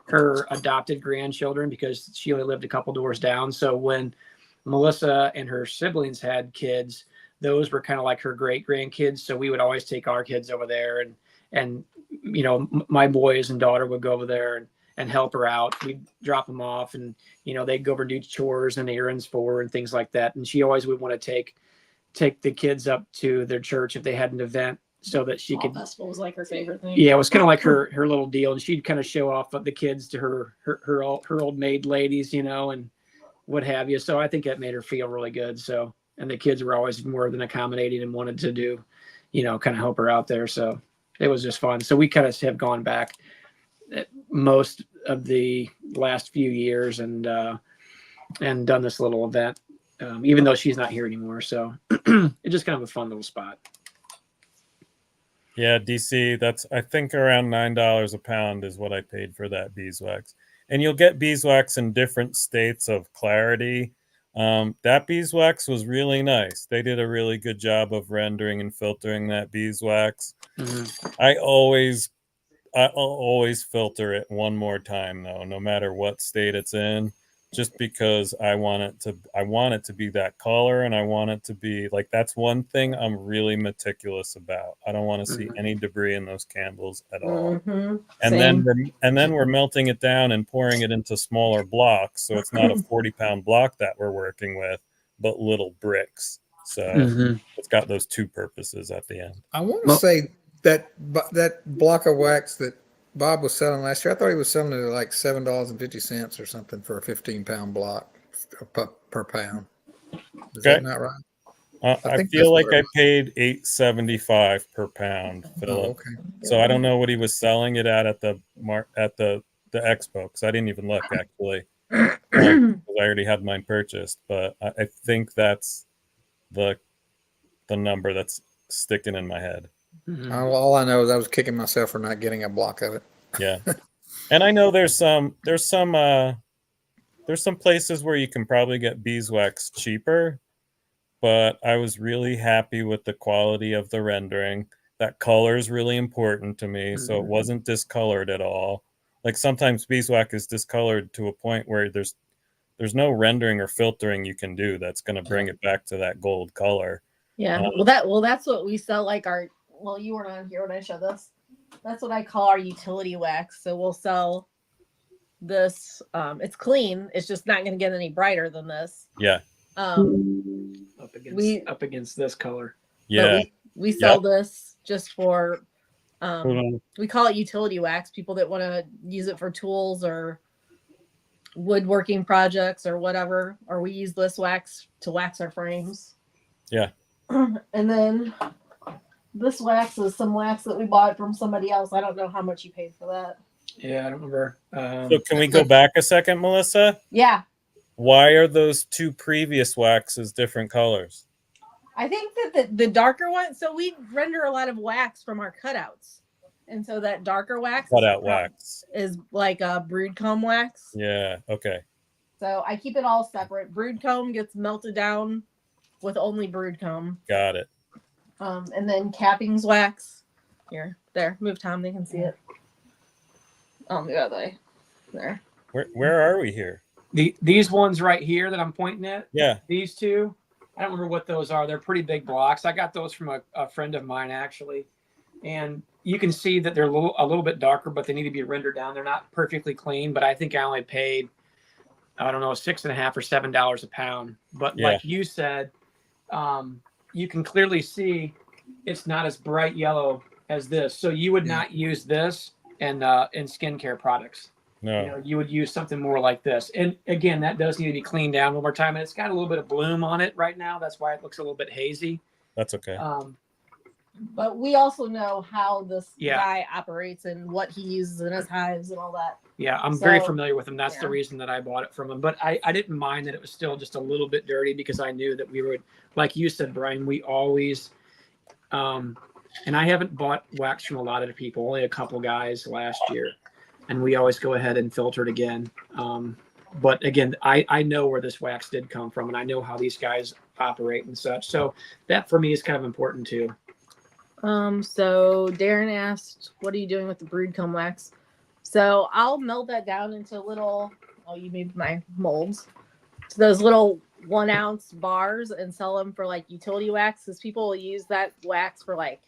her adopted grandchildren because she only lived a couple doors down. So when Melissa and her siblings had kids, those were kind of like her great grandkids. So we would always take our kids over there, and you know, my boys and daughter would go over there and help her out. We'd drop them off, and you know, they'd go over and do chores and errands for her and things like that. And she always would want to take the kids up to their church if they had an event, so that she could. Festival was like her favorite thing. Yeah, it was kind of like her little deal, and she'd kind of show off the kids to her old maid ladies, you know, and what have you. So I think that made her feel really good. So, and the kids were always more than accommodating and wanted to do, you know, kind of help her out there. So it was just fun. So we kind of have gone back most of the last few years and done this little event, even though she's not here anymore. So it's just kind of a fun little spot. Yeah, DC, that's I think around $9 a pound is what I paid for that beeswax. And you'll get beeswax in different states of clarity. That beeswax was really nice. They did a really good job of rendering and filtering that beeswax. Mm-hmm. I'll always filter it one more time though, no matter what state it's in, just because I want it to be that color, and I want it to be like, that's one thing I'm really meticulous about. I don't want to see any debris in those candles at all. Mm-hmm. And then we're melting it down and pouring it into smaller blocks, so it's not a 40-pound block that we're working with, but little bricks. So it's got those two purposes at the end. I want to say that block of wax that Bob was selling last year, I thought he was selling it at like $7.50 or something for a 15-pound block per pound. Is that not right? I feel like I paid $8.75 per pound, Philip. Oh, okay. So I don't know what he was selling it at the expo, because I didn't even look actually. Because I already had mine purchased, but I think that's the number that's sticking in my head. Mm-hmm. All I know is I was kicking myself for not getting a block of it. Yeah, and I know there's some places where you can probably get beeswax cheaper, but I was really happy with the quality of the rendering. That color is really important to me, so it wasn't discolored at all. Like sometimes beeswax is discolored to a point where there's no rendering or filtering you can do that's going to bring it back to that gold color. Yeah, that's what we sell. Like you weren't on here when I showed this. That's what I call our utility wax. So we'll sell this. It's clean. It's just not going to get any brighter than this. Yeah. Up against this color. Yeah. We sell this just for. We call it utility wax. People that want to use it for tools or woodworking projects or whatever, or we use this wax to wax our frames. Yeah. And then this wax is some wax that we bought from somebody else. I don't know how much you paid for that. Yeah, I don't remember. So can we go back a second, Melissa? Yeah. Why are those two previous waxes different colors? I think that the darker one, so we render a lot of wax from our cutouts. And so that darker wax Cut out wax. is like a brood comb wax. Yeah. Okay. So I keep it all separate. Brood comb gets melted down with only brood comb. Got it. And then cappings wax. Here, there. Move, Tom. They can see it. The other way. There. Where are we here? These ones right here that I'm pointing at. Yeah. These two. I don't remember what those are. They're pretty big blocks. I got those from a friend of mine actually, and you can see that they're a little bit darker, but they need to be rendered down. They're not perfectly clean, but I think I only paid, I don't know, $6.50 or $7 a pound. But Yeah. like you said, you can clearly see it's not as bright yellow as this. So you would not use this in skincare products. No. You know, you would use something more like this. And again, that does need to be cleaned down one more time. And it's got a little bit of bloom on it right now. That's why it looks a little bit hazy. That's okay. But we also know how this Yeah. guy operates and what he uses in his hives and all that. Yeah, I'm very So, familiar with him. That's the yeah. reason that I bought it from him. But I didn't mind that it was still just a little bit dirty because I knew that we would, like you said, Brian, we always, and I haven't bought wax from a lot of people, only a couple guys last year. And we always go ahead and filter it again. But again, I know where this wax did come from and I know how these guys operate and such. So that for me is kind of important too. So Darren asked, what are you doing with the brood comb wax? So I'll melt that down into little, oh, you moved my molds. So those little 1 ounce bars and sell them for like utility wax because people will use that wax for like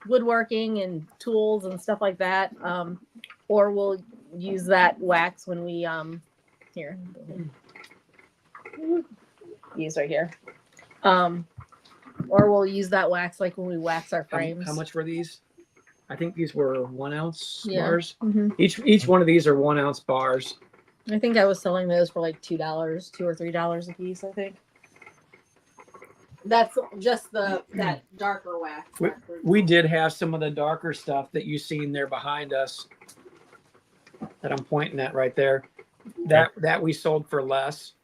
woodworking and tools and stuff like that. Or we'll use that wax when we, here, use right here. Or we'll use that wax like when we wax our frames. How much were these? I think these were 1 ounce Yeah. bars. Mhm. Each one of these are 1 ounce bars. I think I was selling those for like $2, $2 or $3 a piece, I think. That's just that darker wax. We did have some of the darker stuff that you seen there behind us that I'm pointing at right there. That we sold for less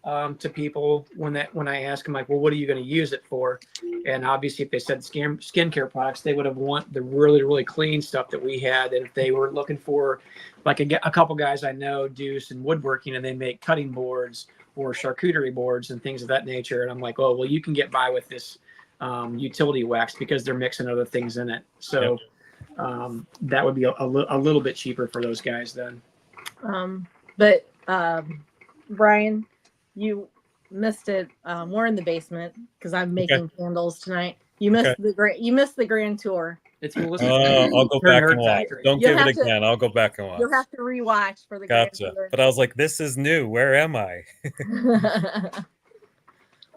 to people when I asked them, like, well, what are you going to use it for? And obviously if they said skincare products, they would have want the really, really clean stuff that we had. And if they were looking for, like a couple guys I know do some woodworking and they make cutting boards or charcuterie boards and things of that nature. And I'm like, oh, well, you can get by with this utility wax because they're mixing other things in it. So that would be a little bit cheaper for those guys then. But Brian, you missed it. We're in the basement because I'm making candles tonight. You missed the grand tour. It's Melissa. I'll go back and watch. Don't You'll give it have to- again. I'll go back and watch. You'll have to rewatch for the grand Gotcha. tour. But I was like, this is new. Where am I?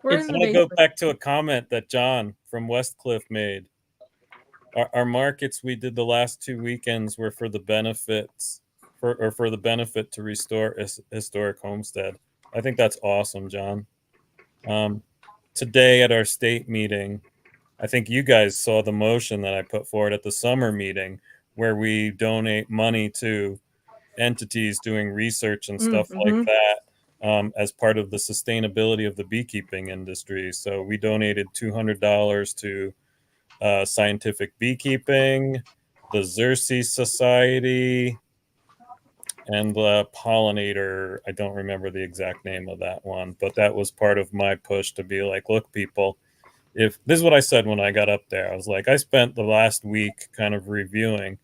We're in the I'll go basement. back to a comment that John from Westcliff made. Our markets we did the last 2 weekends were for the benefits for the benefit to restore historic homestead. I think that's awesome, John. Today at our state meeting, I think you guys saw the motion that I put forward at the summer meeting where we donate money to entities doing research and stuff like that as part of the sustainability of the beekeeping industry. So we donated $200 to Scientific Beekeeping, the Xerces Society, and the Pollinator. I don't remember the exact name of that one, but that was part of my push to be like, look, people, if this is what I said when I got up there, I was like, I spent the last week kind of reviewing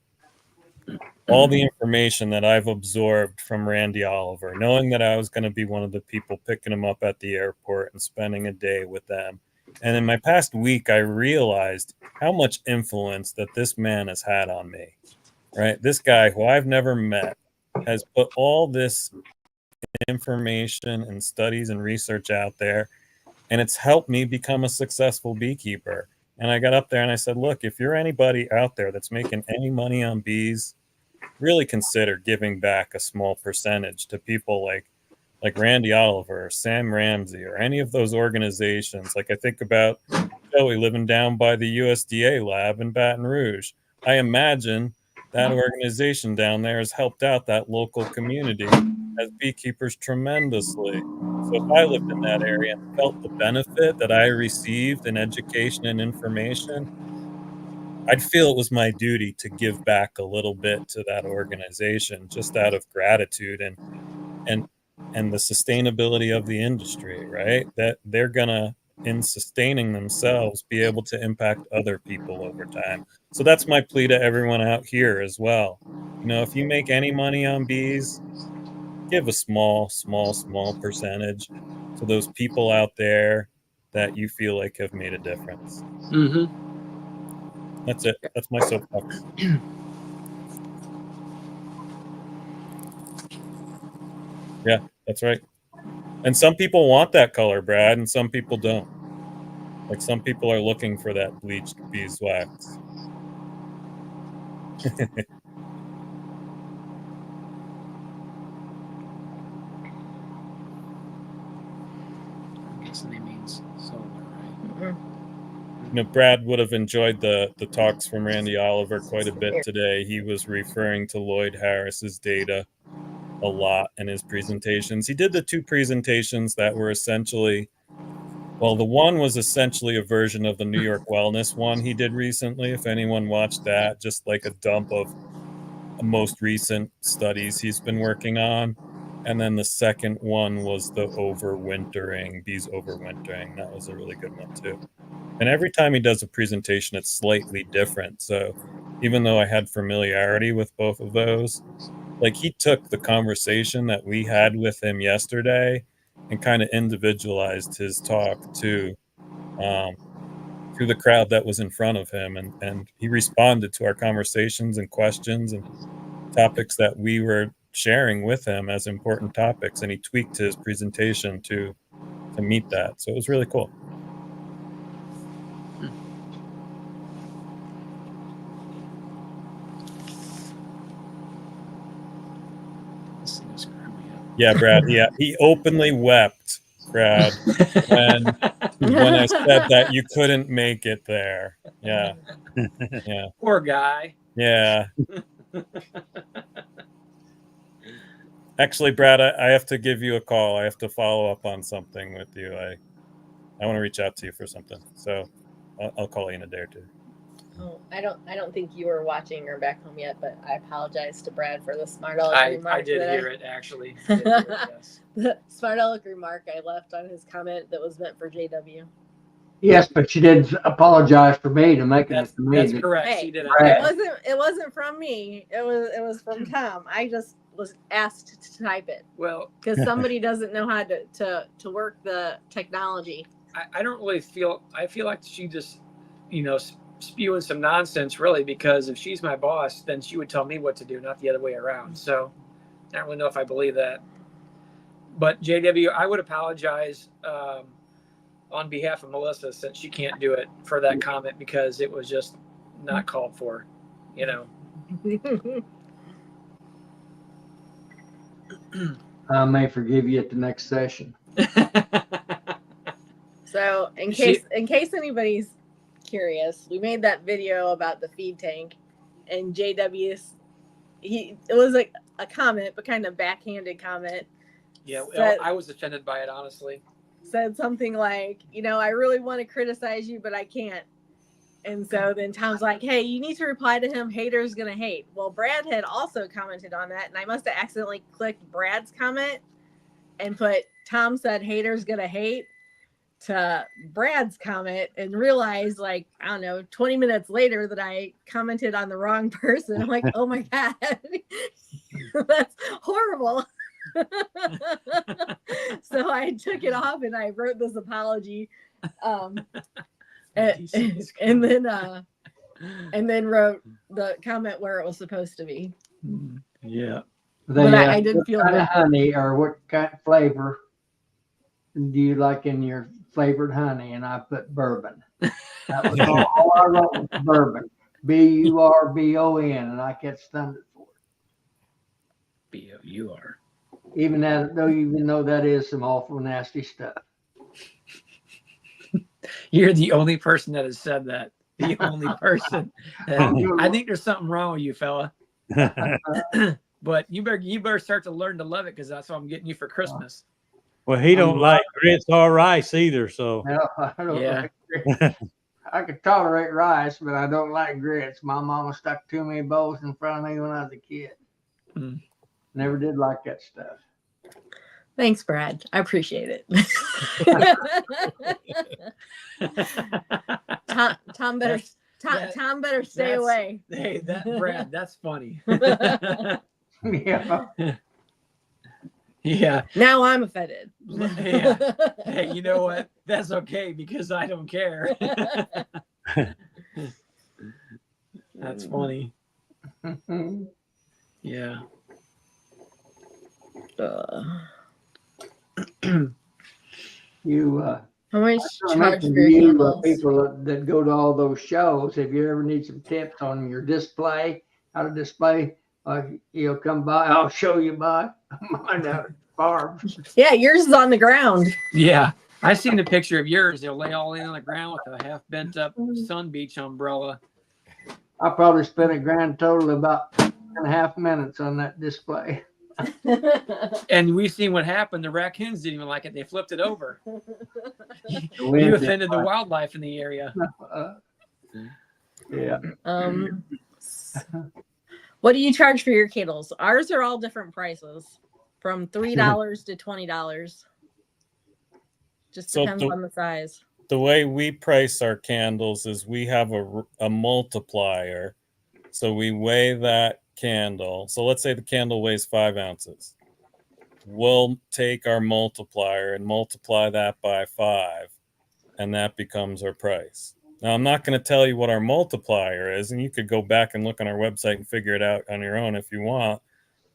all the information that I've absorbed from Randy Oliver, knowing that I was going to be one of the people picking him up at the airport and spending a day with them. And in my past week, I realized how much influence that this man has had on me, right? This guy who I've never met has put all this information and studies and research out there, and it's helped me become a successful beekeeper. And I got up there and I said, look, if you're anybody out there that's making any money on bees, really consider giving back a small percentage to people like Randy Oliver, or Sam Ramsey, or any of those organizations. Like I think about Joey living down by the USDA lab in Baton Rouge. I imagine that organization down there has helped out that local community as beekeepers tremendously. So if I lived in that area and felt the benefit that I received in education and information, I'd feel it was my duty to give back a little bit to that organization just out of gratitude and the sustainability of the industry, right? That they're gonna, in sustaining themselves, be able to impact other people over time. So that's my plea to everyone out here as well. You know, if you make any money on bees, give a small percentage to those people out there that you feel like have made a difference. Mm-hmm. That's it. That's my soapbox. Yeah, that's right. And some people want that color, Brad, and some people don't. Like some people are looking for that bleached beeswax. I'm guessing he means solar, right? You know, Brad would have enjoyed the talks from Randy Oliver quite a bit today. He was referring to Lloyd Harris's data a lot in his presentations. He did the two presentations that were essentially, well, the one was essentially a version of the New York Wellness one he did recently. If anyone watched that, just like a dump of most recent studies he's been working on. And then the second one was the overwintering, bees overwintering. That was a really good one too. And every time he does a presentation, it's slightly different. So even though I had familiarity with both of those, like he took the conversation that we had with him yesterday and kind of individualized his talk to the crowd that was in front of him. And he responded to our conversations and questions and topics that we were sharing with him as important topics. And he tweaked his presentation to meet that. So it was really cool. Yeah, Brad. Yeah, he openly wept, Brad, when I said that you couldn't make it there. Yeah, yeah. Poor guy. Yeah. Actually, Brad, I have to give you a call. I have to follow up on something with you. I want to reach out to you for something. So I'll call you in a day or two. Oh, I don't think you were watching or back home yet, but I apologize to Brad for the smart aleck remark. I did hear it, actually. Yes. The smart aleck remark I left on his comment that was meant for JW. Yes, but you did apologize for me to making it to me. That's correct. Hey, She did it wasn't from me. It was from Tom. I just was asked to type it. Well, because somebody doesn't know how to work the technology. I don't really feel. I feel like she just, spewing some nonsense, really, because if she's my boss, then she would tell me what to do, not the other way around. So I don't really know if I believe that. But JW, I would apologize on behalf of Melissa, since she can't do it, for that comment, because it was just not called for, I may forgive you at the next session. So in case anybody's curious, we made that video about the feed tank, and JW's it was like a comment, but kind of backhanded comment. Yeah, well, I was offended by it, honestly. Said something like, I really want to criticize you, but I can't. And so then Tom's like, hey, you need to reply to him. Haters gonna hate. Well, Brad had also commented on that, and I must have accidentally clicked Brad's comment and put Tom said haters gonna hate to Brad's comment, and realized, 20 minutes later that I commented on the wrong person. I'm like, oh my God, that's horrible. So I took it off and I wrote this apology, and then wrote the comment where it was supposed to be. Yeah. But I did feel what kind that. of honey or what kind of flavor do you like in your flavored honey? And I put bourbon. That was all I wrote was bourbon. BURBON, and I kept stunned for it. BOUR. Even though that is some awful nasty stuff. You're the only person that has said that. The only person. I think there's something wrong with you, fella. But you better start to learn to love it, because that's what I'm getting you for Christmas. Well, he don't like grits or rice either, so No, I don't Yeah. like I could tolerate rice, but I don't like grits. My mama stuck too many bowls in front of me when I was a kid. Mm. Never did like that stuff. Thanks, Brad. I appreciate it. Tom better Tom better stay that's- away. Hey, Brad, that's funny. Yeah. Yeah. Now I'm offended. Yeah. Hey, you know what? That's okay because I don't care. That's funny. Yeah. You How much I charge mentioned for to your you candles? people that go to all those shows. If you ever need some tips on your display, how to display, come by. I'll show you my Barb. Yeah, yours is on the ground. Yeah. I seen a picture of yours. They'll lay all in on the ground with a half bent up Sun Beach umbrella. I probably spent a grand total of about 2.5 minutes on that display. And we seen what happened. The raccoons didn't even like it. They flipped it over. wind You didn't offended the like wildlife in the area. Yeah. What do you charge for your candles? Ours are all different prices, from $3 to $20. Just So depends on the size. The way we price our candles is we have a multiplier. So we weigh that candle. So let's say the candle weighs 5 ounces. We'll take our multiplier and multiply that by 5, and that becomes our price. Now, I'm not going to tell you what our multiplier is, and you could go back and look on our website and figure it out on your own if you want.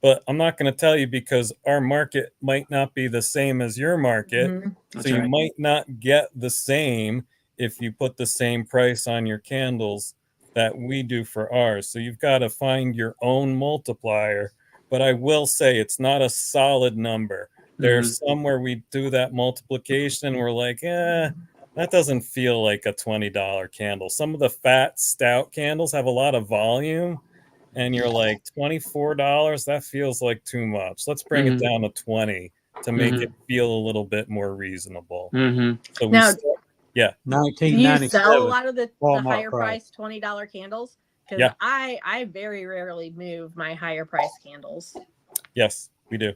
But I'm not going to tell you because our market might not be the same as your market. Mm-hmm. So you might not get the same if you put the same price on your candles that we do for ours. So you've got to find your own multiplier. But I will say it's not a solid number. There's somewhere we do that multiplication and we're like, that doesn't feel like a $20 candle. Some of the fat, stout candles have a lot of volume. And you're like, $24? That feels like too much. Let's bring it down to 20 to make it feel a little bit more reasonable. So Now, yeah. do you 1997. sell a lot of the Walmart higher price. price $20 candles? Because Yeah. I very rarely move my higher price candles. Yes, we do.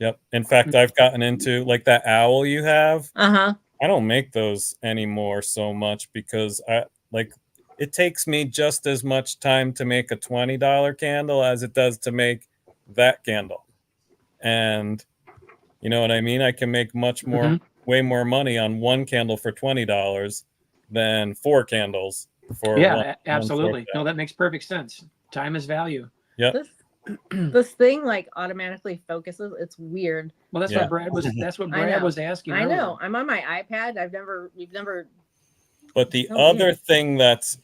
Yep. In fact, I've gotten into like that owl you have. Uh-huh. I don't make those anymore so much because it takes me just as much time to make a $20 candle as it does to make that candle. And you know what I mean? I can make way more money on one candle for $20 than 4 candles for absolutely. No, that makes perfect sense. Time is value. Yep. This thing like automatically focuses. It's weird. Well, that's what Brad was asking. I earlier. know. I'm on my iPad. We've never. But the other thing that's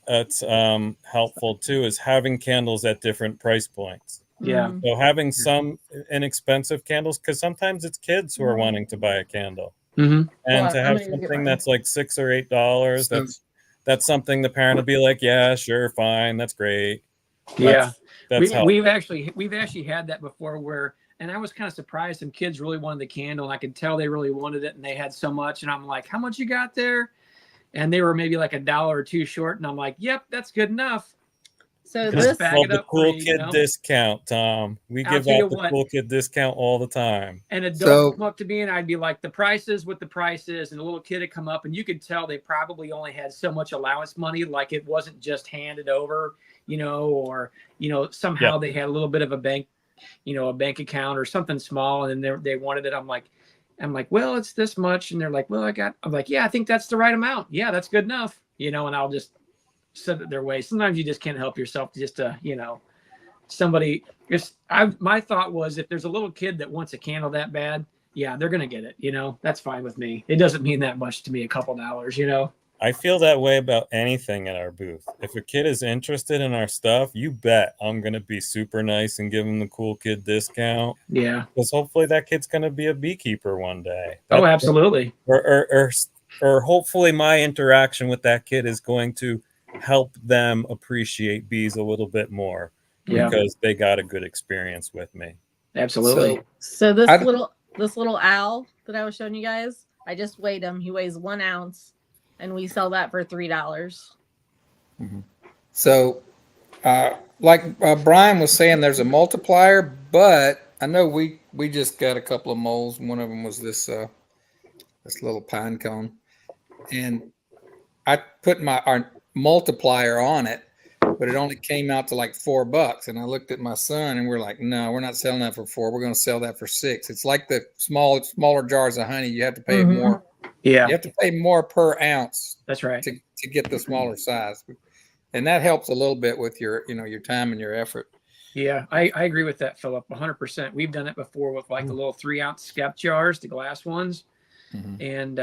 helpful too is having candles at different price points. Yeah. So having some inexpensive candles, because sometimes it's kids who are wanting to buy a candle, and to have something that's like $6 or $8, that's something the parent will be like, yeah, sure, fine, that's great. We've actually had that before where, and I was kind of surprised some kids really wanted the candle, and I could tell they really wanted it, and they had so much, and I'm like, how much you got there? And they were maybe like $1 or $2 short, and I'm like, yep, that's good enough. So this called the cool kid discount, Tom. We give out the cool kid discount all the time. And adults would come up to me, and I'd be like, the price is what the price is, and a little kid would come up, and you could tell they probably only had so much allowance money, like it wasn't just handed over, or somehow they had a little bit of a bank account or something small, and they wanted it. I'm like, well, it's this much. And they're like, well, I'm like, yeah, I think that's the right amount. Yeah, that's good enough. And I'll just send it their way. Sometimes you just can't help yourself just to, somebody, my thought was if there's a little kid that wants a candle that bad, yeah, they're going to get it. That's fine with me. It doesn't mean that much to me, a couple dollars, I feel that way about anything at our booth. If a kid is interested in our stuff, you bet I'm going to be super nice and give them the cool kid discount. Yeah. Because hopefully that kid's going to be a beekeeper one day. Oh, absolutely. Or hopefully my interaction with that kid is going to help them appreciate bees a little bit more because they got a good experience with me. Absolutely. So this little owl that I was showing you guys, I just weighed him. He weighs 1 ounce. and we sell that for $3. So, like Brian was saying, there's a multiplier, but I know we just got a couple of moles. One of them was this little pine cone, and I put our multiplier on it, but it only came out to like $4. And I looked at my son, and we're like, no, we're not selling that for $4. We're going to sell that for $6. It's like the smaller jars of honey. You have to pay more. Yeah, You have to pay more per ounce that's right. to get the smaller size. And that helps a little bit with your time and your effort. Yeah, I agree with that, Philip, 100%. We've done it before with like the little 3-ounce skep jars, the glass ones. And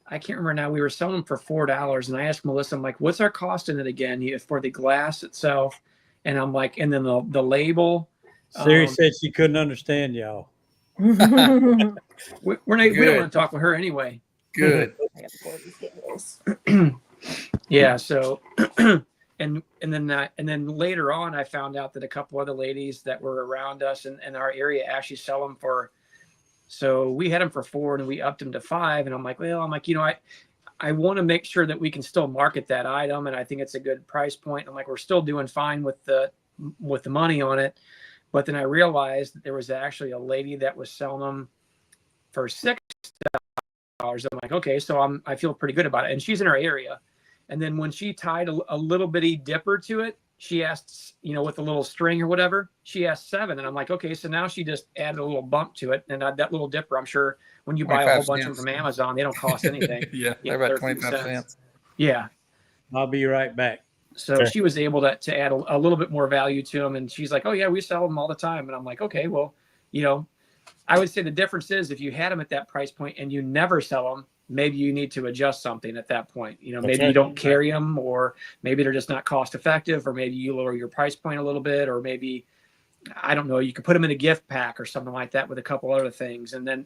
I can't remember now. We were selling them for $4, and I asked Melissa, I'm like, "What's our cost in it again for the glass itself?" And I'm like, and then the label. Siri said she couldn't understand y'all. We don't want to talk with her anyway. Good. Yeah. So, and then later on, I found out that a couple other ladies that were around us in our area actually sell them for. So we had them for $4 and we upped them to $5. And I'm like, I want to make sure that we can still market that item. And I think it's a good price point. I'm like, we're still doing fine with the money on it. But then I realized that there was actually a lady that was selling them for $6. I'm like, okay, so I feel pretty good about it. And she's in our area. And then when she tied a little bitty dipper to it, she asked, with a little string or whatever, she asked $7. And I'm like, okay, so now she just added a little bump to it. And that little dipper, I'm sure when you buy a whole bunch of them from Amazon, they don't cost anything. Yeah, they're about 25 cents. Yeah. I'll be right back. So she was able to add a little bit more value to them. And she's like, oh, yeah, we sell them all the time. And I'm like, okay, well, I would say the difference is if you had them at that price point and you never sell them, maybe you need to adjust something at that point. Maybe you don't carry them, or maybe they're just not cost effective, or maybe you lower your price point a little bit, or maybe, I don't know, you could put them in a gift pack or something like that with a couple other things and then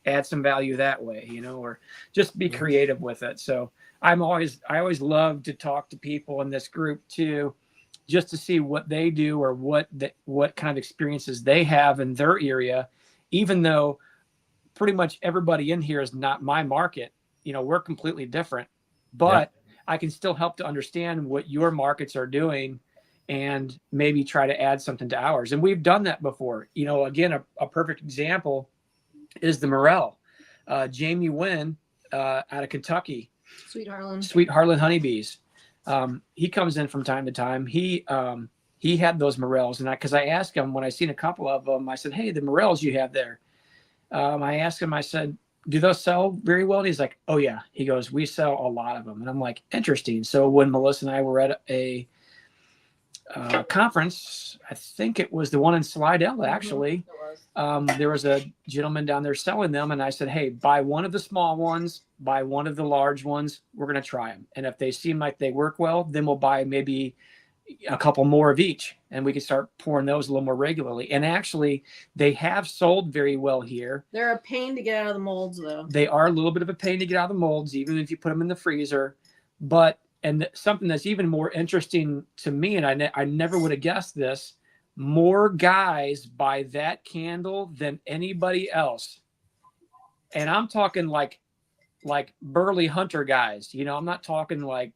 add some value that way, or just be creative with it. So I always love to talk to people in this group too, just to see what they do or what kind of experiences they have in their area, even though pretty much everybody in here is not my market. We're completely different, but I can still help to understand what your markets are doing and maybe try to add something to ours. And we've done that before. Again, a perfect example is the morel. Jamie Wynn out of Kentucky. Sweet Heartland honeybees. He comes in from time to time. He had those morels, and because I asked him when I seen a couple of them, I said, "Hey, the morels you have there." I asked him, I said, do those sell very well? And he's like, oh yeah. He goes, we sell a lot of them. And I'm like, interesting. So when Melissa and I were at a conference, I think it was the one in Slidell, actually, there was a gentleman down there selling them. And I said, hey, buy one of the small ones, buy one of the large ones. We're going to try them. And if they seem like they work well, then we'll buy maybe a couple more of each, and we can start pouring those a little more regularly. And actually, they have sold very well here. They're a pain to get out of the molds, though. They are a little bit of a pain to get out of the molds, even if you put them in the freezer. But something that's even more interesting to me, and I never would have guessed this, more guys buy that candle than anybody else. And I'm talking like burly hunter guys. I'm not talking like,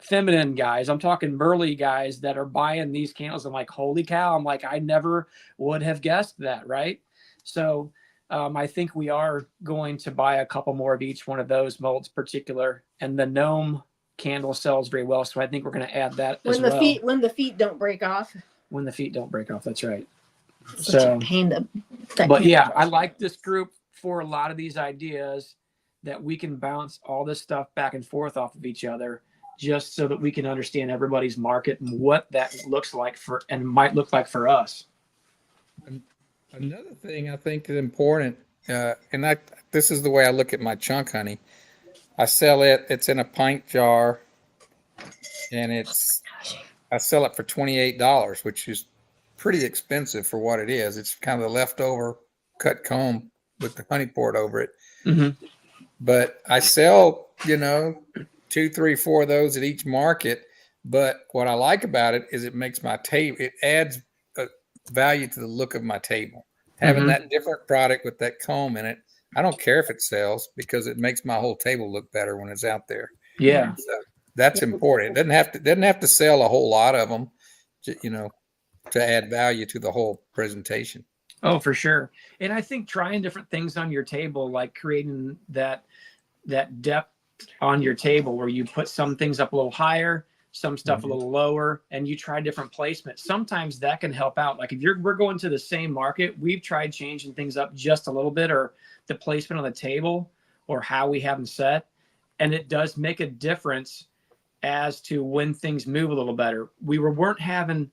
feminine guys. I'm talking burly guys that are buying these candles. I'm like, holy cow. I'm like, I never would have guessed that. Right. So I think we are going to buy a couple more of each one of those molds particular. And the gnome candle sells very well. So I think we're going to add that as well. When the feet don't break off. When the feet don't break off. That's right. Such a pain to. But yeah, I like this group for a lot of these ideas that we can bounce all this stuff back and forth off of each other, just so that we can understand everybody's market and what that looks like and might look like for us. Another thing I think is important, and this is the way I look at my chunk honey. I sell it. It's in a pint jar, and I sell it for $28, which is pretty expensive for what it is. It's kind of the leftover cut comb with the honey poured over it. Mm-hmm. But I sell, 2, 3, 4 of those at each market. But what I like about it is it makes my table, it adds a value to the look of my table. Having that different product with that comb in it I don't care if it sells because it makes my whole table look better when it's out there. Yeah. So that's important. It doesn't have to sell a whole lot of them, you know, to add value to the whole presentation. Oh, for sure. And I think trying different things on your table, like creating that depth on your table where you put some things up a little higher, some stuff a little lower, and you try different placements. Sometimes that can help out. Like if we're going to the same market, we've tried changing things up just a little bit, or the placement on the table, or how we have them set, and it does make a difference as to when things move a little better. We weren't having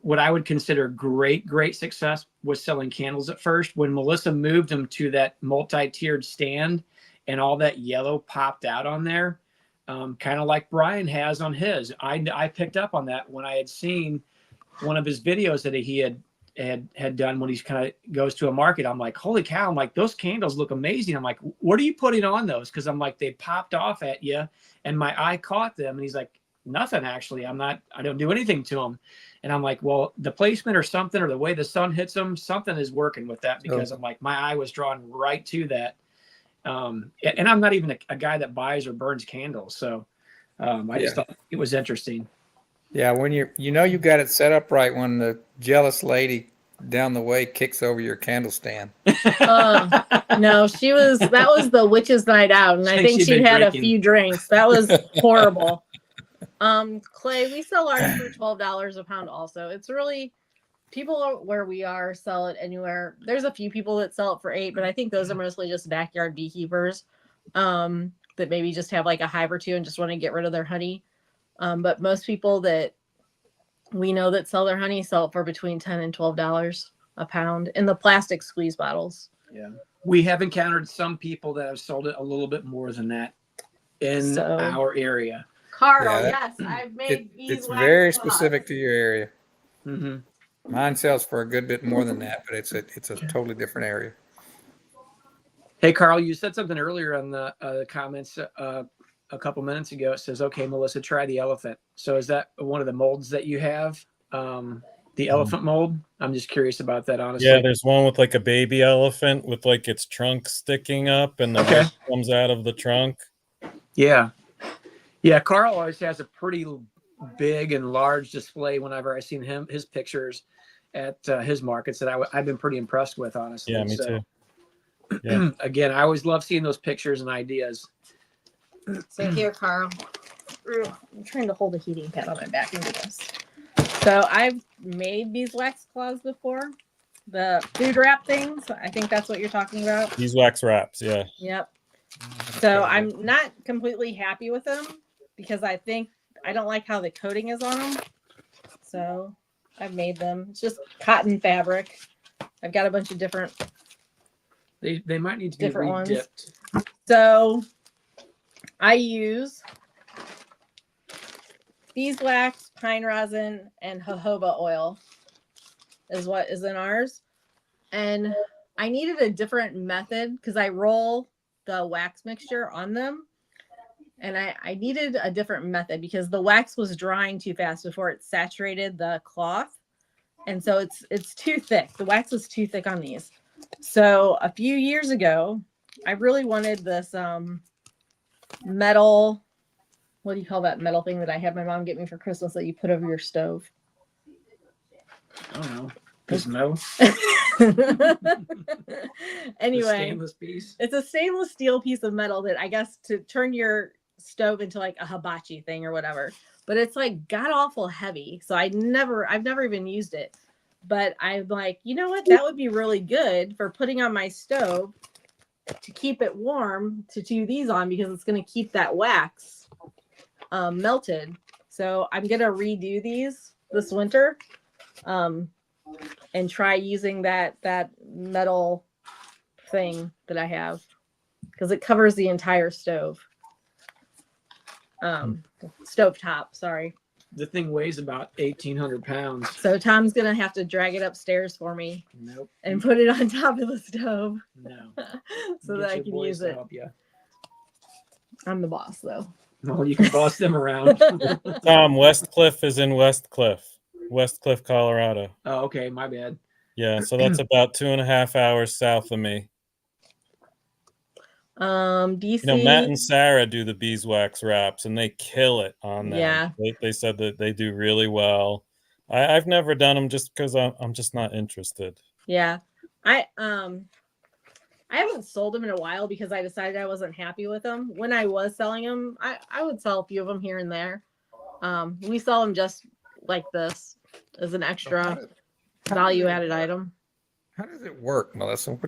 what I would consider great success was selling candles at first. When Melissa moved them to that multi-tiered stand and all that yellow popped out on there, kind of like Brian has on his. I picked up on that when I had seen one of his videos that he had done when he kind of goes to a market. I'm like, holy cow. I'm like, those candles look amazing. I'm like, what are you putting on those? Because I'm like, they popped off at you and my eye caught them. And he's like, nothing, actually. I don't do anything to them. And I'm like, well, the placement or something, or the way the sun hits them, something is working with that, because I'm like, my eye was drawn right to that. And I'm not even a guy that buys or burns candles. So I just thought it was interesting. Yeah, when you got it set up right when the jealous lady down the way kicks over your candle stand. No, that was the witch's night out, and I think she'd had a few drinks. That was horrible. Clay, we sell ours for $12 a pound also. It's really, people where we are sell it anywhere. There's a few people that sell it for $8, but I think those are mostly just backyard beekeepers that maybe just have like a hive or two and just want to get rid of their honey. But most people that we know that sell their honey sell it for between $10 and $12 a pound in the plastic squeeze bottles. Yeah. We have encountered some people that have sold it a little bit more than that in our area. Carl, yes, I've made beeswax. It's very specific to your area. Mm-hmm. Mine sells for a good bit more than that, but it's a totally different area. Hey, Carl, you said something earlier on the comments a couple minutes ago. It says, okay, Melissa, try the elephant. So is that one of the molds that you have? The elephant mold? I'm just curious about that, honestly. Yeah, there's one with like a baby elephant with like its trunk sticking up and the head comes out of the trunk. Yeah. Yeah, Carl always has a pretty big and large display whenever I seen his pictures at his markets that I've been pretty impressed with, honestly. Yeah, me too. Yeah. Again, I always love seeing those pictures and ideas. So here, Carl, I'm trying to hold a heating pad on my back and do this. So I've made beeswax claws before, the food wrap things. I think that's what you're talking about. Beeswax wraps, yeah. Yep. So I'm not completely happy with them because I don't like how the coating is on them. So I've made them. It's just cotton fabric. I've got a bunch of different. They might need to be different re-dipped. ones. So I use beeswax, pine resin, and jojoba oil is what is in ours. And I needed a different method because I roll the wax mixture on them. And I needed a different method because the wax was drying too fast before it saturated the cloth. And so it's too thick. The wax was too thick on these. So a few years ago, I really wanted this metal, what do you call that metal thing that I had my mom get me for Christmas that you put over your stove? I don't know. There's metal. Anyway, stainless piece. It's a stainless steel piece of metal that I guess to turn your stove into like a hibachi thing or whatever. But it's like god awful heavy. So I've never even used it. But I'm like, you know what? That would be really good for putting on my stove to keep it warm to do these on because it's going to keep that wax melted. So I'm going to redo these this winter and try using that metal thing that I have because it covers the entire stove. Stove top, sorry. The thing weighs about 1,800 pounds. So Tom's gonna have to drag it upstairs for me. Nope. And put it on top of the stove. No. So that I can use it. Help you. I'm the boss though. Well, you can boss them around. Tom, Westcliff is in Westcliff, Colorado. Oh, okay. My bad. Yeah, so that's about 2.5 hours south of me. DC. Matt and Sarah do the beeswax wraps, and they kill it on them. Yeah. They said that they do really well. I've never done them just because I'm just not interested. Yeah. I haven't sold them in a while because I decided I wasn't happy with them. When I was selling them, I would sell a few of them here and there. We sell them just like this as an extra value added item. How does it work, Melissa?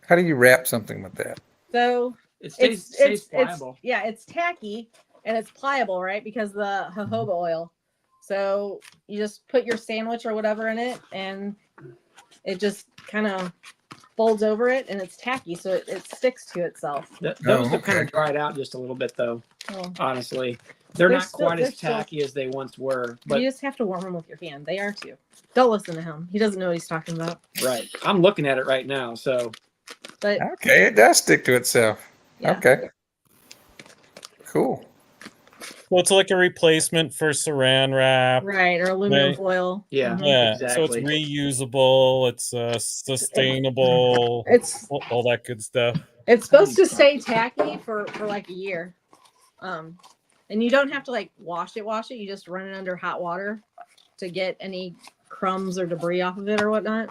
How do you wrap something with that? So It stays pliable. it's tacky and it's pliable, right? Because the jojoba oil. So you just put your sandwich or whatever in it, and it just kind of folds over it, and it's tacky, so it sticks to itself. Those have kind of dried out just a little bit, though. Oh. Honestly, they're not quite as tacky as they once were. But you just have to warm them with your hand. They are too. Don't listen to him. He doesn't know what he's talking about. Right. I'm looking at it right now. So. But okay, it does stick to itself. Yeah. Okay. Cool. Well, it's like a replacement for saran wrap. Right, or aluminum foil. Yeah. Mhm. Yeah. Exactly. So it's reusable. It's sustainable. It's all that good stuff. It's supposed to stay tacky for like a year. And you don't have to like wash it. You just run it under hot water to get any crumbs or debris off of it or whatnot.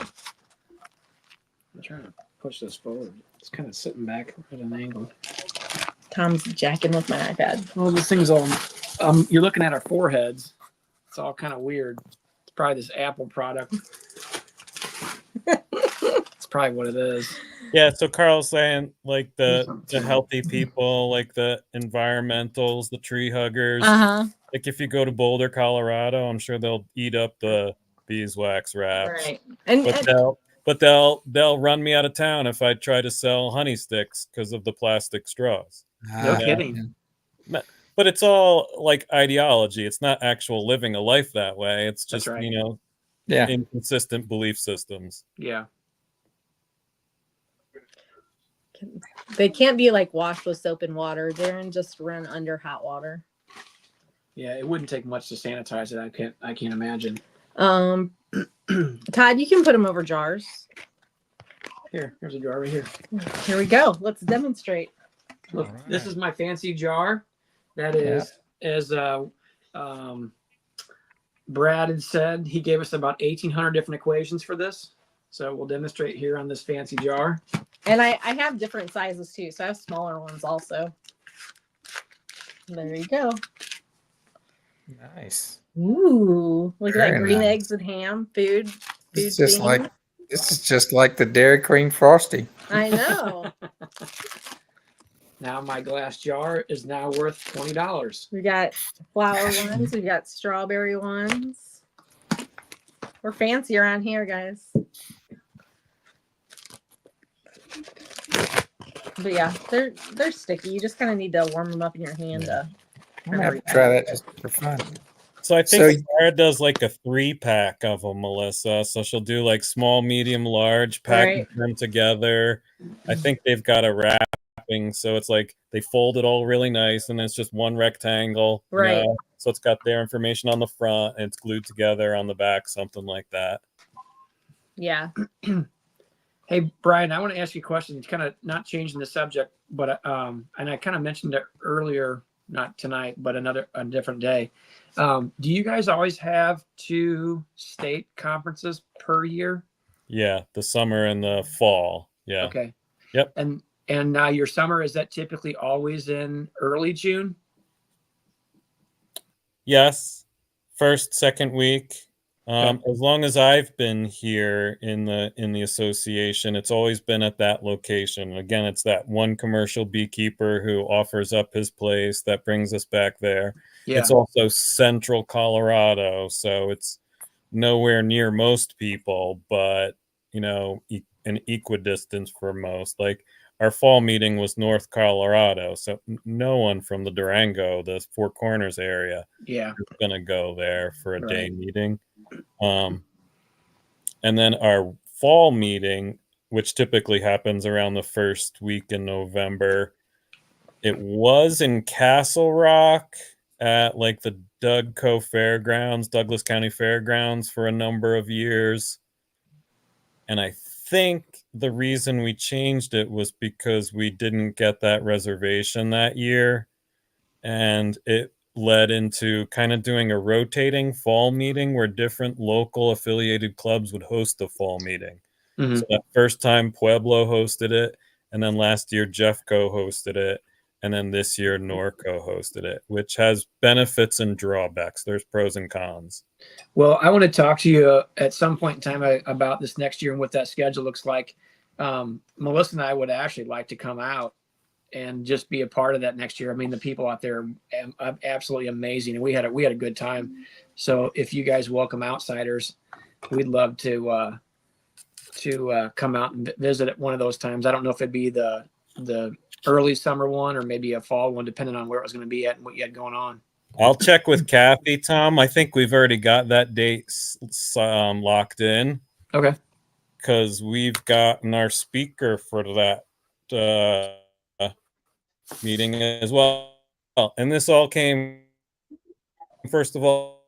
I'm trying to push this forward. It's kind of sitting back at an angle. Tom's jacking with my iPad. Well, this thing's all. You're looking at our foreheads. It's all kind of weird. It's probably this Apple product. It's probably what it is. Yeah, so Carl's saying like the healthy people, like the environmentals, the tree huggers. Like if you go to Boulder, Colorado, I'm sure they'll eat up the beeswax wraps. Right. But they'll run me out of town if I try to sell honey sticks because of the plastic straws. No kidding. But it's all like ideology. It's not actual living a life that way. It's just, right. inconsistent belief systems. Yeah. They can't be like washed with soap and water. They're just run under hot water. Yeah, it wouldn't take much to sanitize it. I can't imagine. Todd, you can put them over jars. Here's a jar right here. Here we go. Let's demonstrate. Look, This is my fancy jar. That is, as Brad had said, he gave us about 1,800 different equations for this. So we'll demonstrate here on this fancy jar. And I have different sizes too. So I have smaller ones also. There you go. Nice. Ooh, look at that Very green nice. eggs and ham food. It's Food just theme. this is just like the Dairy Queen Frosty. I know. Now my glass jar is now worth $20. We got flower ones. We got strawberry ones. We're fancy around here, guys. But yeah, they're sticky. You just kind of need to warm them up in your hand. I'm gonna have to try that just for fun. So I think Sarah does like a 3-pack of them, Melissa. So she'll do like small, medium, large, package them together. I think they've got a wrapping, so it's like they fold it all really nice, and it's just one rectangle. Right. So it's got their information on the front, and it's glued together on the back, something like that. Yeah. Hey, Brian, I want to ask you a question. It's kind of not changing the subject, but and I kind of mentioned it earlier, not tonight, but a different day. Do you guys always have 2 state conferences per year? Yeah, the summer and the fall. Yeah. Okay. Yep. And your summer, is that typically always in early June? Yes. First, second week. As long as I've been here in the association, it's always been at that location. Again, it's that one commercial beekeeper who offers up his place that brings us back there. Yeah. It's also central Colorado, so it's nowhere near most people, but an equidistance for most. Like our fall meeting was North Colorado, so no one from the Durango, the Four Corners area, is going to go there for a day meeting. And then our fall meeting, which typically happens around the first week in November, it was in Castle Rock at like the Douglas County Fairgrounds for a number of years. And I think the reason we changed it was because we didn't get that reservation that year, and it led into kind of doing a rotating fall meeting where different local affiliated clubs would host the fall meeting. So that first time Pueblo hosted it, and then last year Jeff co-hosted it, and then this year Norco hosted it, which has benefits and drawbacks. There's pros and cons. Well, I want to talk to you at some point in time about this next year and what that schedule looks like. Melissa and I would actually like to come out and just be a part of that next year. I mean, the people out there are absolutely amazing, and we had a good time. So if you guys welcome outsiders, we'd love to come out and visit at one of those times. I don't know if it'd be the early summer one or maybe a fall one, depending on where it was going to be at and what you had going on. I'll check with Kathy, Tom. I think we've already got that date locked in. Okay. Because we've gotten our speaker for that meeting as well. And this all came, first of all,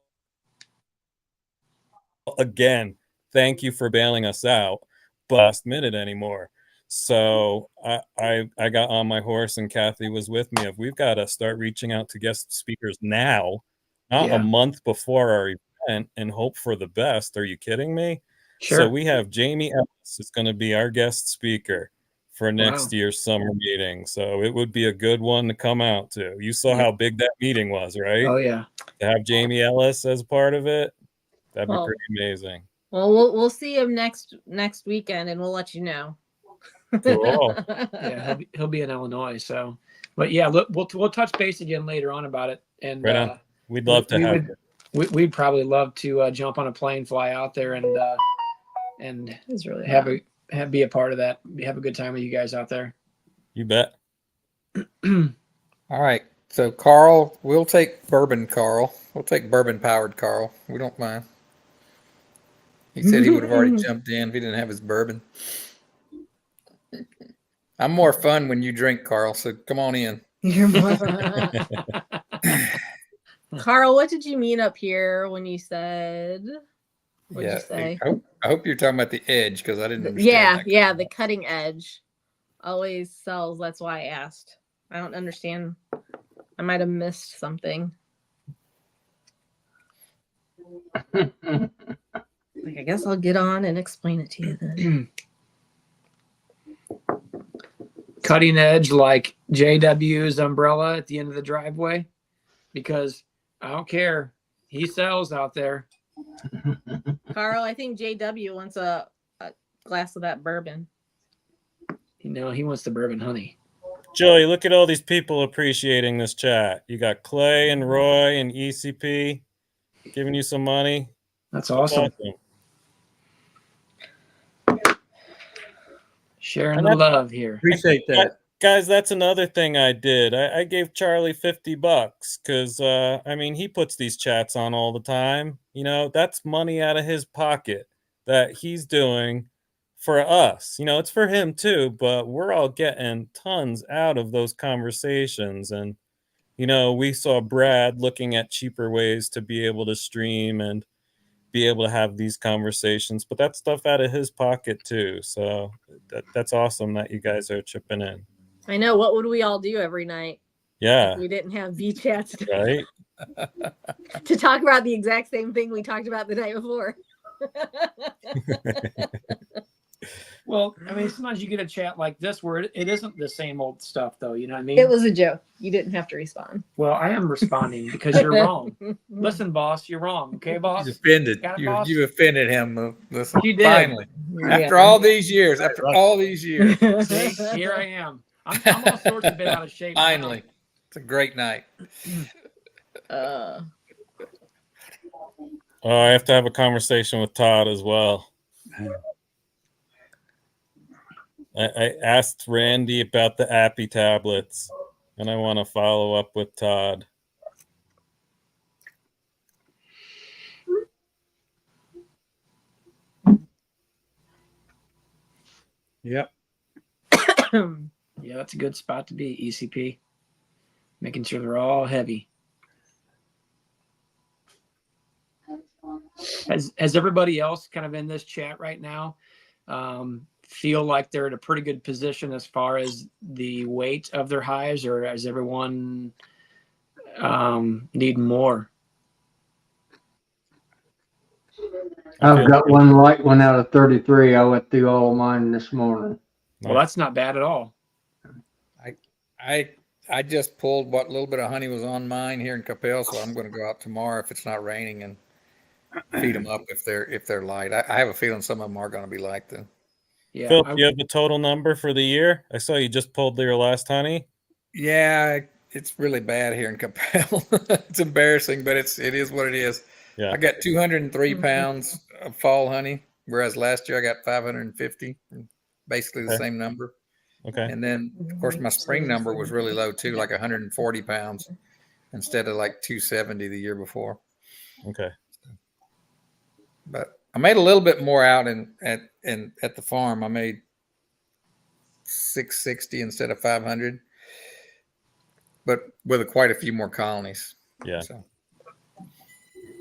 again, thank you for bailing us out, but last minute anymore. So I got on my horse, and Kathy was with me. We've got to start reaching out to guest speakers now, not a month before our event, and hope for the best. Are you kidding me? Sure. So we have Jamie Ellis is going to be our guest speaker for next year's summer meeting. So it would be a good one to come out to. You saw how big that meeting was, right? Oh yeah. To have Jamie Ellis as part of it, that'd be pretty amazing. Well, we'll see him next weekend, and we'll let you know. Cool. Yeah, he'll be in Illinois. So, but yeah, look, we'll touch base again later on about it. And we'd love to have. We'd probably love to jump on a plane, fly out there, and it's really be a part of that. Have a good time with you guys out there. You bet. All right. So Carl, we'll take bourbon, Carl. We'll take bourbon powered Carl. We don't mind. He said he would have already jumped in if he didn't have his bourbon. I'm more fun when you drink, Carl, so come on in. You're more Carl, what did you mean up here when you said? What did you say? I hope you're talking about the edge, because I didn't understand. Yeah, the cutting edge always sells. That's why I asked. I don't understand. I might have missed something. I guess I'll get on and explain it to you then. Cutting edge, like JW's umbrella at the end of the driveway, because I don't care. He sells out there. Carl, I think JW wants a glass of that bourbon. He wants the bourbon honey. Joey, look at all these people appreciating this chat. You got Clay and Roy and ECP giving you some money. That's awesome. Sharing the love here. Appreciate that. Guys, that's another thing I did. I gave Charlie $50 because, he puts these chats on all the time. That's money out of his pocket that he's doing for us. It's for him too, but we're all getting tons out of those conversations. And, we saw Brad looking at cheaper ways to be able to stream and be able to have these conversations, but that's stuff out of his pocket too. So that's awesome that you guys are chipping in. I know. What would we all do every night? Yeah. If we didn't have V-chats right? to talk about the exact same thing we talked about the night before. Well, sometimes you get a chat like this where it isn't the same old stuff, though. You know what I mean? It was a joke. You didn't have to respond. Well, I am responding because you're wrong. Listen, boss, you're wrong. Okay, boss? He's offended. Boss? You offended him. Listen, You did. Finally. After all these years. See, here I am. I'm all sorts of bit out of shape. Finally. Now. It's a great night. I have to have a conversation with Todd as well. I asked Randy about the Appy tablets, and I want to follow up with Todd. Yep. Yeah, that's a good spot to be, ECP. Making sure they're all heavy. As everybody else kind of in this chat right now, feel like they're in a pretty good position as far as the weight of their hives, or does everyone need more? I've got one light one out of 33. I went through all of mine this morning. Well, that's not bad at all. I just pulled what little bit of honey was on mine here in Capel, so I'm going to go out tomorrow if it's not raining and feed them up if they're light. I have a feeling some of them are going to be light then. Yeah. Phil, do you have the total number for the year? I saw you just pulled your last honey. Yeah, it's really bad here in Capel. It's embarrassing, but it is what it is. Yeah. I got 203 pounds of fall honey, whereas last year I got 550, basically the same number. Okay. And then, of course, my spring number was really low too, like 140 pounds instead of like 270 the year before. Okay. But I made a little bit more out at the farm. I made 660 instead of 500, but with quite a few more colonies. Yeah. So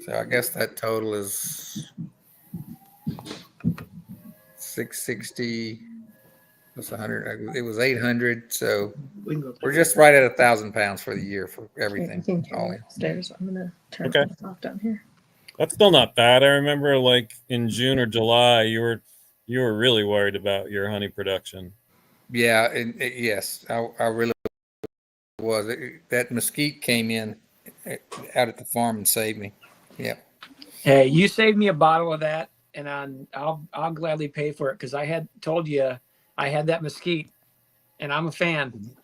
I guess that total is 660. That's 100. It was 800. So we're just right at 1,000 pounds for the year for everything. You can turn it upstairs. I'm gonna turn Okay. it off down here. That's still not bad. I remember like in June or July, you were really worried about your honey production. Yeah, yes, I really was. That mesquite came in out at the farm and saved me. Yeah. Hey, you saved me a bottle of that, and I'll gladly pay for it because I had told you I had that mesquite, and I'm a fan.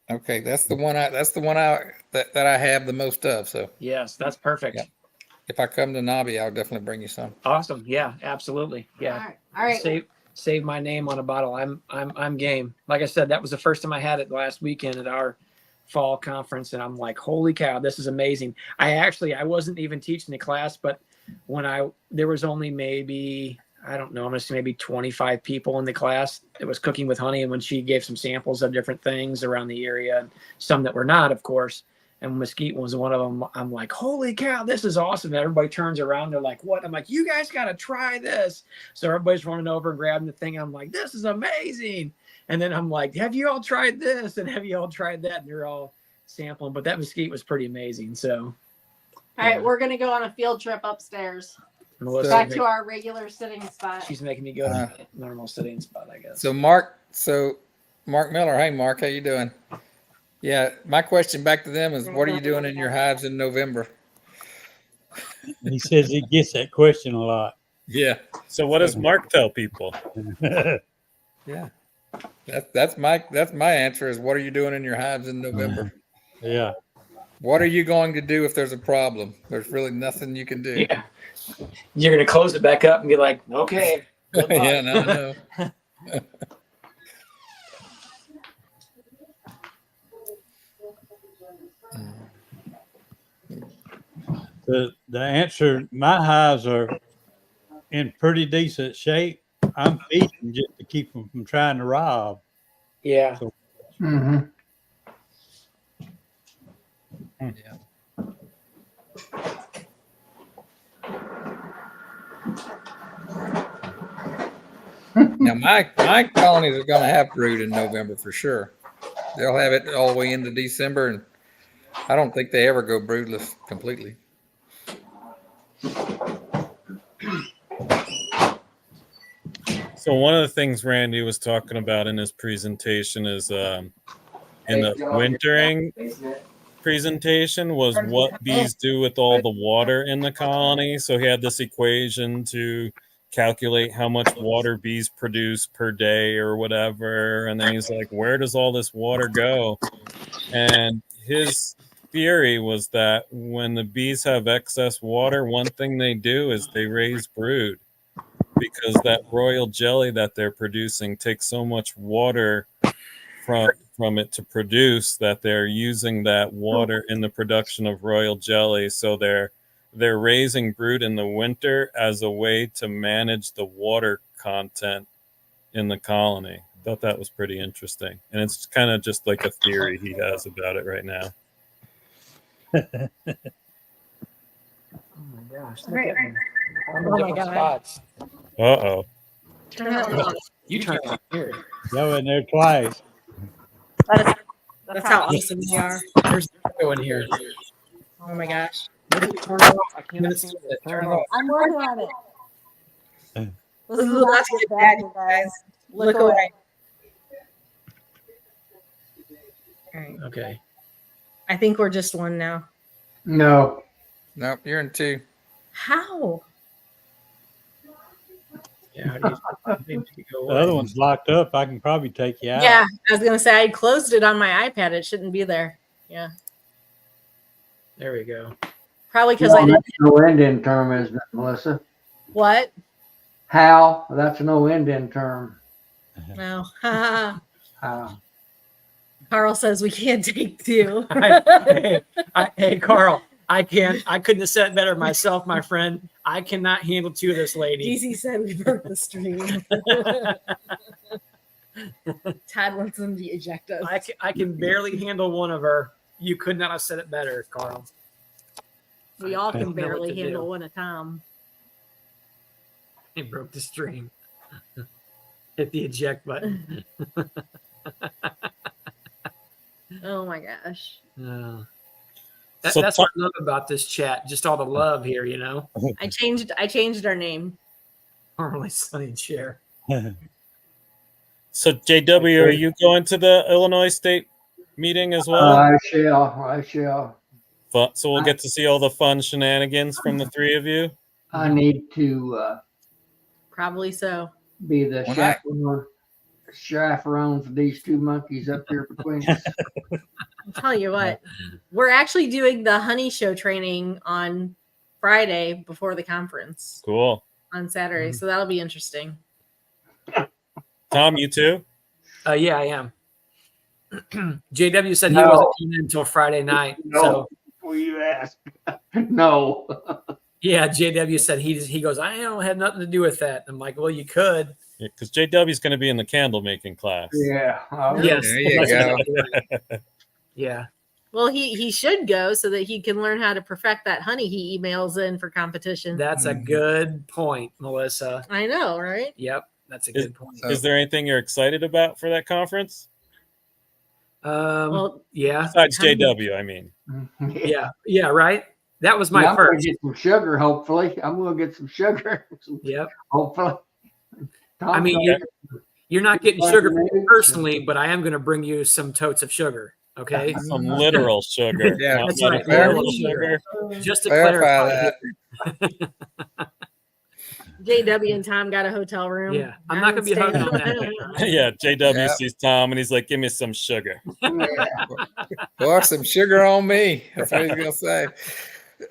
Okay, that's the one that I have the most of. So yes, that's perfect. Yeah. If I come to Nobby, I'll definitely bring you some. Awesome. Yeah, absolutely. Yeah. All right. Save my name on a bottle. I'm game. Like I said, that was the first time I had it last weekend at our fall conference, and I'm like, holy cow, this is amazing. I wasn't even teaching the class, but there was only maybe, I don't know, I'm gonna say maybe 25 people in the class that was cooking with honey, and when she gave some samples of different things around the area, and some that were not, of course, and mesquite was one of them. I'm like, holy cow, this is awesome. And everybody turns around, they're like, what? I'm like, you guys gotta try this. So everybody's running over and grabbing the thing. I'm like, this is amazing. And then I'm like, have you all tried this? And have you all tried that? And you're all sampling. But that mesquite was pretty amazing. So All right, we're gonna go on a field trip upstairs. Back to our regular sitting spot. She's making me go to normal sitting spot, I guess. So Mark Miller, hey Mark, how you doing? Yeah, my question back to them is, what are you doing in your hives in November? He says he gets that question a lot. Yeah. So what does Mark tell people? Yeah. That's my answer is, what are you doing in your hives in November? Yeah. What are you going to do if there's a problem? There's really nothing you can do. Yeah. You're gonna close it back up and be like, okay. Yeah, no. The answer, my hives are in pretty decent shape. I'm feeding just to keep them from trying to rob. Yeah. So, Mm-hmm. Yeah. Now my colonies are going to have brood in November for sure. They'll have it all the way into December, and I don't think they ever go broodless completely. So one of the things Randy was talking about in his presentation is in the wintering presentation was what bees do with all the water in the colony. So he had this equation to calculate how much water bees produce per day or whatever. And then he's like, where does all this water go? And his theory was that when the bees have excess water, one thing they do is they raise brood, because that royal jelly that they're producing takes so much water from it to produce that they're using that water in the production of royal jelly. So they're raising brood in the winter as a way to manage the water content in the colony. I thought that was pretty interesting. And it's kind of just like a theory he has about it right now. Oh my gosh. Right. I'm in Oh my different God. spots. Uh-oh. Turn that one off. You turn it on here. Go in there twice. That's how awesome we are. There's no in here. Oh my gosh. Turn it off. I can't see it. Turn it off. I'm working on it. This is about about to to get get bad, bad, you guys. Look away. All right. Okay. I think we're just one now. No. Nope, you're in 2. How? Yeah. How do you go The away? other one's locked up. I can probably take you out. Yeah, I was gonna say I closed it on my iPad. It shouldn't be there. Yeah, There we go. probably because I No, didn't. that's no end-in term, isn't it, Melissa? What? How? That's no end-in term. No. How? Carl says we can't take 2. Hey, Carl, I couldn't have said it better myself, my friend. I cannot handle 2 of this lady. DC said we broke the stream. Todd wants them to eject us. I can barely handle 1 of her. You could not have said it better, Carl. We all I can don't know what barely to handle do. 1 at a time. It broke the stream. Hit the eject button. Oh my gosh. So That's what I love about this chat. Just all the love here, you know. I changed our name. Normally Sunny and Cher. So JW, are you going to the Illinois State meeting as well? I shall. So we'll get to see all the fun shenanigans from the 3 of you. I need to Probably so. be the When I- chaperone for these 2 monkeys up here between us. I'll tell you what, we're actually doing the honey show training on Friday before the conference Cool. on Saturday. So that'll be interesting. Tom, you too? Yeah, I am. JW said he No. wasn't coming in until Friday night. No. So Before you ask. No. yeah, JW said he goes, I don't have nothing to do with that. I'm like, well, you could. Because JW's going to be in the candle making class. Yeah. Yes. There you go. Yeah. Well, he should go so that he can learn how to perfect that honey he emails in for competition. That's a good point, Melissa. I know, right? Yep. That's a good point. Is there anything you're excited about for that conference? Well, Yeah. Besides JW, I mean. Yeah, right? That was my I'm gonna first. get some sugar, hopefully. I'm gonna get some sugar. Yep. Hopefully. I mean, you're not getting sugar from me personally, but I am going to bring you some totes of sugar. Okay. Some literal sugar. Yeah, not that's right. metaphorical Literal sugar. Just to Clarify clarify. that. JW and Tom got a hotel room. Yeah, I'm not going to be hung on that. Yeah, JW Yeah. sees Tom and he's like, give me some sugar. Pour some sugar on me. That's what he's gonna say.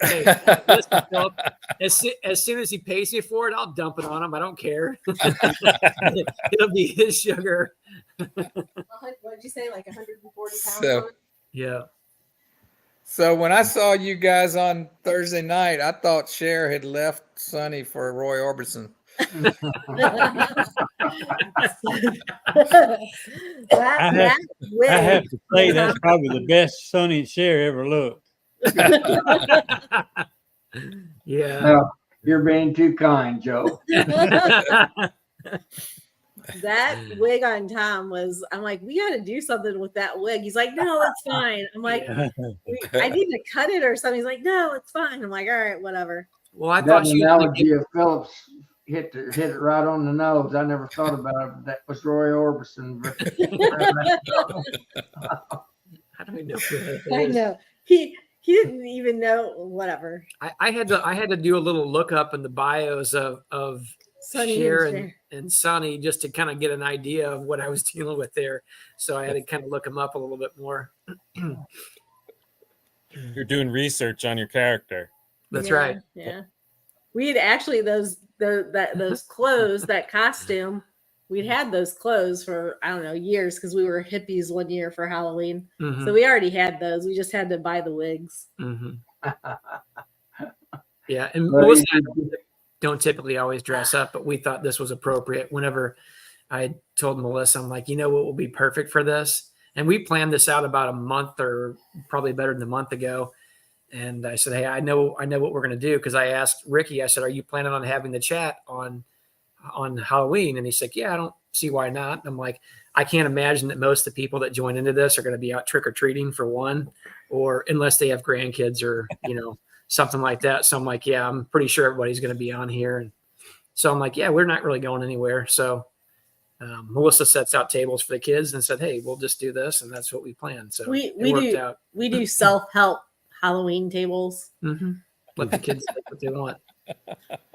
Hey, listen, Philip, as soon as he pays me for it, I'll dump it on him. I don't care. It'll be his sugar. What did you say? Like 140 pounds? So- Yeah. So when I saw you guys on Thursday night, I thought Cher had left Sonny for Roy Orbison. I have to say that's probably the best Sonny and Cher ever looked. Yeah. No, you're being too kind, Joe. That wig on Tom was, I'm like, we got to do something with that wig. He's like, no, it's fine. I'm like, I need to cut it or something. He's like, no, it's fine. I'm like, all right, whatever. Well, I That thought she analogy of Phillips hit it right on the nose. I never thought about it, but that was Roy Orbison. I don't even know who that I is. know. He didn't even know, whatever. I had to do a little look up in the bios of Sonny Cher and and Sonny just to kind of get an idea of what I was dealing with there. So I had to kind of look them up a little bit more. You're doing research on your character. That's Yeah, right. Yeah. We had actually those clothes, that costume, we'd had those clothes for, I don't know, years because we were hippies one year for Halloween. Mhm. So we already had those. We just had to buy the wigs. Mhm. Yeah, and But Melissa he- don't typically always dress up, but we thought this was appropriate. Whenever I told Melissa, I'm like, you know what will be perfect for this? And we planned this out about a month or probably better than a month ago. And I said, hey, I know what we're going to do. Cause I asked Ricky, I said, are you planning on having the chat on Halloween? And he said, yeah, see why not. I'm like, I can't imagine that most of the people that join into this are going to be out trick or treating for one, or unless they have grandkids or, something like that. So I'm like, yeah, I'm pretty sure everybody's going to be on here. And so I'm like, yeah, we're not really going anywhere. So Melissa sets out tables for the kids and said, hey, we'll just do this. And that's what we planned. So We it worked do out. we do self-help Halloween tables. Mm-hmm. Let the kids take what they want.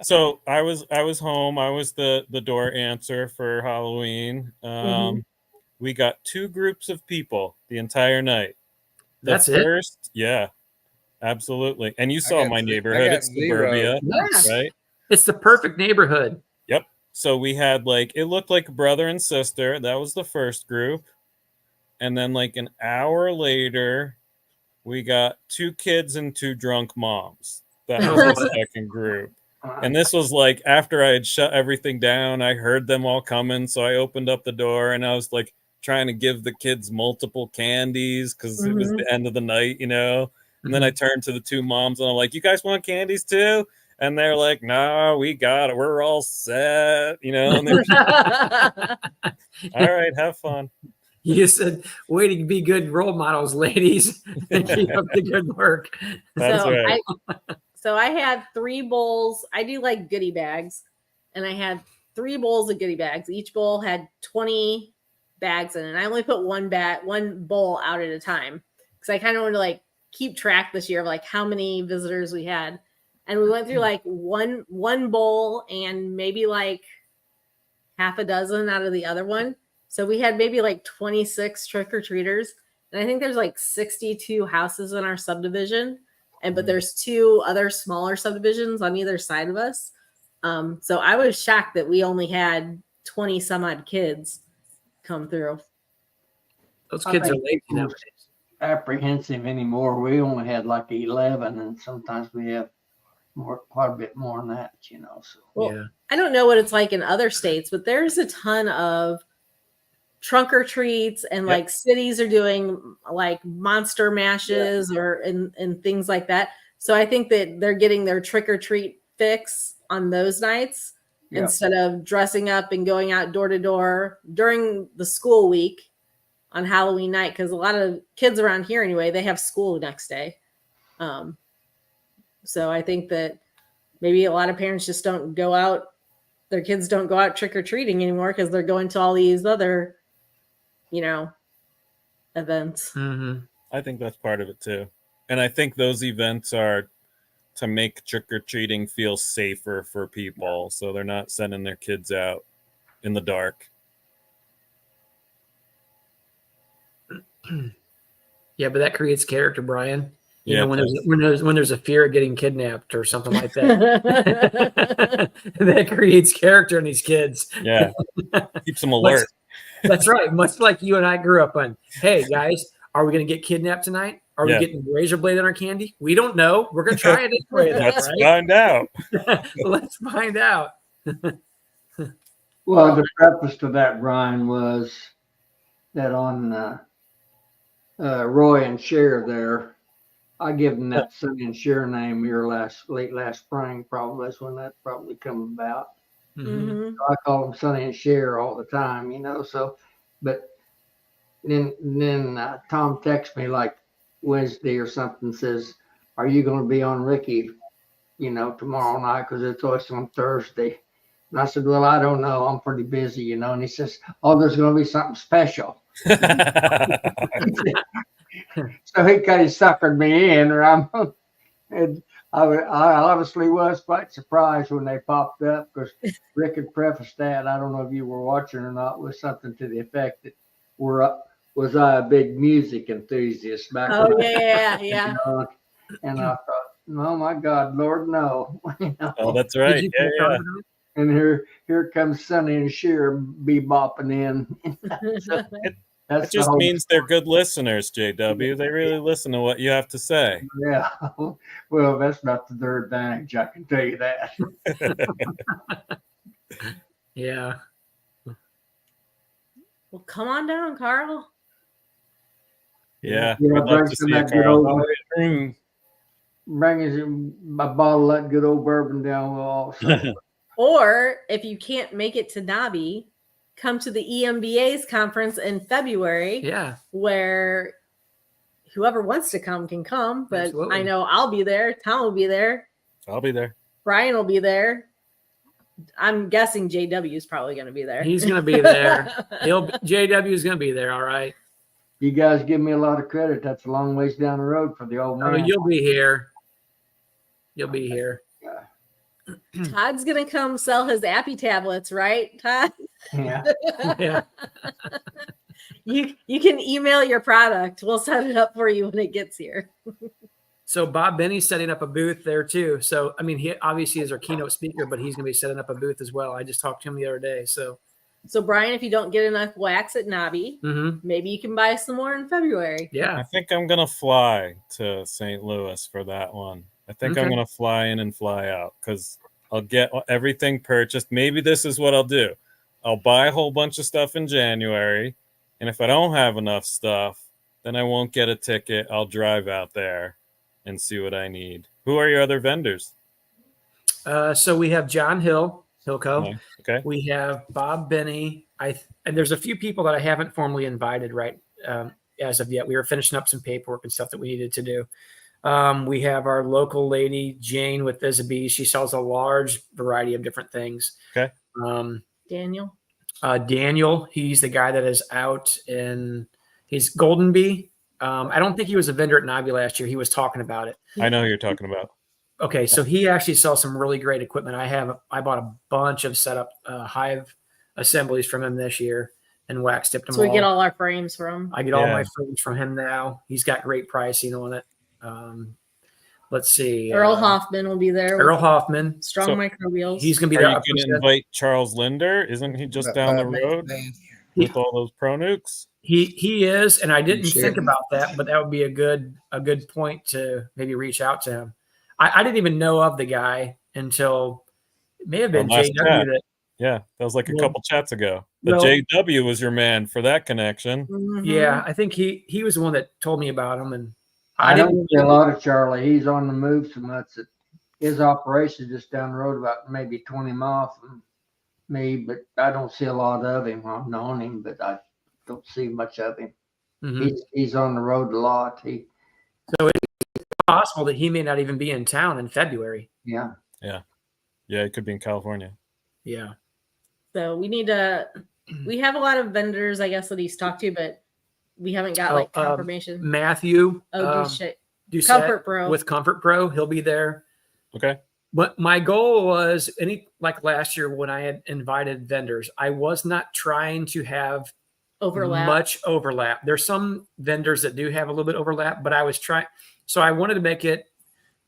So I was home. I was the door answer for Halloween. We got 2 groups of people the entire night. That's it? First, yeah, absolutely. And you saw my I neighborhood. got It's 0. suburbia, Yes. right? It's the perfect neighborhood. Yep. So we had it looked like brother and sister. That was the first group. And then an hour later, we got 2 kids and 2 drunk moms. That was the second group. And this was after I had shut everything down, I heard them all coming. So I opened up the door and I was trying to give the kids multiple candies because it was the end of the night, And then I turned to the 2 moms and I'm like, you guys want candies too? And they're like, no, we got it. We're all set, And they're all right, have fun. You said, way to be good role models, ladies. And keep up the good work. That's so right. I had 3 bowls. I do goodie bags, and I had 3 bowls of goodie bags. Each bowl had 20 bags in it. And I only put one bowl out at a time because I kind of wanted to keep track this year of how many visitors we had. And we went through one bowl and maybe half a dozen out of the other one. So we had maybe 26 trick-or-treaters. And I think there's 62 houses in our subdivision. But there's 2 other smaller subdivisions on either side of us. So I was shocked that we only had 20 some odd kids come through. Those kids are late nowadays. Apprehensive anymore. We only had 11, and sometimes we have quite a bit more than that, So Well, yeah. I don't know what it's like in other states, but there's a ton of trunk or treats, and cities are doing monster mashes and things like that. So I think that they're getting their trick or treat fix on those nights instead of dressing up and going out door to door during the school week on Halloween night. Because a lot of kids around here anyway, they have school the next day. So I think that maybe a lot of parents just don't go out. Their kids don't go out trick or treating anymore because they're going to all these other events. I think that's part of it too. And I think those events are to make trick-or-treating feel safer for people. So they're not sending their kids out in the dark. Yeah, but that creates character, Brian. You Yeah, know, when there's a fear of getting kidnapped or something like that. That creates character in these kids. Yeah. Keeps them alert. That's right. Much like you and I grew up on. Hey guys, are we going to get kidnapped tonight? Are we getting a razor blade on our candy? We don't know. We're going to try it anyway. Let's find out. Let's find out. Well, the preface to that, Brian, was that on Roy and Cher there, I give them that Sonny and Cher name here late last spring. Probably that's when that probably come about. Mm-hmm. I call them Sonny and Cher all the time, So, but then Tom texts me Wednesday or something, says, "Are you going to be on Ricky, tomorrow night? Because it's always on Thursday." And I said, "Well, I don't know. I'm pretty busy, And he says, "Oh, there's going to be something special." So he kind of suckered me in, and I obviously was quite surprised when they popped up because Rick had prefaced that. I don't know if you were watching or not, with something to the effect that was I a big music enthusiast back Oh when yeah. And I thought, oh my God, Lord, no. Oh, that's right. Yeah. And here comes Sonny and Cher bebopping in. It just means they're good listeners, JW. They really listen to what you have to say. Yeah. Well, that's not to their advantage, I can tell you that. Yeah. Well, come on down, Carl. Yeah. I'd Bring love to some see of it, that good Carl. old, bring us a bottle of that good old bourbon down with also. Or if you can't make it to Nobby, come to the EMBA's conference in February. Yeah. Where whoever wants to come can come, but Absolutely. I know I'll be there. Tom will be there. I'll be there. Brian will be there. I'm guessing JW is probably going to be there. He's going to be there. JW is going to be there. All right. You guys give me a lot of credit. That's a long ways down the road for the old Oh, man. you'll be here. You'll be here. Todd's going to come sell his Appy tablets, right, Todd? Yeah. Yeah. You can email your product. We'll set it up for you when it gets here. So Bob Benny's setting up a booth there too. So, I mean, he obviously is our keynote speaker, but he's going to be setting up a booth as well. I just talked to him the other day. So Brian, if you don't get enough wax at Nobby, maybe you can buy some more in February. Yeah. I think I'm going to fly to St. Louis for that one. I think I'm going to fly in and fly out because I'll get everything purchased. Maybe this is what I'll do. I'll buy a whole bunch of stuff in January. And if I don't have enough stuff, then I won't get a ticket. I'll drive out there and see what I need. Who are your other vendors? So we have John Hillco. Okay. We have Bob Benny. And there's a few people that I haven't formally invited as of yet. We were finishing up some paperwork and stuff that we needed to do. We have our local lady, Jane with Visibee. She sells a large variety of different things. Okay. Daniel. Daniel, he's the guy that is out in he's Golden Bee. I don't think he was a vendor at Nobby last year. He was talking about it. I know who you're talking about. Okay, so he actually sells some really great equipment. I bought a bunch of setup hive assemblies from him this year and wax tipped them. So we get all our frames from. I get all my frames from him now. He's got great pricing on it. Let's see. Earl Hoffman will be there. Earl Hoffman, Strong Microbials. He's going to be there. there. Are you going to invite Charles Linder? Isn't he just down the road with all those pro nukes? He is, and I didn't think about that, but that would be a good point to maybe reach out to him. I didn't even know of the guy until it may have been JW. Yeah, that was like a couple chats ago. But JW was your man for that connection. Yeah, I think he was the one that told me about him, and I don't see a lot of Charlie. He's on the move so much that his operation just down the road about maybe 20 miles from me, but I don't see a lot of him. I've known him, but I don't see much of him. He's on the road a lot. So it's possible that he may not even be in town in February. Yeah. He could be in California. Yeah. So we have a lot of vendors, I guess, that he's talked to, but we haven't got confirmation. Matthew. Comfort Pro. With Comfort Pro, he'll be there. Okay. But my goal was like last year when I had invited vendors, I was not trying to have much overlap. There's some vendors that do have a little bit overlap, but I was trying. So I wanted to make it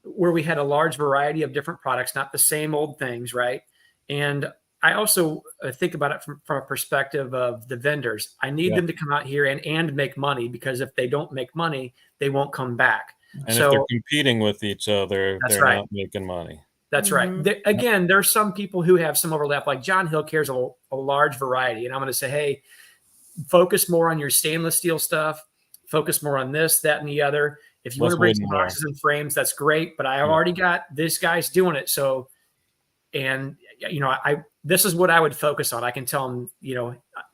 where we had a large variety of different products, not the same old things, right? And I also think about it from a perspective of the vendors. I need them to come out here and make money, because if they don't make money, they won't come back. And if they're competing with each other, they're not making money. That's right. Again, there's some people who have some overlap, like John Hill carries a large variety. And I'm going to say, hey, focus more on your stainless steel stuff. Focus more on this, that, and the other. If you want to bring some boxes and frames, that's great. But I have already got this guy's doing it. So, and this is what I would focus on. I can tell them,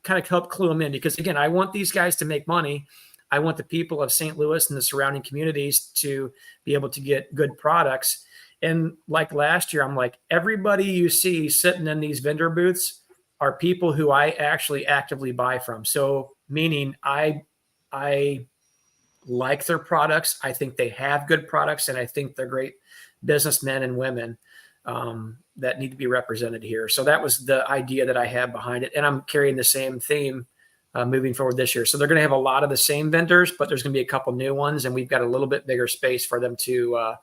kind of help clue them in, because again, I want these guys to make money. I want the people of St. Louis and the surrounding communities to be able to get good products. And like last year, I'm like, everybody you see sitting in these vendor booths are people who I actually actively buy from. So meaning I like their products. I think they have good products, and I think they're great businessmen and women that need to be represented here. So that was the idea that I had behind it. And I'm carrying the same theme moving forward this year. So they're going to have a lot of the same vendors, but there's going to be a couple new ones, and we've got a little bit bigger space for them to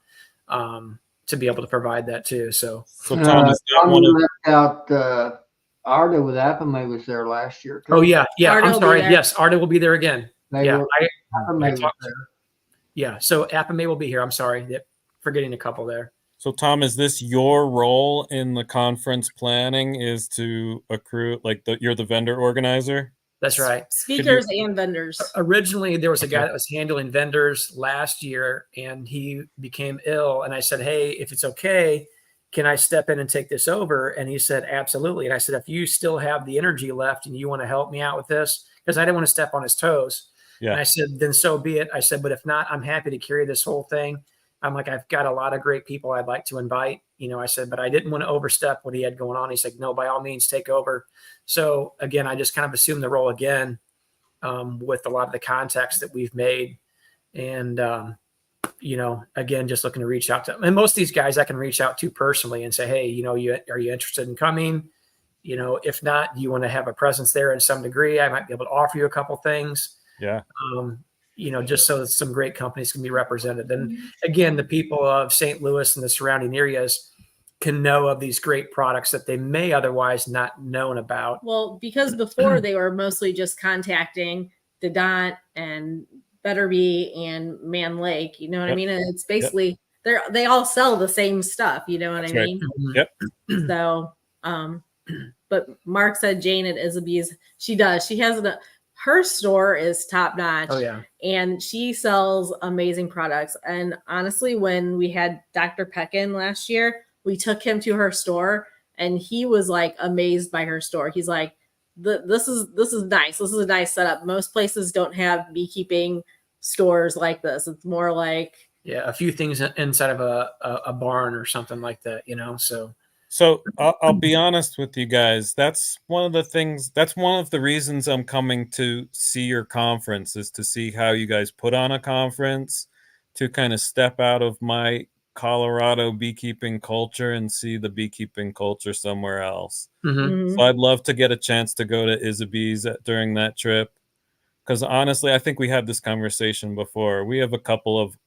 be able to provide that too. So Tom, left out Arda with Apamay was there last year too. Oh yeah. Arda I'm sorry. Yes, Arda will be there again. So Apamay will be here. I'm sorry, forgetting a couple there. So Tom, is this your role in the conference planning? Is to accrue you're the vendor organizer? That's right. Speakers and vendors. Originally, there was a guy that was handling vendors last year, and he became ill. And I said, hey, if it's okay, can I step in and take this over? And he said, absolutely. And I said, if you still have the energy left and you want to help me out with this, because I didn't want to step on his toes. Yeah. And I said, then so be it. I said, but if not, I'm happy to carry this whole thing. I'm like, I've got a lot of great people I'd like to invite, I said, but I didn't want to overstep what he had going on. He's like, no, by all means, take over. So again, I just kind of assumed the role again, with a lot of the contacts that we've made. And, again, just looking to reach out to them. And most of these guys I can reach out to personally and say, hey, are you interested in coming? If not, do you want to have a presence there in some degree? I might be able to offer you a couple things. Yeah. Just so that some great companies can be represented. And again, the people of St. Louis and the surrounding areas can know of these great products that they may otherwise not known about. Well, because before they were mostly just contacting Dedant and Better Bee and Man Lake, you know what I mean? And it's basically they all sell the same stuff, you know what I mean? Yep. So, but Mark said Jane at Isabee's, she does. She has her store is top notch. Oh yeah. And she sells amazing products. And honestly, when we had Dr. Peckin last year, we took him to her store and he was like amazed by her store. He's like, this is nice. This is a nice setup. Most places don't have beekeeping stores like this. It's more like a few things inside of a barn or something like that, So I'll be honest with you guys. That's one of the reasons I'm coming to see your conference, is to see how you guys put on a conference, to kind of step out of my Colorado beekeeping culture and see the beekeeping culture somewhere else. Mm-hmm. So I'd love to get a chance to go to Isabee's during that trip. Because honestly, I think we had this conversation before. We have a couple of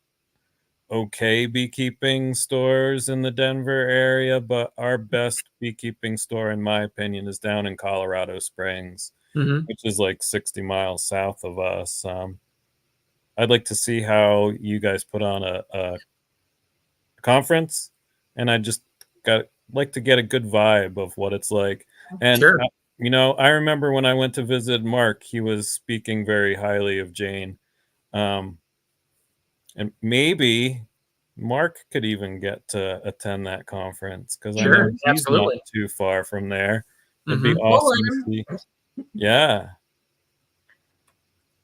okay beekeeping stores in the Denver area, but our best beekeeping store, in my opinion, is down in Colorado Springs, which is like 60 miles south of us. I'd like to see how you guys put on a conference, and I just like to get a good vibe of what it's like. And sure. I remember when I went to visit Mark, he was speaking very highly of Jane. And maybe Mark could even get to attend that conference, because I know he's not too far from there. It'd be awesome to see. Yeah.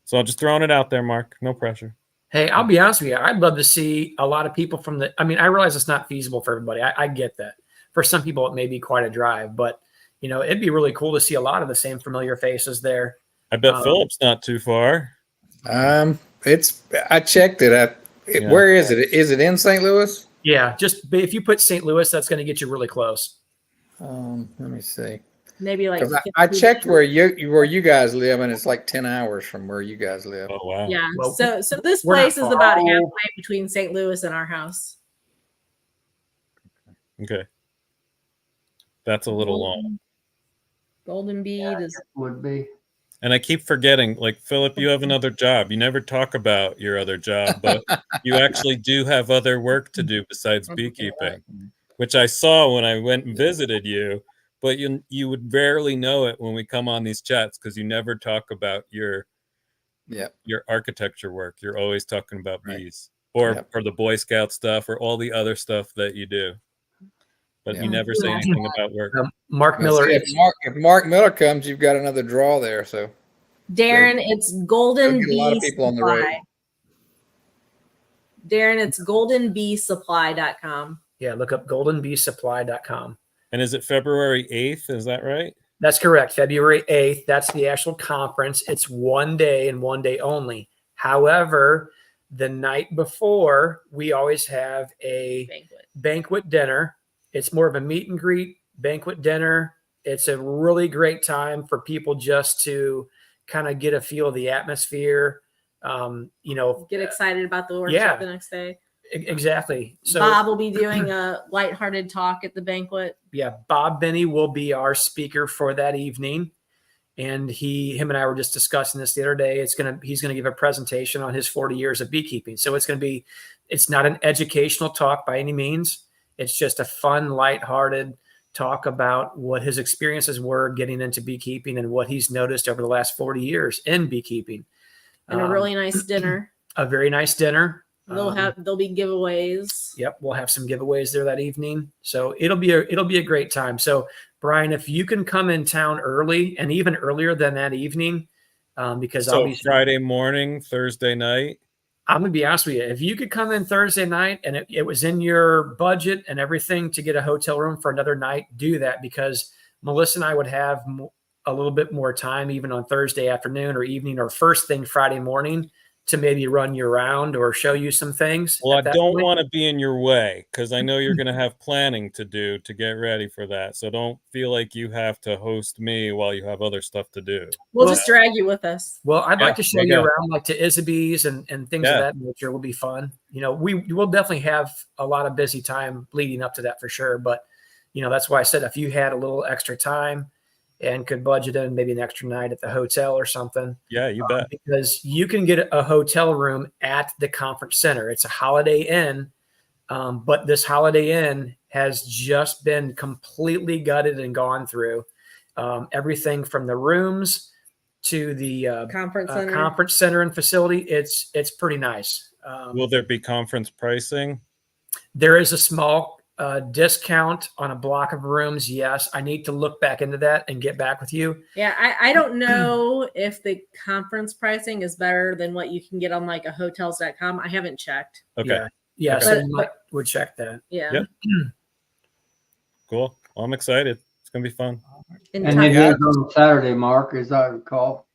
So I'm just throwing it out there, Mark. No pressure. Hey, I'll be honest with you. I'd love to see a lot of people I realize it's not feasible for everybody. I get that. For some people, it may be quite a drive, but it'd be really cool to see a lot of the same familiar faces there. I bet Philip's not too far. I checked it. Where is it? Is it in St. Louis? Yeah, just if you put St. Louis, that's going to get you really close. Let me see. Maybe like I checked where you guys live, and it's like 10 hours from where you guys live. Oh wow. Yeah. Well, so this place is about halfway between St. Louis and our house. Okay. That's a little long. Golden Bee would be. And I keep forgetting, like, Philip, you have another job. You never talk about your other job, but you actually do have other work to do besides beekeeping, which I saw when I went and visited you. But you would rarely know it when we come on these chats, because you never talk about your architecture work. You're always talking about bees or the Boy Scout stuff or all the other stuff that you do. But you never say anything about work. Mark Miller. If Mark Miller comes, you've got another draw there. So Darren, it's Golden Bee a lot of people on the road. Darren, it's goldenbeesupply.com. Yeah, look up goldenbeesupply.com. And is it February 8th? Is that right? That's correct. February 8th. That's the actual conference. It's one day and one day only. However, the night before, we always have a banquet dinner. It's more of a meet and greet banquet dinner. It's a really great time for people just to kind of get a feel of the atmosphere. Get excited about the workshop the next day. Exactly. So Bob will be doing a lighthearted talk at the banquet. Yeah, Bob Benny will be our speaker for that evening. And him and I were just discussing this the other day. He's gonna give a presentation on his 40 years of beekeeping. So it's not an educational talk by any means. It's just a fun, lighthearted talk about what his experiences were getting into beekeeping and what he's noticed over the last 40 years in beekeeping. And a really nice dinner. A very nice dinner. There'll be giveaways. Yep, we'll have some giveaways there that evening. So it'll be a great time. So Brian, if you can come in town early and even earlier than that evening, because I'll be Friday morning, Thursday night. I'm gonna be honest with you. If you could come in Thursday night and it was in your budget and everything to get a hotel room for another night, do that, because Melissa and I would have a little bit more time, even on Thursday afternoon or evening or first thing Friday morning, to maybe run you around or show you some things. Well, I don't want to be in your way because I know you're going to have planning to do to get ready for that. So don't feel like you have to host me while you have other stuff to do. We'll just drag you with us. Well, I'd like to show you go. around, like to Isabee's and things of that nature. Will be fun. You know, we will definitely have a lot of busy time leading up to that for sure. But, you know, that's why I said if you had a little extra time and could budget in maybe an extra night at the hotel or something. Yeah, you bet. Because you can get a hotel room at the conference center. It's a Holiday Inn, but this Holiday Inn has just been completely gutted and gone through. Everything from the rooms to the conference center and facility. It's pretty nice. Will there be conference pricing? There is a small discount on a block of rooms. Yes. I need to look back into that and get back with you. Yeah. I don't know if the conference pricing is better than what you can get on like a hotels.com. I haven't checked. Okay. Yeah. Okay. So we'll check that. Yeah. Yep. Cool. Well, I'm excited. It's going to be fun. And it is on Saturday, Mark, as I recall.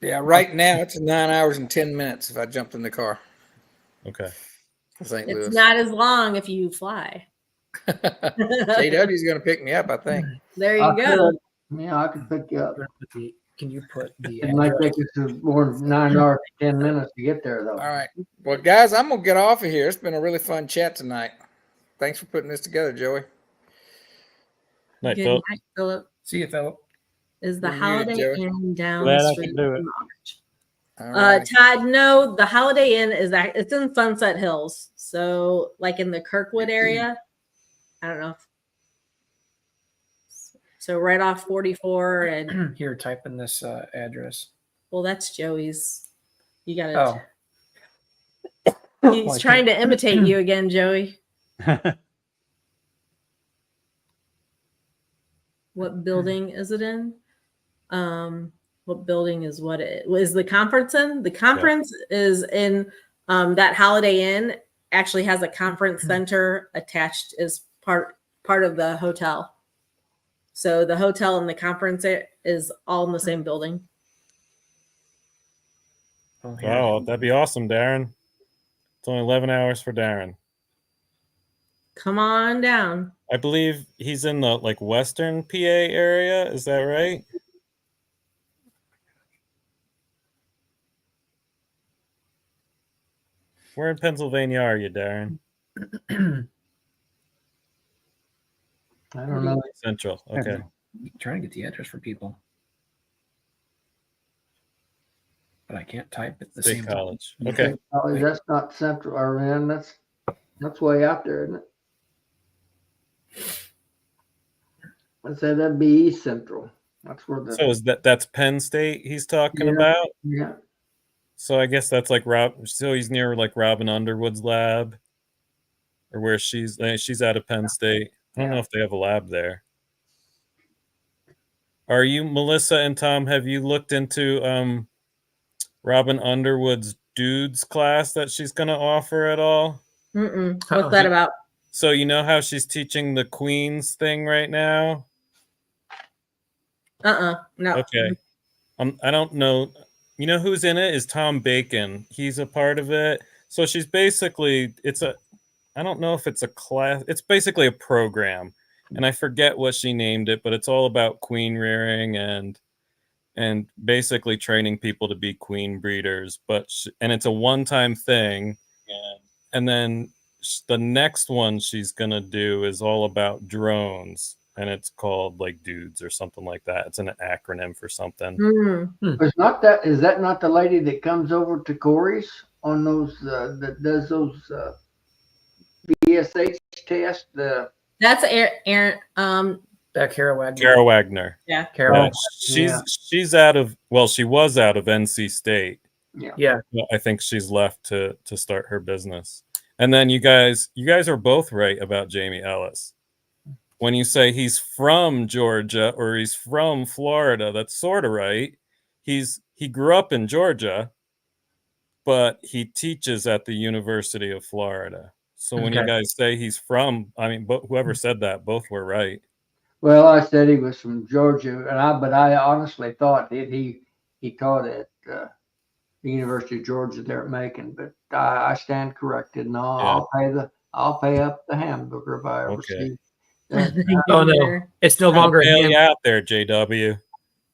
Yeah, right now it's 9 hours and 10 minutes if I jumped in the car. Okay. St. It's Louis. not as long if you fly. JW's going to pick me up, I think. There you go. Yeah, I could pick you up. Can you put the It might take us more than 9 hours, 10 minutes to get there, though. All right. Well, guys, I'm going to get off of here. It's been a really fun chat tonight. Thanks for putting this together, Joey. Night, Good Phil. night, Philip. See you, Philip. Is the You're Holiday muted, Joey. Inn down Glad the I street can do it. from March? All right. Todd, no, the Holiday Inn it's in Sunset Hills. So like in the Kirkwood area. I don't know. So right off 44 and Here, type in this address. well, that's Joey's. You got Oh, it. He's trying to imitate you again, Joey. What building is it in? What building is what it is the conference in? The conference is in that Holiday Inn actually has a conference center attached as part of the hotel. So the hotel and the conference is all in the same building. Wow, that'd be awesome, Darren. It's only 11 hours for Darren. Come on down. I believe he's in the like Western PA area. Is that right? Where in Pennsylvania are you, Darren? I don't know. Central. Okay. Trying to get the address for people. But I can't type at the State same time. College. Okay. Probably that's not central, or man, that's way out there, isn't it? I'd say that'd be East Central. That's where the So is that's Penn State he's talking about? yeah. So I guess that's like so he's near like Robin Underwood's lab, or where she's out of Penn State. I don't know if they have a lab there. Are you, Melissa and Tom, have you looked into Robin Underwood's dudes class that she's going to offer at all? What's that about? So you know how she's teaching the Queens thing right now? No. Okay. I don't know. You know who's in it is Tom Bacon. He's a part of it. So she's basically, I don't know if it's a class. It's basically a program. And I forget what she named it, but it's all about queen rearing and basically training people to be queen breeders. And it's a one-time thing. And then the next one she's going to do is all about drones. And it's called like dudes or something like that. It's an acronym for something. Is that not the lady that comes over to Corey's on those that does those BSH tests? That's Aaron. That Kara Wagner. Kara Wagner. Yeah. Kara. She's out of, well, she was out of NC State. Yeah. I think she's left to start her business. And then you guys are both right about Jamie Ellis. When you say he's from Georgia or he's from Florida, that's sort of right. He grew up in Georgia, but he teaches at the University of Florida. So when you Okay. guys say he's from, I mean, whoever said that, both were right. Well, I said he was from Georgia, but I honestly thought that he taught at the University of Georgia there at Macon. But I stand corrected, and I'll pay up the hamburger if I ever Okay. see that. Oh no, it's no longer a Bail you hamburger. out there, JW.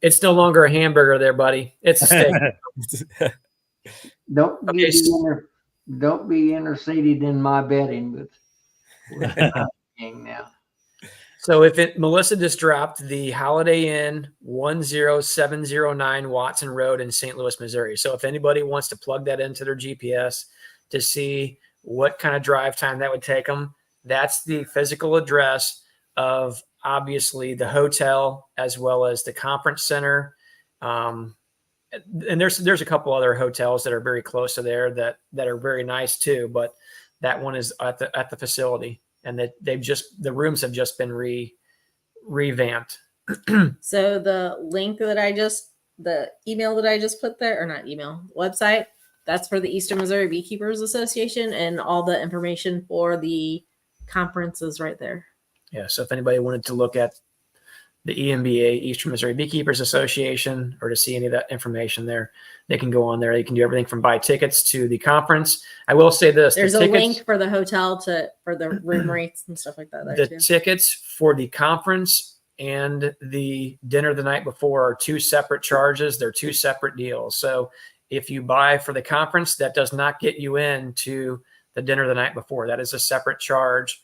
It's no longer a hamburger there, buddy. It's a steak. Don't Okay, don't be interceded in my betting with King now. So Melissa just dropped the Holiday Inn 10709 Watson Road in St. Louis, Missouri. So if anybody wants to plug that into their GPS to see what kind of drive time that would take them, that's the physical address of obviously the hotel as well as the conference center. And there's a couple other hotels that are very close to there that are very nice too, but that one is at the facility. And that the rooms have just been revamped. So the email that I just put there, or not email, website, that's for the Eastern Missouri Beekeepers Association, and all the information for the conferences right there. Yeah. So if anybody wanted to look at the EMBA, Eastern Missouri Beekeepers Association, or to see any of that information there, they can go on there. They can do everything from buy tickets to the conference. I will say this: there's a link for the hotel for the room rates and stuff like that. There the tickets for the conference and the dinner the night before are two separate charges. They're two separate deals. So if you buy for the conference, that does not get you into the dinner the night before. That is a separate charge.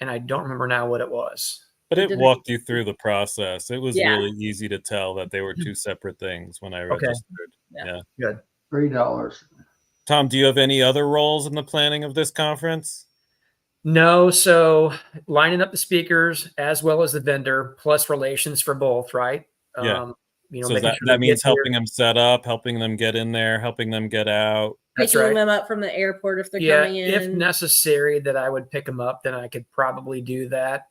And I don't remember now what it was. But it walked you through the process. It was really easy to tell that they were two separate things when I registered. Yeah. Good. $3. Tom, do you have any other roles in the planning of this conference? No. So lining up the speakers as well as the vendor, plus relations for both, right? Yeah. So making that means helping them set up, helping them get in there, helping them get out. Picking them up from the airport if they're coming in. If necessary that I would pick them up, then I could probably do that.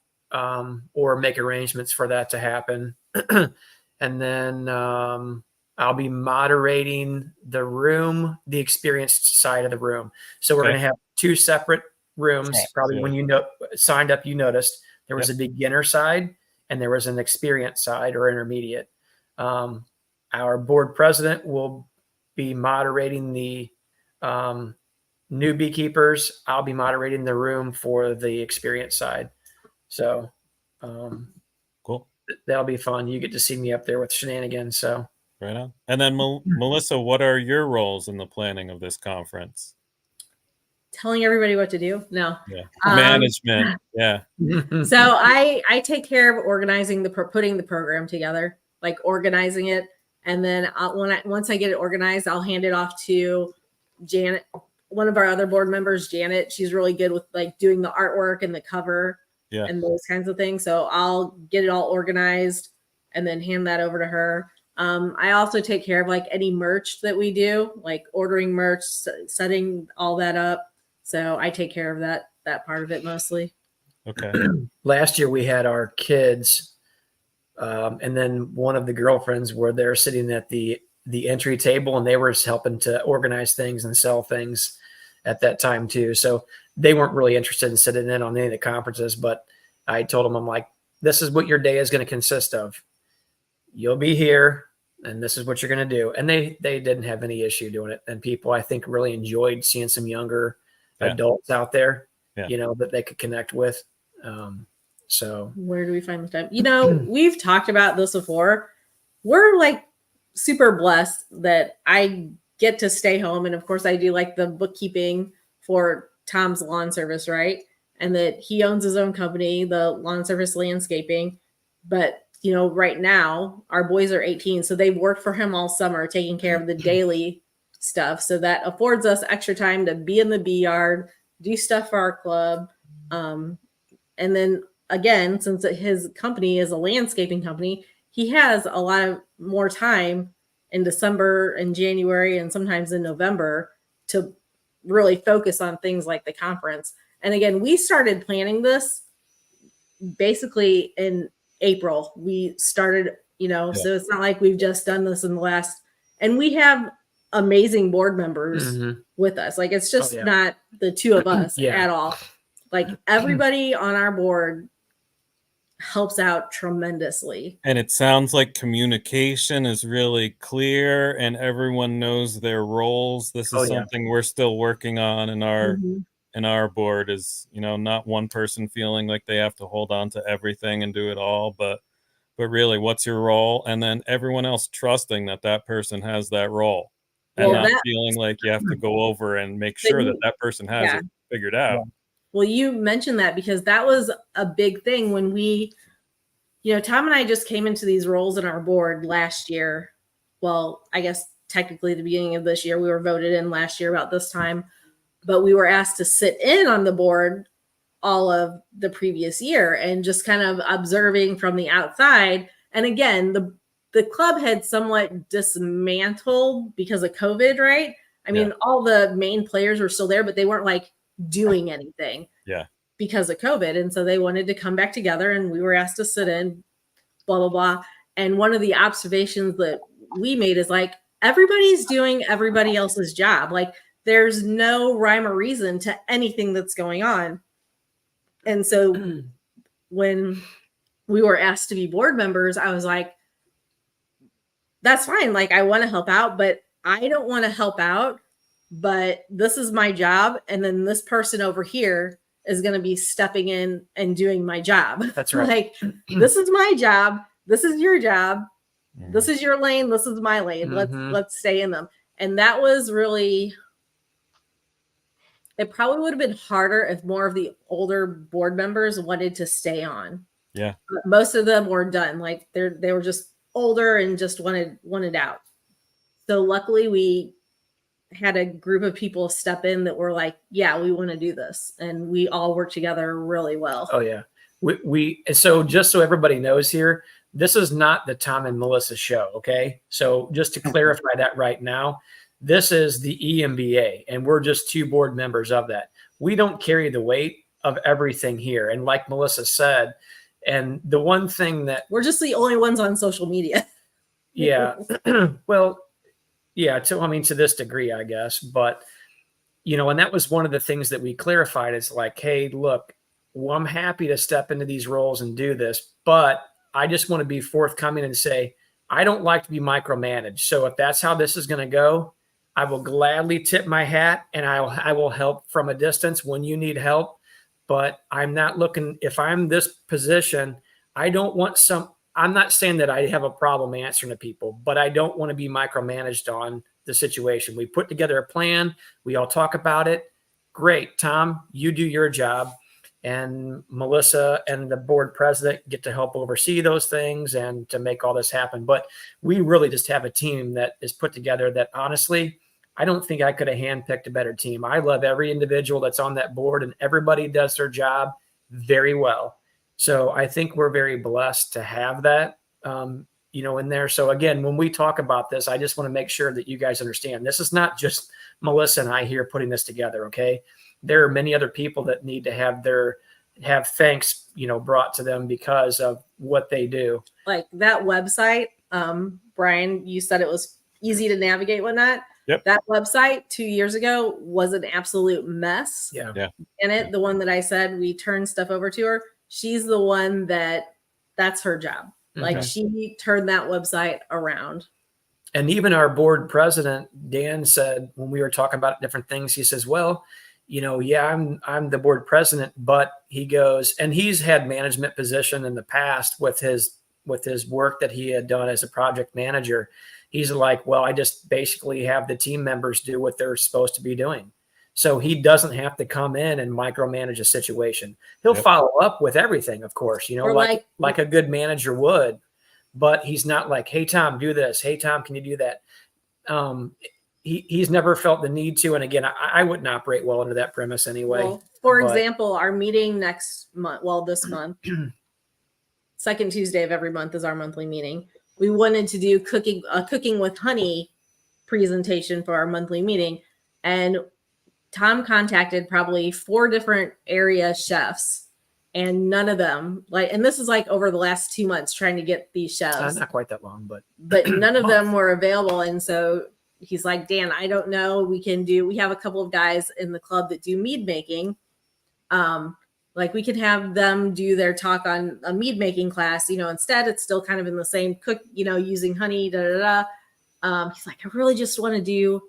Or make arrangements for that to happen. And then I'll be moderating the room, the experienced side of the room. So we're going to have two separate rooms. Probably when you signed up, you noticed there was a beginner side and there was an experienced side or intermediate. Our board president will be moderating the new beekeepers. I'll be moderating the room for the experienced side. So cool. That'll be fun. You get to see me up there with shenanigans. So right on. And then Melissa, what are your roles in the planning of this conference? Telling everybody what to do. No. Yeah. Management. Yeah. So I take care of organizing putting the program together, like organizing it. And then once I get it organized, I'll hand it off to Janet, one of our other board members, Janet. She's really good with like doing the artwork and the cover. Yeah. And those kinds of things. So I'll get it all organized and then hand that over to her. I also take care of like any merch that we do, like ordering merch, setting all that up. So I take care of that part of it mostly. Okay. Last year we had our kids, and then one of the girlfriends were there sitting at the entry table, and they were helping to organize things and sell things at that time too. So they weren't really interested in sitting in on any of the conferences, but I told them, I'm like, this is what your day is going to consist of. You'll be here and this is what you're going to do. And they didn't have any issue doing it. And people, I think, really enjoyed seeing some younger adults out there, that they could connect with. So where do we find the time? We've talked about this before. We're like super blessed that I get to stay home. And of course I do like the bookkeeping for Tom's lawn service, right? And that he owns his own company, the lawn service landscaping. But, right now our boys are 18. So they've worked for him all summer, taking care of the daily stuff. So that affords us extra time to be in the bee yard, do stuff for our club. And then again, since his company is a landscaping company, he has a lot of more time in December and January and sometimes in November to really focus on things like the conference. And again, we started planning this basically in April. We started, so it's not like we've just done this in the last, and we have amazing board members with us. Like, it's just not the two of us at all. Like, everybody on our board helps out tremendously. And it sounds like communication is really clear and everyone knows their roles. This is something we're still working on in our board, is, not one person feeling like they have to hold on to everything and do it all, but really, what's your role? And then everyone else trusting that person has that role, and not feeling like you have to go over and make sure that person has it figured out. Well, you mentioned that because that was a big thing when we, Tom and I just came into these roles in our board last year. Well, I guess technically the beginning of this year, we were voted in last year about this time, but we were asked to sit in on the board all of the previous year and just kind of observing from the outside. And again, the club had somewhat dismantled because of COVID, right? I mean, all the main players were still there, but they weren't like doing anything because of COVID. And so they wanted to come back together and we were asked to sit in, blah, blah, blah. And one of the observations that we made is like, everybody's doing everybody else's job. Like, there's no rhyme or reason to anything that's going on. And so when we were asked to be board members, I was like, that's fine. Like, I want to help out, but I don't want to help out, but this is my job. And then this person over here is going to be stepping in and doing my job. That's right. Like, this is my job. This is your job. This is your lane. This is my lane. Let's stay in them. And that was really, it probably would have been harder if more of the older board members wanted to stay on. Yeah. But most of them were done. Like, they were just older and just wanted out. So luckily we had a group of people step in that were like, yeah, we want to do this. And we all work together really well. Oh yeah. So just so everybody knows here, this is not the Tom and Melissa show. Okay. So just to clarify that right now, this is the EMBA and we're just two board members of that. We don't carry the weight of everything here. And like Melissa said, and the one thing that we're just the only ones on social media. Yeah. Well, yeah. To this degree, I guess, but and that was one of the things that we clarified. Is like, hey, look, well, I'm happy to step into these roles and do this, but I just want to be forthcoming and say, I don't like to be micromanaged. So if that's how this is going to go, I will gladly tip my hat and I will help from a distance when you need help. But I'm not looking, if I'm this position, I'm not saying that I have a problem answering to people, but I don't want to be micromanaged on the situation. We put together a plan. We all talk about it. Great. Tom, you do your job. And Melissa and the board president get to help oversee those things and to make all this happen. But we really just have a team that is put together that honestly, I don't think I could have handpicked a better team. I love every individual that's on that board and everybody does their job very well. So I think we're very blessed to have that, in there. So again, when we talk about this, I just want to make sure that you guys understand this is not just Melissa and I here putting this together. Okay. There are many other people that need to have thanks, brought to them because of what they do. Like that website, Brian, you said it was easy to navigate, whatnot. Yep. That website 2 years ago was an absolute mess. Yeah. The one that I said we turned stuff over to her, she's the one that's her job. Like she turned that website around. And even our board president, Dan, said when we were talking about different things, he says, well, I'm the board president, but he goes, and he's had management position in the past with his work that he had done as a project manager. He's like, well, I just basically have the team members do what they're supposed to be doing. So he doesn't have to come in and micromanage a situation. He'll follow up with everything, of course, like a good manager would, but he's not like, hey, Tom, do this. Hey, Tom, can you do that? He's never felt the need to. And again, I wouldn't operate well under that premise anyway. Well, for example, our meeting this month, second Tuesday of every month is our monthly meeting. we wanted to do cooking with honey presentation for our monthly meeting. And Tom contacted probably 4 different area chefs, and none of them and this is like over the last 2 months trying to get these chefs. Not quite that long, but None of them were available. And so he's like, Dan, I don't know. We have a couple of guys in the club that do mead making. Like we could have them do their talk on a mead making class, instead it's still kind of in the same using honey, He's like, I really just want to do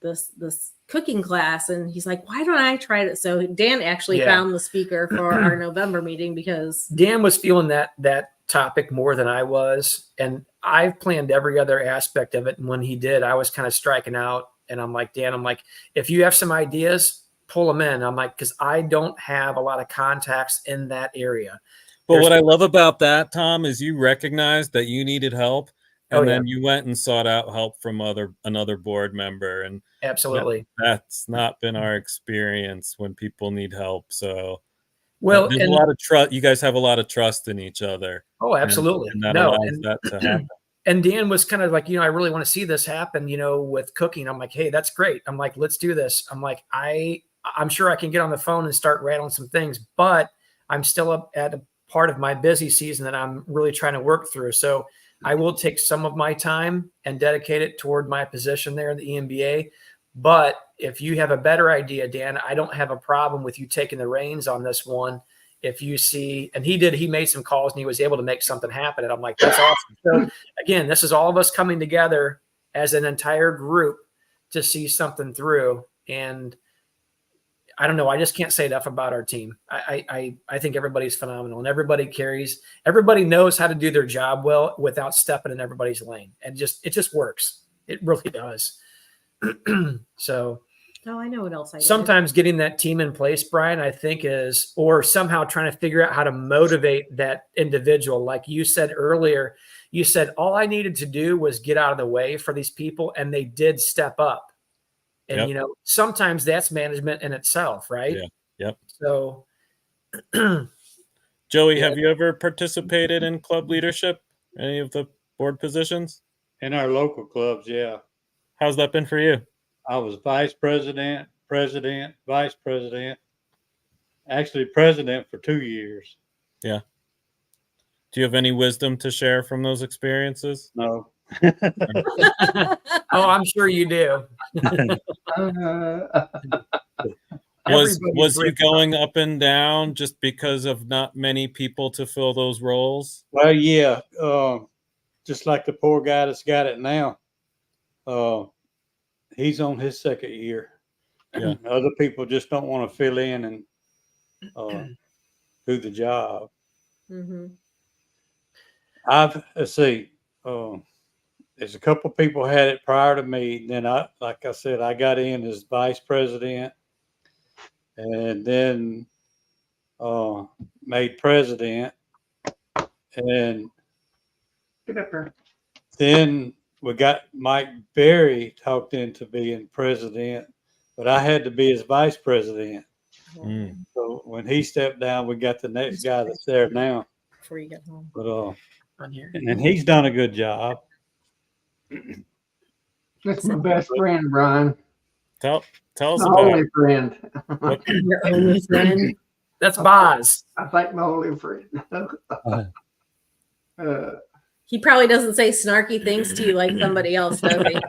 this cooking class. And he's like, why don't I try it? So Dan actually found the speaker for our November meeting because Dan was feeling that topic more than I was. And I've planned every other aspect of it. And when he did, I was kind of striking out. And I'm like, Dan, if you have some ideas, pull them in. I'm like, because I don't have a lot of contacts in that area. But what I love about that, Tom, is you recognized that you needed help, and then you went and sought out help from another board member. And absolutely, that's not been our experience when people need help. So, well, there's a lot of trust. You guys have a lot of trust in each other. Oh, absolutely. And that allows that to happen. And Dan was kind of like, I really want to see this happen, with cooking. I'm like, hey, that's great. I'm like, let's do this. I'm like, I'm sure I can get on the phone and start rattling some things, but I'm still up at a part of my busy season that I'm really trying to work through. So I will take some of my time and dedicate it toward my position there in the EMBA. But if you have a better idea, Dan, I don't have a problem with you taking the reins on this one. If you see, and he made some calls and he was able to make something happen. And I'm like, that's awesome. So again, this is all of us coming together as an entire group to see something through. And I don't know. I just can't say enough about our team. I think everybody's phenomenal, and everybody knows how to do their job well without stepping in everybody's lane. And it just works. It really does. So I know what else I did. Sometimes getting that team in place, Brian, I think or somehow trying to figure out how to motivate that individual. Like you said earlier, you said all I needed to do was get out of the way for these people, and they did step up. And, sometimes that's management in itself, right? Yeah. Yep. So, Joey, have you ever participated in club leadership? Any of the board positions? In our local clubs, yeah. How's that been for you? I was vice president, vice president, actually president for 2 years. Yeah. Do you have any wisdom to share from those experiences? No. Oh, I'm sure you do. Was you going up and down just because of not many people to fill those roles? Well, yeah. Just like the poor guy that's got it now. He's on his 2nd year. Yeah. Other people just don't want to fill in and do the job. Mm-hmm. There's a couple people had it prior to me. Then I got in as vice president, and then made president, and Get up there. then we got Mike Berry talked into being president, but I had to be his vice president. Mm. So when he stepped down, we got the next guy that's there now. Before you get home. But On here. and he's done a good job. That's my best friend, Brian. Tell us My about only friend. Your only friend. That's Boz. I think my only friend. He probably doesn't say snarky things to you like somebody else, does he?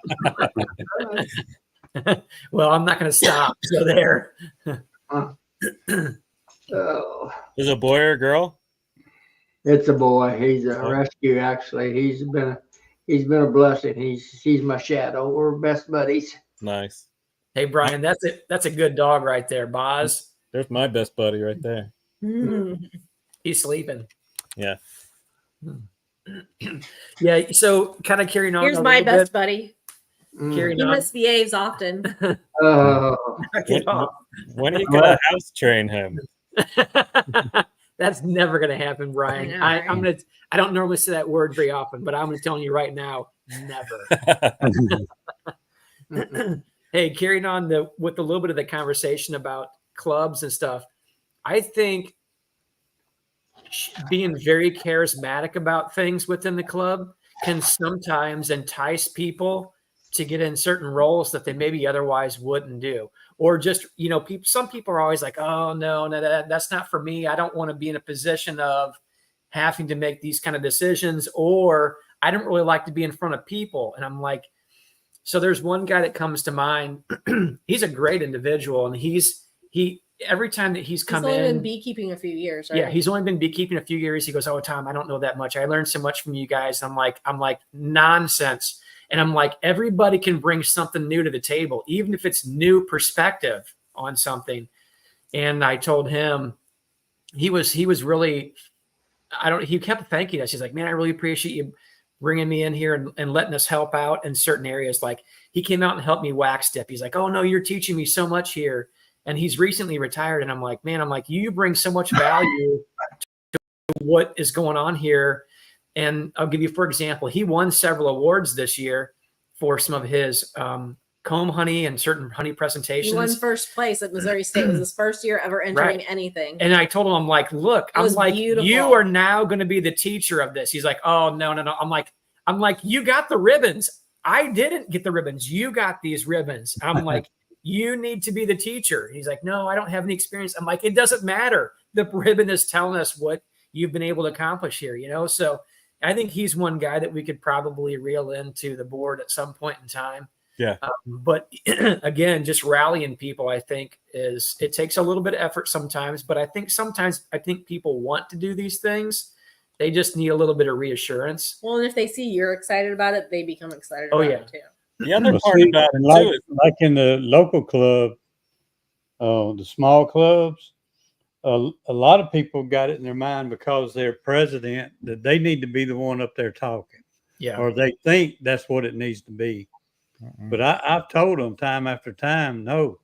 Well, I'm not going to stop. So there. Oh, is it a boy or a girl? it's a boy. He's a rescue. Actually, he's been a blessing. He's my shadow. We're best buddies. Nice. Hey, Brian, that's a good dog right there, Boz. There's my best buddy right there. He's sleeping. Yeah. Yeah. So kind of carrying on. Here's my best buddy. Carrying He on. misbehaves often. When are you gonna house train him? That's never going to happen, Brian. I know, right? I don't normally say that word very often, but I'm going to tell you right now, never. Hey, carrying on with a little bit of the conversation about clubs and stuff, I think being very charismatic about things within the club can sometimes entice people to get in certain roles that they maybe otherwise wouldn't do. Or just, some people are always like, oh, no, that's not for me. I don't want to be in a position of having to make these kind of decisions, or I don't really like to be in front of people. And I'm like, so there's one guy that comes to mind. He's a great individual, and he every time that he's come only in, been beekeeping a few years, right? yeah, he's only been beekeeping a few years. He goes, oh, Tom, I don't know that much. I learned so much from you guys. I'm like, nonsense. And I'm like, everybody can bring something new to the table, even if it's new perspective on something. And I told him he was really, he kept thanking us. He's like, man, I really appreciate you bringing me in here and letting us help out in certain areas. Like, he came out and helped me wax dip. He's like, oh no, you're teaching me so much here. And he's recently retired. And I'm like, man, you bring so much value to what is going on here. And I'll give you, for example, he won several awards this year for some of his comb honey and certain honey presentations. He won first place at Missouri State. It was his first year ever entering anything. And I told him, I'm like, look, beautiful. You are now going to be the teacher of this. He's like, oh, no. I'm like, you got the ribbons. I didn't get the ribbons. You got these ribbons. I'm like, you need to be the teacher. He's like, no, I don't have any experience. I'm like, it doesn't matter. The ribbon is telling us what you've been able to accomplish here, So I think he's one guy that we could probably reel into the board at some point in time. Yeah. But again, just rallying people, I think it takes a little bit of effort sometimes, but I think sometimes people want to do these things. They just need a little bit of reassurance. Well, and if they see you're excited about it, they become excited about it too. The other part about it like, too is like in the local club, the small clubs, a lot of people got it in their mind because they're president that they need to be the one up there talking. Yeah. Or they think that's what it needs to be. But I've told them time after time, no,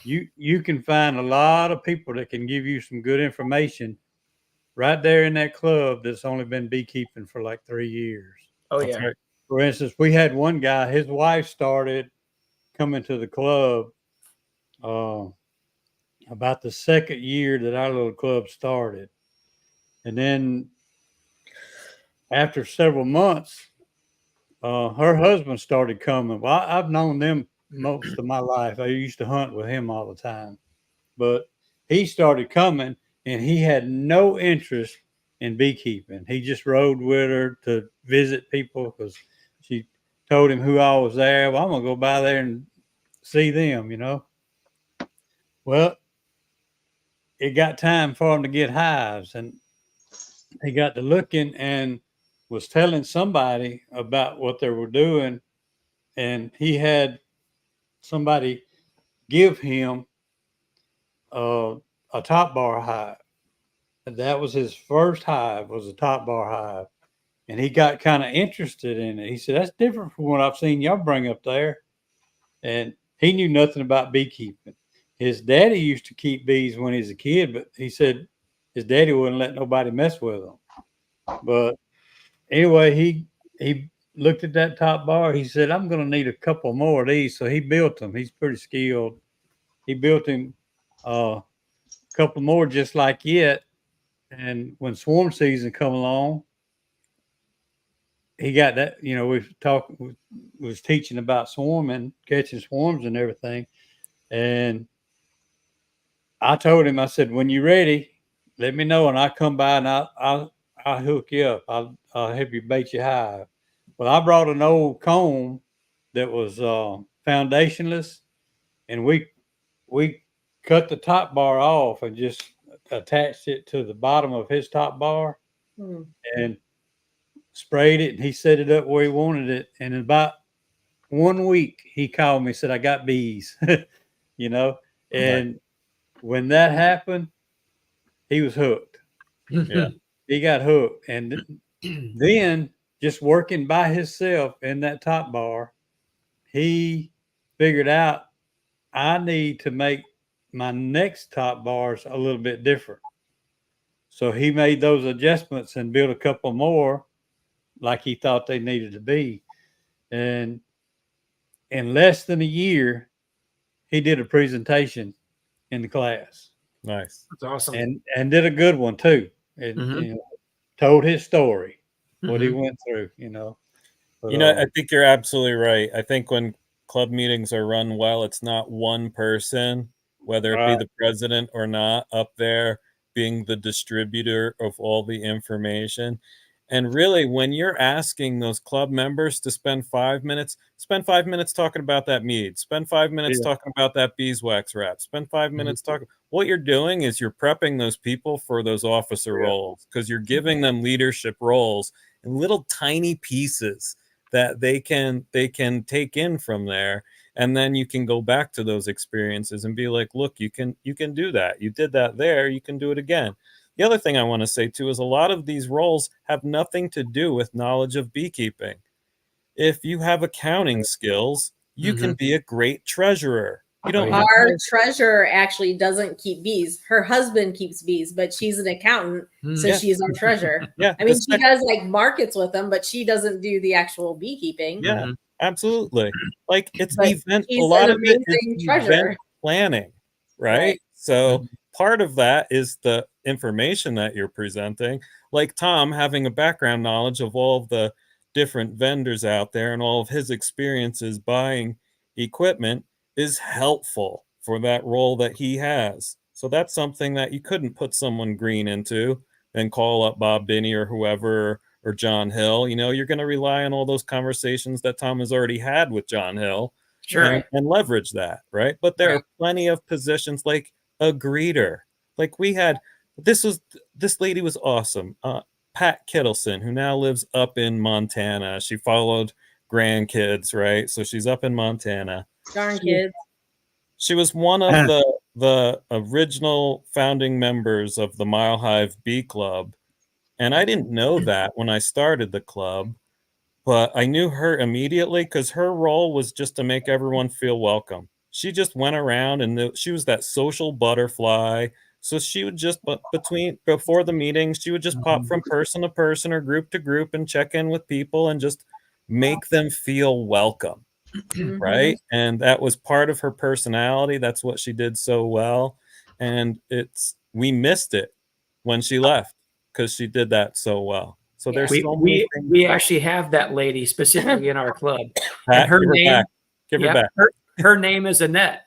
you can find a lot of people that can give you some good information right there in that club that's only been beekeeping for like 3 years. Oh, yeah. right. For instance, we had one guy, his wife started coming to the club about the second year that our little club started. And then after several months, her husband started coming. Well, I've known them most of my life. I used to hunt with him all the time. But he started coming, and he had no interest in beekeeping. He just rode with her to visit people because she told him who all was there. Well, I'm going to go by there and see them, Well, it got time for him to get hives, and he got to looking and was telling somebody about what they were doing, and he had somebody give him a top bar hive. And that was his first hive, was a top bar hive. And he got kind of interested in it. He said, that's different from what I've seen y'all bring up there. And he knew nothing about beekeeping. His daddy used to keep bees when he was a kid, but he said his daddy wouldn't let nobody mess with them. But anyway, he looked at that top bar. He said, I'm going to need a couple more of these. So he built them. He's pretty skilled. He built him a couple more just like it. And when swarm season come along, he got that, we was teaching about swarming, catching swarms and everything. And I told him, I said, when you're ready, let me know and I'll come by and I'll hook you up. I'll help you bait your hive. Well, I brought an old comb that was foundationless, and we cut the top bar off and just attached it to the bottom of his top bar and sprayed it. And he set it up where he wanted it. And in about 1 week, he called me, said, I got bees, and when that happened, he was hooked. Yeah. He got hooked. And then just working by himself in that top bar, he figured out I need to make my next top bars a little bit different. So he made those adjustments and built a couple more like he thought they needed to be. And in less than a year, he did a presentation in the class. Nice. That's awesome. And did a good one too. And told his story, what he went through, But, You know, I think you're absolutely right. I think when club meetings are run well, it's not one person, whether it be right. the president or not, up there being the distributor of all the information. And really, when you're asking those club members to spend 5 minutes, spend 5 minutes talking about that mead, spend 5 minutes Yeah. talking about that beeswax wrap, spend 5 minutes talking. What you're doing is you're prepping those people for those officer Yeah. roles, because you're giving them leadership roles in little tiny pieces that they can take in from there, and then you can go back to those experiences and be like, look, you can do that, you did that there, you can do it again. The other thing I want to say too is a lot of these roles have nothing to do with knowledge of beekeeping. If you have accounting skills, you can be a great treasurer. You don't have Our to, treasurer actually doesn't keep bees. Her husband keeps bees, but she's an accountant, so Yeah. she's our treasurer. yeah, I mean, the she does like markets with them, but she doesn't do the actual beekeeping. Yeah, absolutely. Like it's But event, a she's lot an of it is amazing event treasurer. planning, right? Right. So part of that is the information that you're presenting. Like Tom having a background knowledge of all of the different vendors out there and all of his experiences buying equipment is helpful for that role that he has. So that's something that you couldn't put someone green into and call up Bob Binney or whoever or John Hill. You know, you're going to rely on all those conversations that Tom has already had with John Hill, Sure. and leverage that, right? But there are plenty of positions like a greeter. Like we had, this lady was awesome. Pat Kittleson, who now lives up in Montana. She followed grandkids, right? So she's up in Montana. Darn kids. She was one of the original founding members of the Mile Hive Bee Club. And I didn't know that when I started the club, but I knew her immediately because her role was just to make everyone feel welcome. She just went around and she was that social butterfly. So she would just, but before the meeting, she would just pop from person to person or group to group and check in with people and just make them feel welcome. Right. And that was part of her personality. That's what she did so well. And we missed it when she left because she did that so well. So there's so many things. We actually have that lady specifically in our club. Pat, And her give her name, back. Give her back. her name is Annette.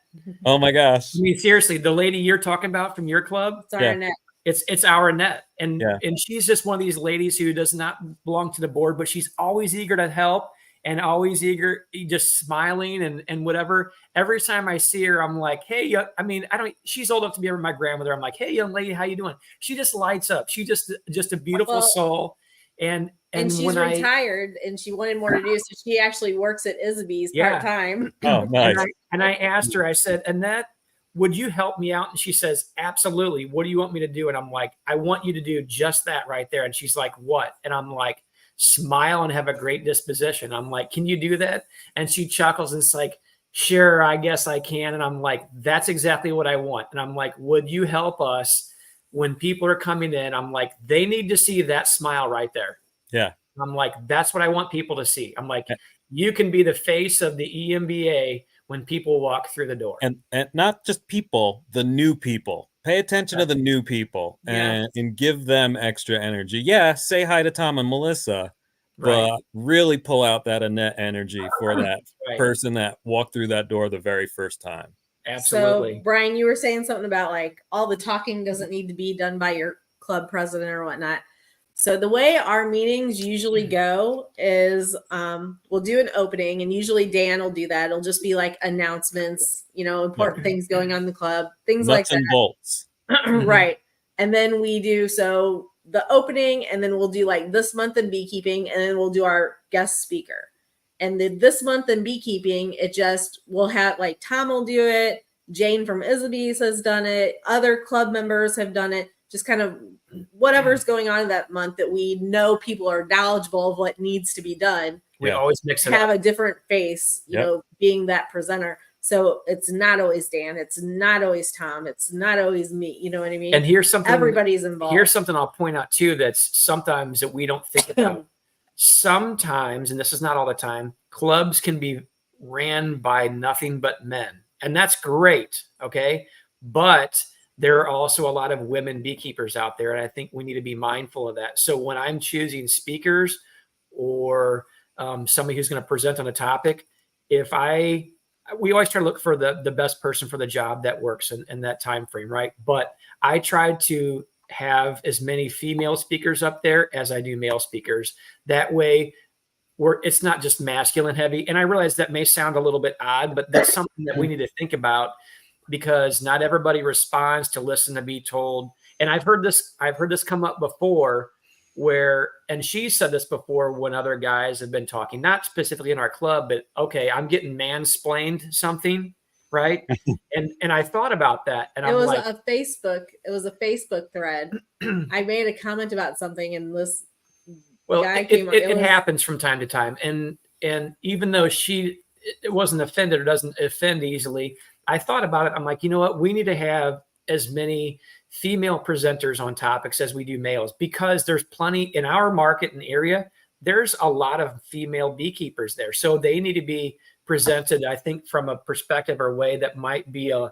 Oh my gosh. I mean, seriously, the lady you're talking about from your club, It's our Annette. it's our Annette. And Yeah. and she's just one of these ladies who does not belong to the board, but she's always eager to help and always eager, just smiling and whatever. Every time I see her, I'm like, hey, she's old enough to be my grandmother. I'm like, hey, young lady, how you doing? She just lights up. She just a beautiful soul. And she's when retired and she wanted more to do, so she actually works at Isabee's part-time. Oh, nice. And I asked her, I said, Annette, would you help me out? And she says, absolutely. What do you want me to do? And I'm like, I want you to do just that right there. And she's like, what? And I'm like, smile and have a great disposition. I'm like, can you do that? And she chuckles and it's like, sure, I guess I can. And I'm like, that's exactly what I want. And I'm like, would you help us when people are coming in? I'm like, they need to see that smile right there. Yeah. I'm like, that's what I want people to see. I'm like, you can be the face of the EMBA when people walk through the door. And not just people, the new people. Pay attention to the new people and give them extra energy. Yeah, say hi to Tom and Melissa, but really pull out that Annette energy for that person that walked through that door the very first time. Absolutely. So, Brian, you were saying something about like all the talking doesn't need to be done by your club president or whatnot. So the way our meetings usually go is we'll do an opening, and usually Dan will do that. It'll just be like announcements, important things going on in the club, things like Nuts and bolts. Right. And then we do the opening, and then we'll do like this month in beekeeping, and then we'll do our guest speaker. And this month in beekeeping, we'll have like Tom will do it. Jane from Isabe's has done it. Other club members have done it. Just kind of whatever's going on that month that we know people are knowledgeable of what needs to be done. We always mix it have up. a different face, being that presenter. So it's not always Dan. It's not always Tom. It's not always me. You know what I mean? And here's something. Everybody's involved. Here's something I'll point out too. That's sometimes that we don't think about. Sometimes, and this is not all the time, clubs can be ran by nothing but men. And that's great. Okay. But there are also a lot of women beekeepers out there. And I think we need to be mindful of that. So when I'm choosing speakers or somebody who's going to present on a topic, we always try to look for the best person for the job that works in that time frame, right? But I tried to have as many female speakers up there as I do male speakers. That way, it's not just masculine heavy. And I realize that may sound a little bit odd, but that's something that we need to think about, because not everybody responds to listen to be told. And I've heard this come up before and she said this before when other guys have been talking, not specifically in our club, but okay, I'm getting mansplained something, right? and I thought about that, and it was a Facebook thread. I made a comment about something, and this guy came it happens from time to time, and even though it wasn't offended or doesn't offend easily, I thought about it. I'm like, you know what? We need to have as many female presenters on topics as we do males, because there's plenty in our market and area. There's a lot of female beekeepers there. So they need to be presented, I think, from a perspective or way that might be a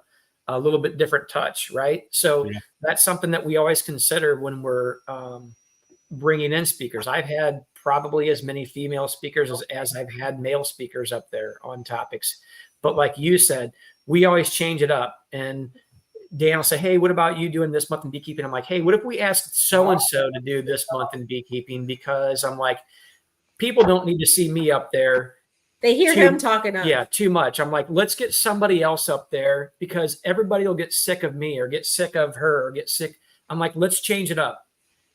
little bit different touch, right? So that's something that we always consider when we're bringing in speakers. I've had probably as many female speakers as I've had male speakers up there on topics. But like you said, we always change it up. And Dan will say, hey, what about you doing this month in beekeeping? I'm like, hey, what if we asked so-and-so to do this month in beekeeping? Because I'm like, people don't need to see me up there. They hear him talking up. Yeah, too much. I'm like, let's get somebody else up there, because everybody will get sick of me or get sick of her or get sick. I'm like, let's change it up.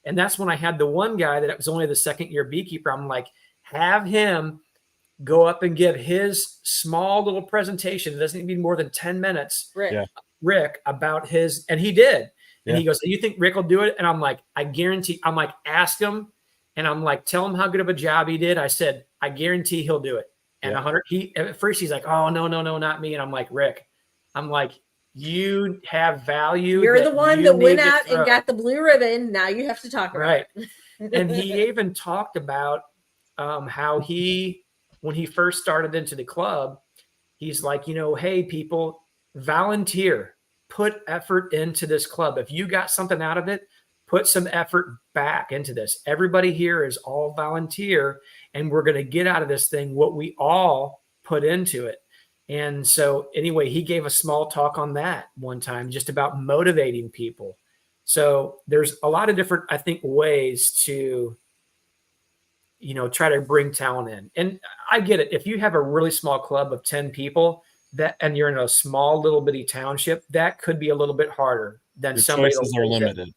And that's when I had the one guy that was only the second year beekeeper. I'm like, have him go up and give his small little presentation. It doesn't need to be more than 10 minutes. Rick, about his, and he did. And he goes, you think Rick will do it? And I'm like, I guarantee. I'm like, ask him. And I'm like, tell him how good of a job he did. I said, I guarantee he'll do it. And at first he's like, oh, no, not me. And I'm like, Rick, I'm like, you have value. You're the one that went out and got the blue ribbon. Now you have to talk about it. And he even talked about how when he first started into the club, he's like, hey, people, volunteer, put effort into this club. If you got something out of it, put some effort back into this. Everybody here is all volunteer, and we're going to get out of this thing what we all put into it. And so anyway, he gave a small talk on that one time, just about motivating people. So there's a lot of different, I think, ways to, try to bring talent in. And I get it. If you have a really small club of 10 people and you're in a small little bitty township, that could be a little bit harder than Your somebody choices are limited.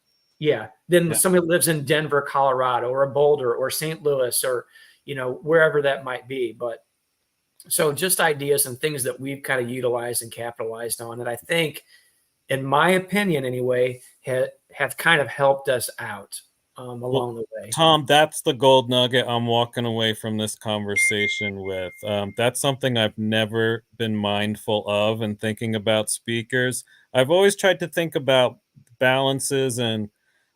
Somebody who lives in Denver, Colorado, or Boulder, or St. Louis, or wherever that might be. But so just ideas and things that we've kind of utilized and capitalized on that I think, in my opinion anyway, have kind of helped us out along the way. Tom, that's the gold nugget I'm walking away from this conversation with. That's something I've never been mindful of and thinking about speakers. I've always tried to think about balances and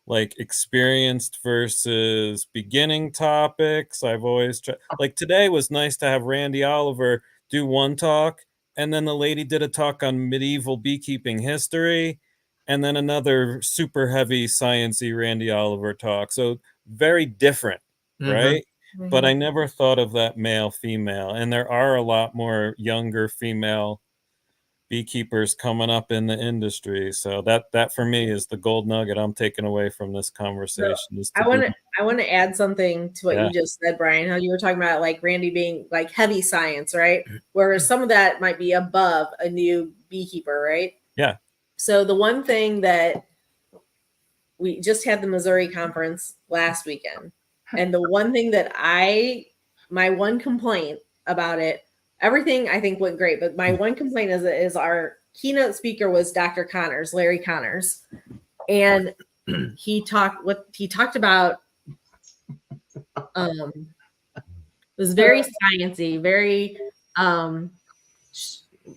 like experienced versus beginning topics. I've always tried, like today was nice to have Randy Oliver do one talk, and then the lady did a talk on medieval beekeeping history, and then another super heavy sciencey Randy Oliver talk. So very different, right? Mm-hmm. But I never thought of that male female, and there are a lot more younger female beekeepers coming up in the industry. So that for me is the gold nugget I'm taking away from this conversation. So I want to add something to what you just said, Brian, how you were talking about like Randy being like heavy science, right? Whereas some of that might be above a new beekeeper, right? Yeah. So the one thing that we just had the Missouri conference last weekend, and the one thing that my one complaint about it, everything I think went great, but my one complaint is our keynote speaker was Dr. Connors, Larry Connors, and he talked about it was very sciencey, very it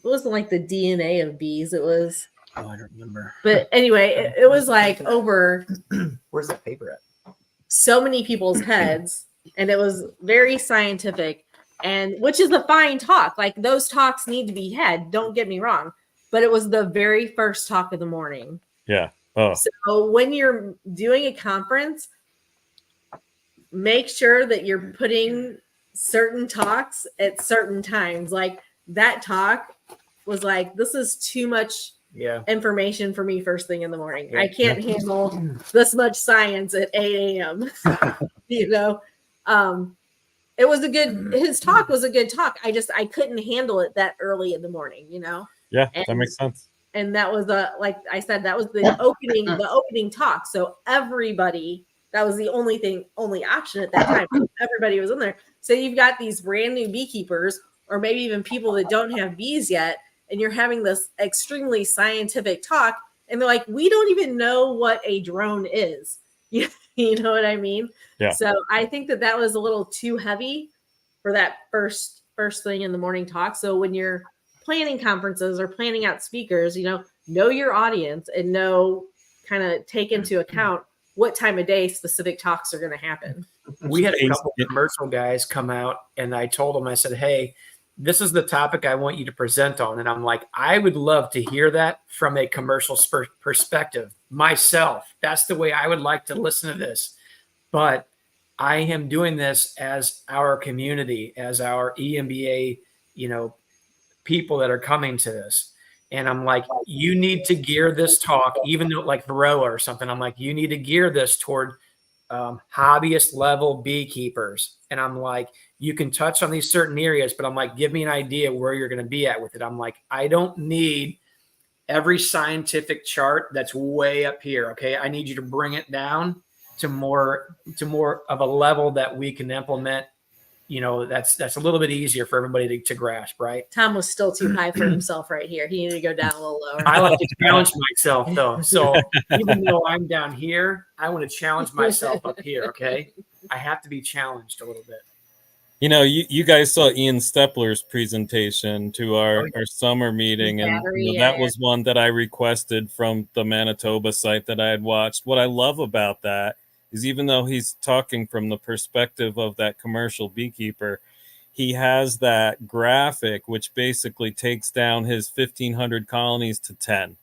wasn't like the DNA of bees. It was I don't remember. But anyway, it was like over where's that paper at? So many people's heads, and it was very scientific. And which is a fine talk. Like those talks need to be had. Don't get me wrong. But it was the very first talk of the morning. Yeah. Oh. So when you're doing a conference, make sure that you're putting certain talks at certain times. Like that talk was like, this is too much information for me first thing in the morning. I can't handle this much science at 8 a.m. You know, it was his talk was a good talk. I couldn't handle it that early in the morning, you know? Yeah, that makes sense. And that was like I said, that was the opening talk. So everybody, that was the only option at that time. Everybody was in there. So you've got these brand new beekeepers, or maybe even people that don't have bees yet, and you're having this extremely scientific talk, and they're like, we don't even know what a drone is. You know what I mean? Yeah. So I think that was a little too heavy for that first thing in the morning talk. So when you're planning conferences or planning out speakers, know your audience and kind of take into account what time of day specific talks are going to happen. We had a couple of commercial guys come out, and I told them, I said, hey, this is the topic I want you to present on. And I'm like, I would love to hear that from a commercial perspective myself. That's the way I would like to listen to this. But I am doing this as our community, as our EMBA, people that are coming to this. And I'm like, you need to gear this talk, even though like varroa or something. I'm like, you need to gear this toward hobbyist level beekeepers. And I'm like, you can touch on these certain areas, but I'm like, give me an idea where you're going to be at with it. I'm like, I don't need every scientific chart that's way up here. Okay. I need you to bring it down to more of a level that we can implement. That's a little bit easier for everybody to grasp, right? Tom was still too high for himself right here. He needed to go down a little lower. I like to challenge myself, though. So even though I'm down here, I want to challenge myself up here, okay? I have to be challenged a little bit. You guys saw Ian Stepler's presentation to our summer meeting, and that was one that I requested from the Manitoba site that I had watched. What I love about that is even though he's talking from the perspective of that commercial beekeeper, he has that graphic which basically takes down his 1,500 colonies to 10.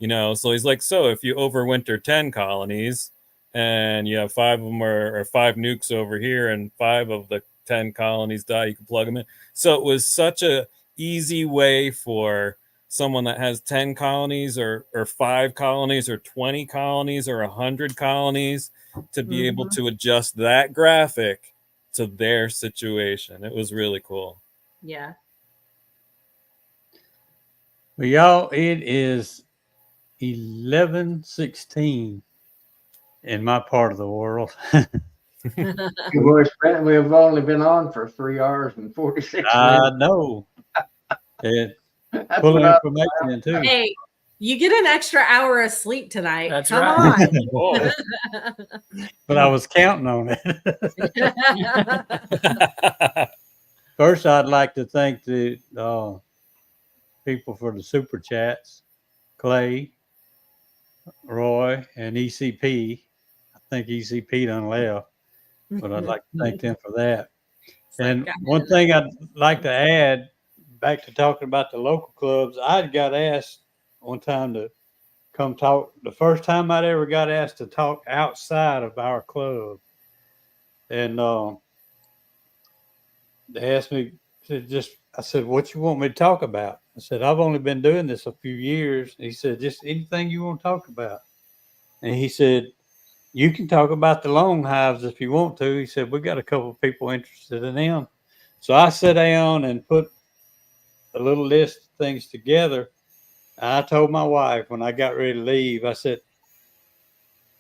So he's like, so if you overwinter 10 colonies and you have 5 of them or 5 nukes over here and 5 of the 10 colonies die, you can plug them in. So it was such a easy way for someone that has 10 colonies or 5 colonies or 20 colonies or 100 colonies to be able to adjust that graphic to their situation. It was really cool. Yeah. Well, y'all, it is 11:16 in my part of the world. We've only been on for 3 hours and 46 minutes. I know. Full of information too. Hey, you get an extra hour of sleep tonight. That's Come right. on. But I was counting on it. First, I'd like to thank the people for the super chats. Clay, Roy, and ECP. I think ECP done left, but I'd like to thank them for that. And one thing I'd like to add, back to talking about the local clubs, I got asked one time to come talk. The first time I'd ever got asked to talk outside of our club. And they asked me I said, what you want me to talk about? I said, I've only been doing this a few years. And he said, just anything you want to talk about. And he said, you can talk about the long hives if you want to. He said, we got a couple of people interested in them. So I sat down and put a little list of things together. I told my wife when I got ready to leave, I said,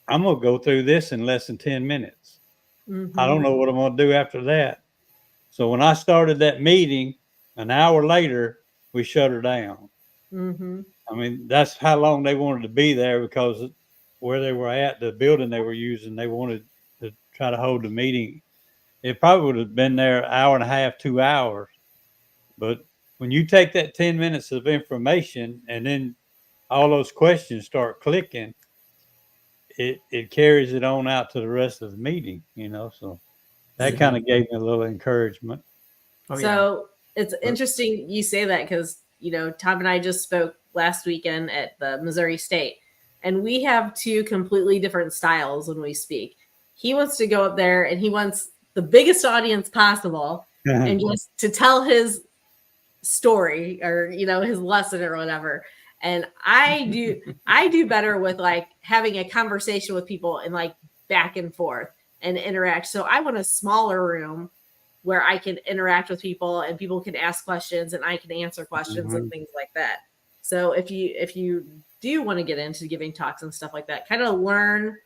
I'm going to go through this in less than 10 minutes. I don't know what I'm going to do after that. So when I started that meeting, an hour later, we shut her down. I mean, that's how long they wanted to be there, because where they were at, the building they were using, they wanted to try to hold the meeting. It probably would have been there an hour and a half, 2 hours. But when you take that 10 minutes of information and then all those questions start clicking, it carries it on out to the rest of the meeting, so that kind of gave me a little encouragement. So it's interesting you say that, because, Tom and I just spoke last weekend at the Missouri State, and we have 2 completely different styles when we speak. He wants to go up there and he wants the biggest audience possible and just to tell his story or his lesson or whatever. And I do better with like having a conversation with people and like back and forth and interact. So I want a smaller room where I can interact with people and people can ask questions and I can answer questions and things like that. So if you do want to get into giving talks and stuff like that, kind of learn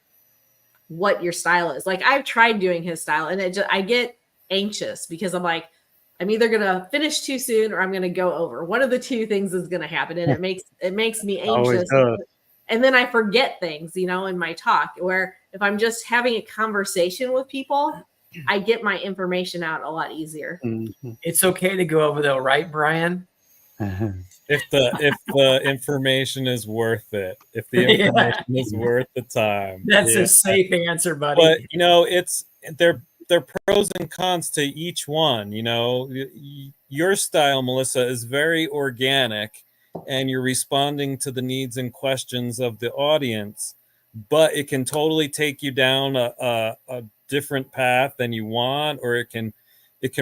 what your style is. Like I've tried doing his style and I get anxious because I'm like, I'm either going to finish too soon or I'm going to go over. One of the two things is going to happen. And it makes me anxious. And then I forget things, in my talk, where if I'm just having a conversation with people, I get my information out a lot easier. It's okay to go over though, right, Brian? If the information is worth it, if the information is worth the time. That's a safe answer, buddy. But it's they're pros and cons to each one. Your style, Melissa, is very organic and you're responding to the needs and questions of the audience, but it can totally take you down a different path than you want, or it can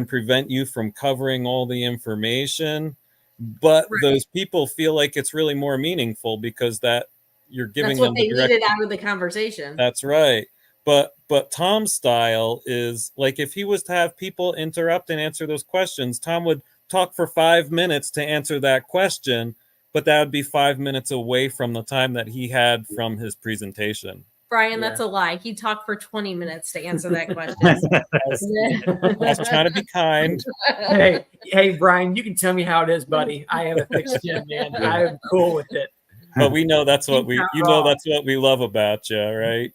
prevent you from covering all the information. But those people feel like it's really more meaningful because that you're giving them the direct... needed out of the conversation. That's right. But Tom's style is like, if he was to have people interrupt and answer those questions, Tom would talk for 5 minutes to answer that question, but that would be 5 minutes away from the time that he had from his presentation. Brian, that's a lie. He talked for 20 minutes to answer that question. I was trying to be kind. Hey, Brian, you can tell me how it is, buddy. I have a thick skin, man. I'm cool with it. But we know that's what that's what we love about you, right?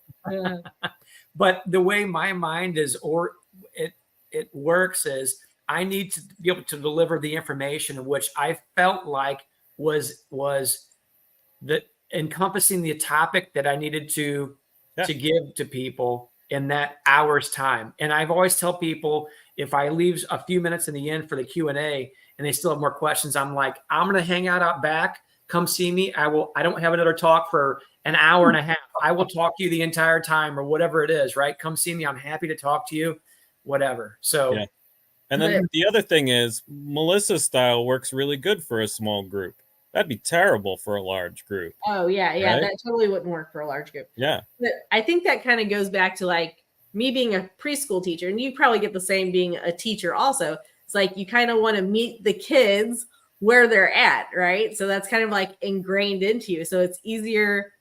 But the way my mind is, or it works, is I need to be able to deliver the information, which I felt like was the encompassing the topic that I needed to give to people in that hour's time. And I've always tell people, if I leave a few minutes in the end for the Q&A and they still have more questions, I'm like, I'm going to hang out back. Come see me. I don't have another talk for an hour and a half. I will talk to you the entire time or whatever it is, right? Come see me. I'm happy to talk to you, whatever. So, yeah. And then the other thing is Melissa's style works really good for a small group. That'd be terrible for a large group. Oh, yeah. Right? That totally wouldn't work for a large group. Yeah. But I think that kind of goes back to like me being a preschool teacher, and you probably get the same being a teacher also. It's like you kind of want to meet the kids where they're at, right? So that's kind of like ingrained into you. So it's easier,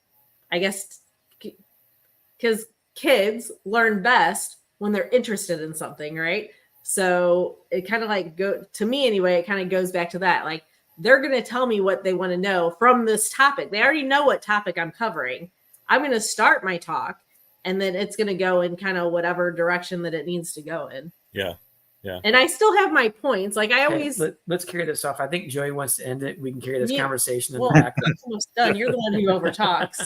I guess, because kids learn best when they're interested in something, right? So it kind of like to me anyway, it kind of goes back to that. Like, they're going to tell me what they want to know from this topic. They already know what topic I'm covering. I'm going to start my talk, and then it's going to go in kind of whatever direction that it needs to go in. Yeah. Yeah. And I still have my points. Like I always let's carry this off. I think Joey wants to end it. We can carry this conversation in the back. I'm almost done. You're the one who over talks.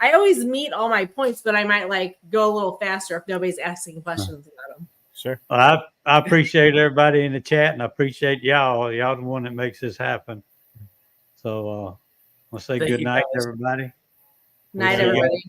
I always meet all my points, but I might like go a little faster if nobody's asking questions about them. Sure. Well, I appreciate everybody in the chat, and I appreciate y'all. Y'all the one that makes this happen. So I'll say good night, everybody. Night, everybody.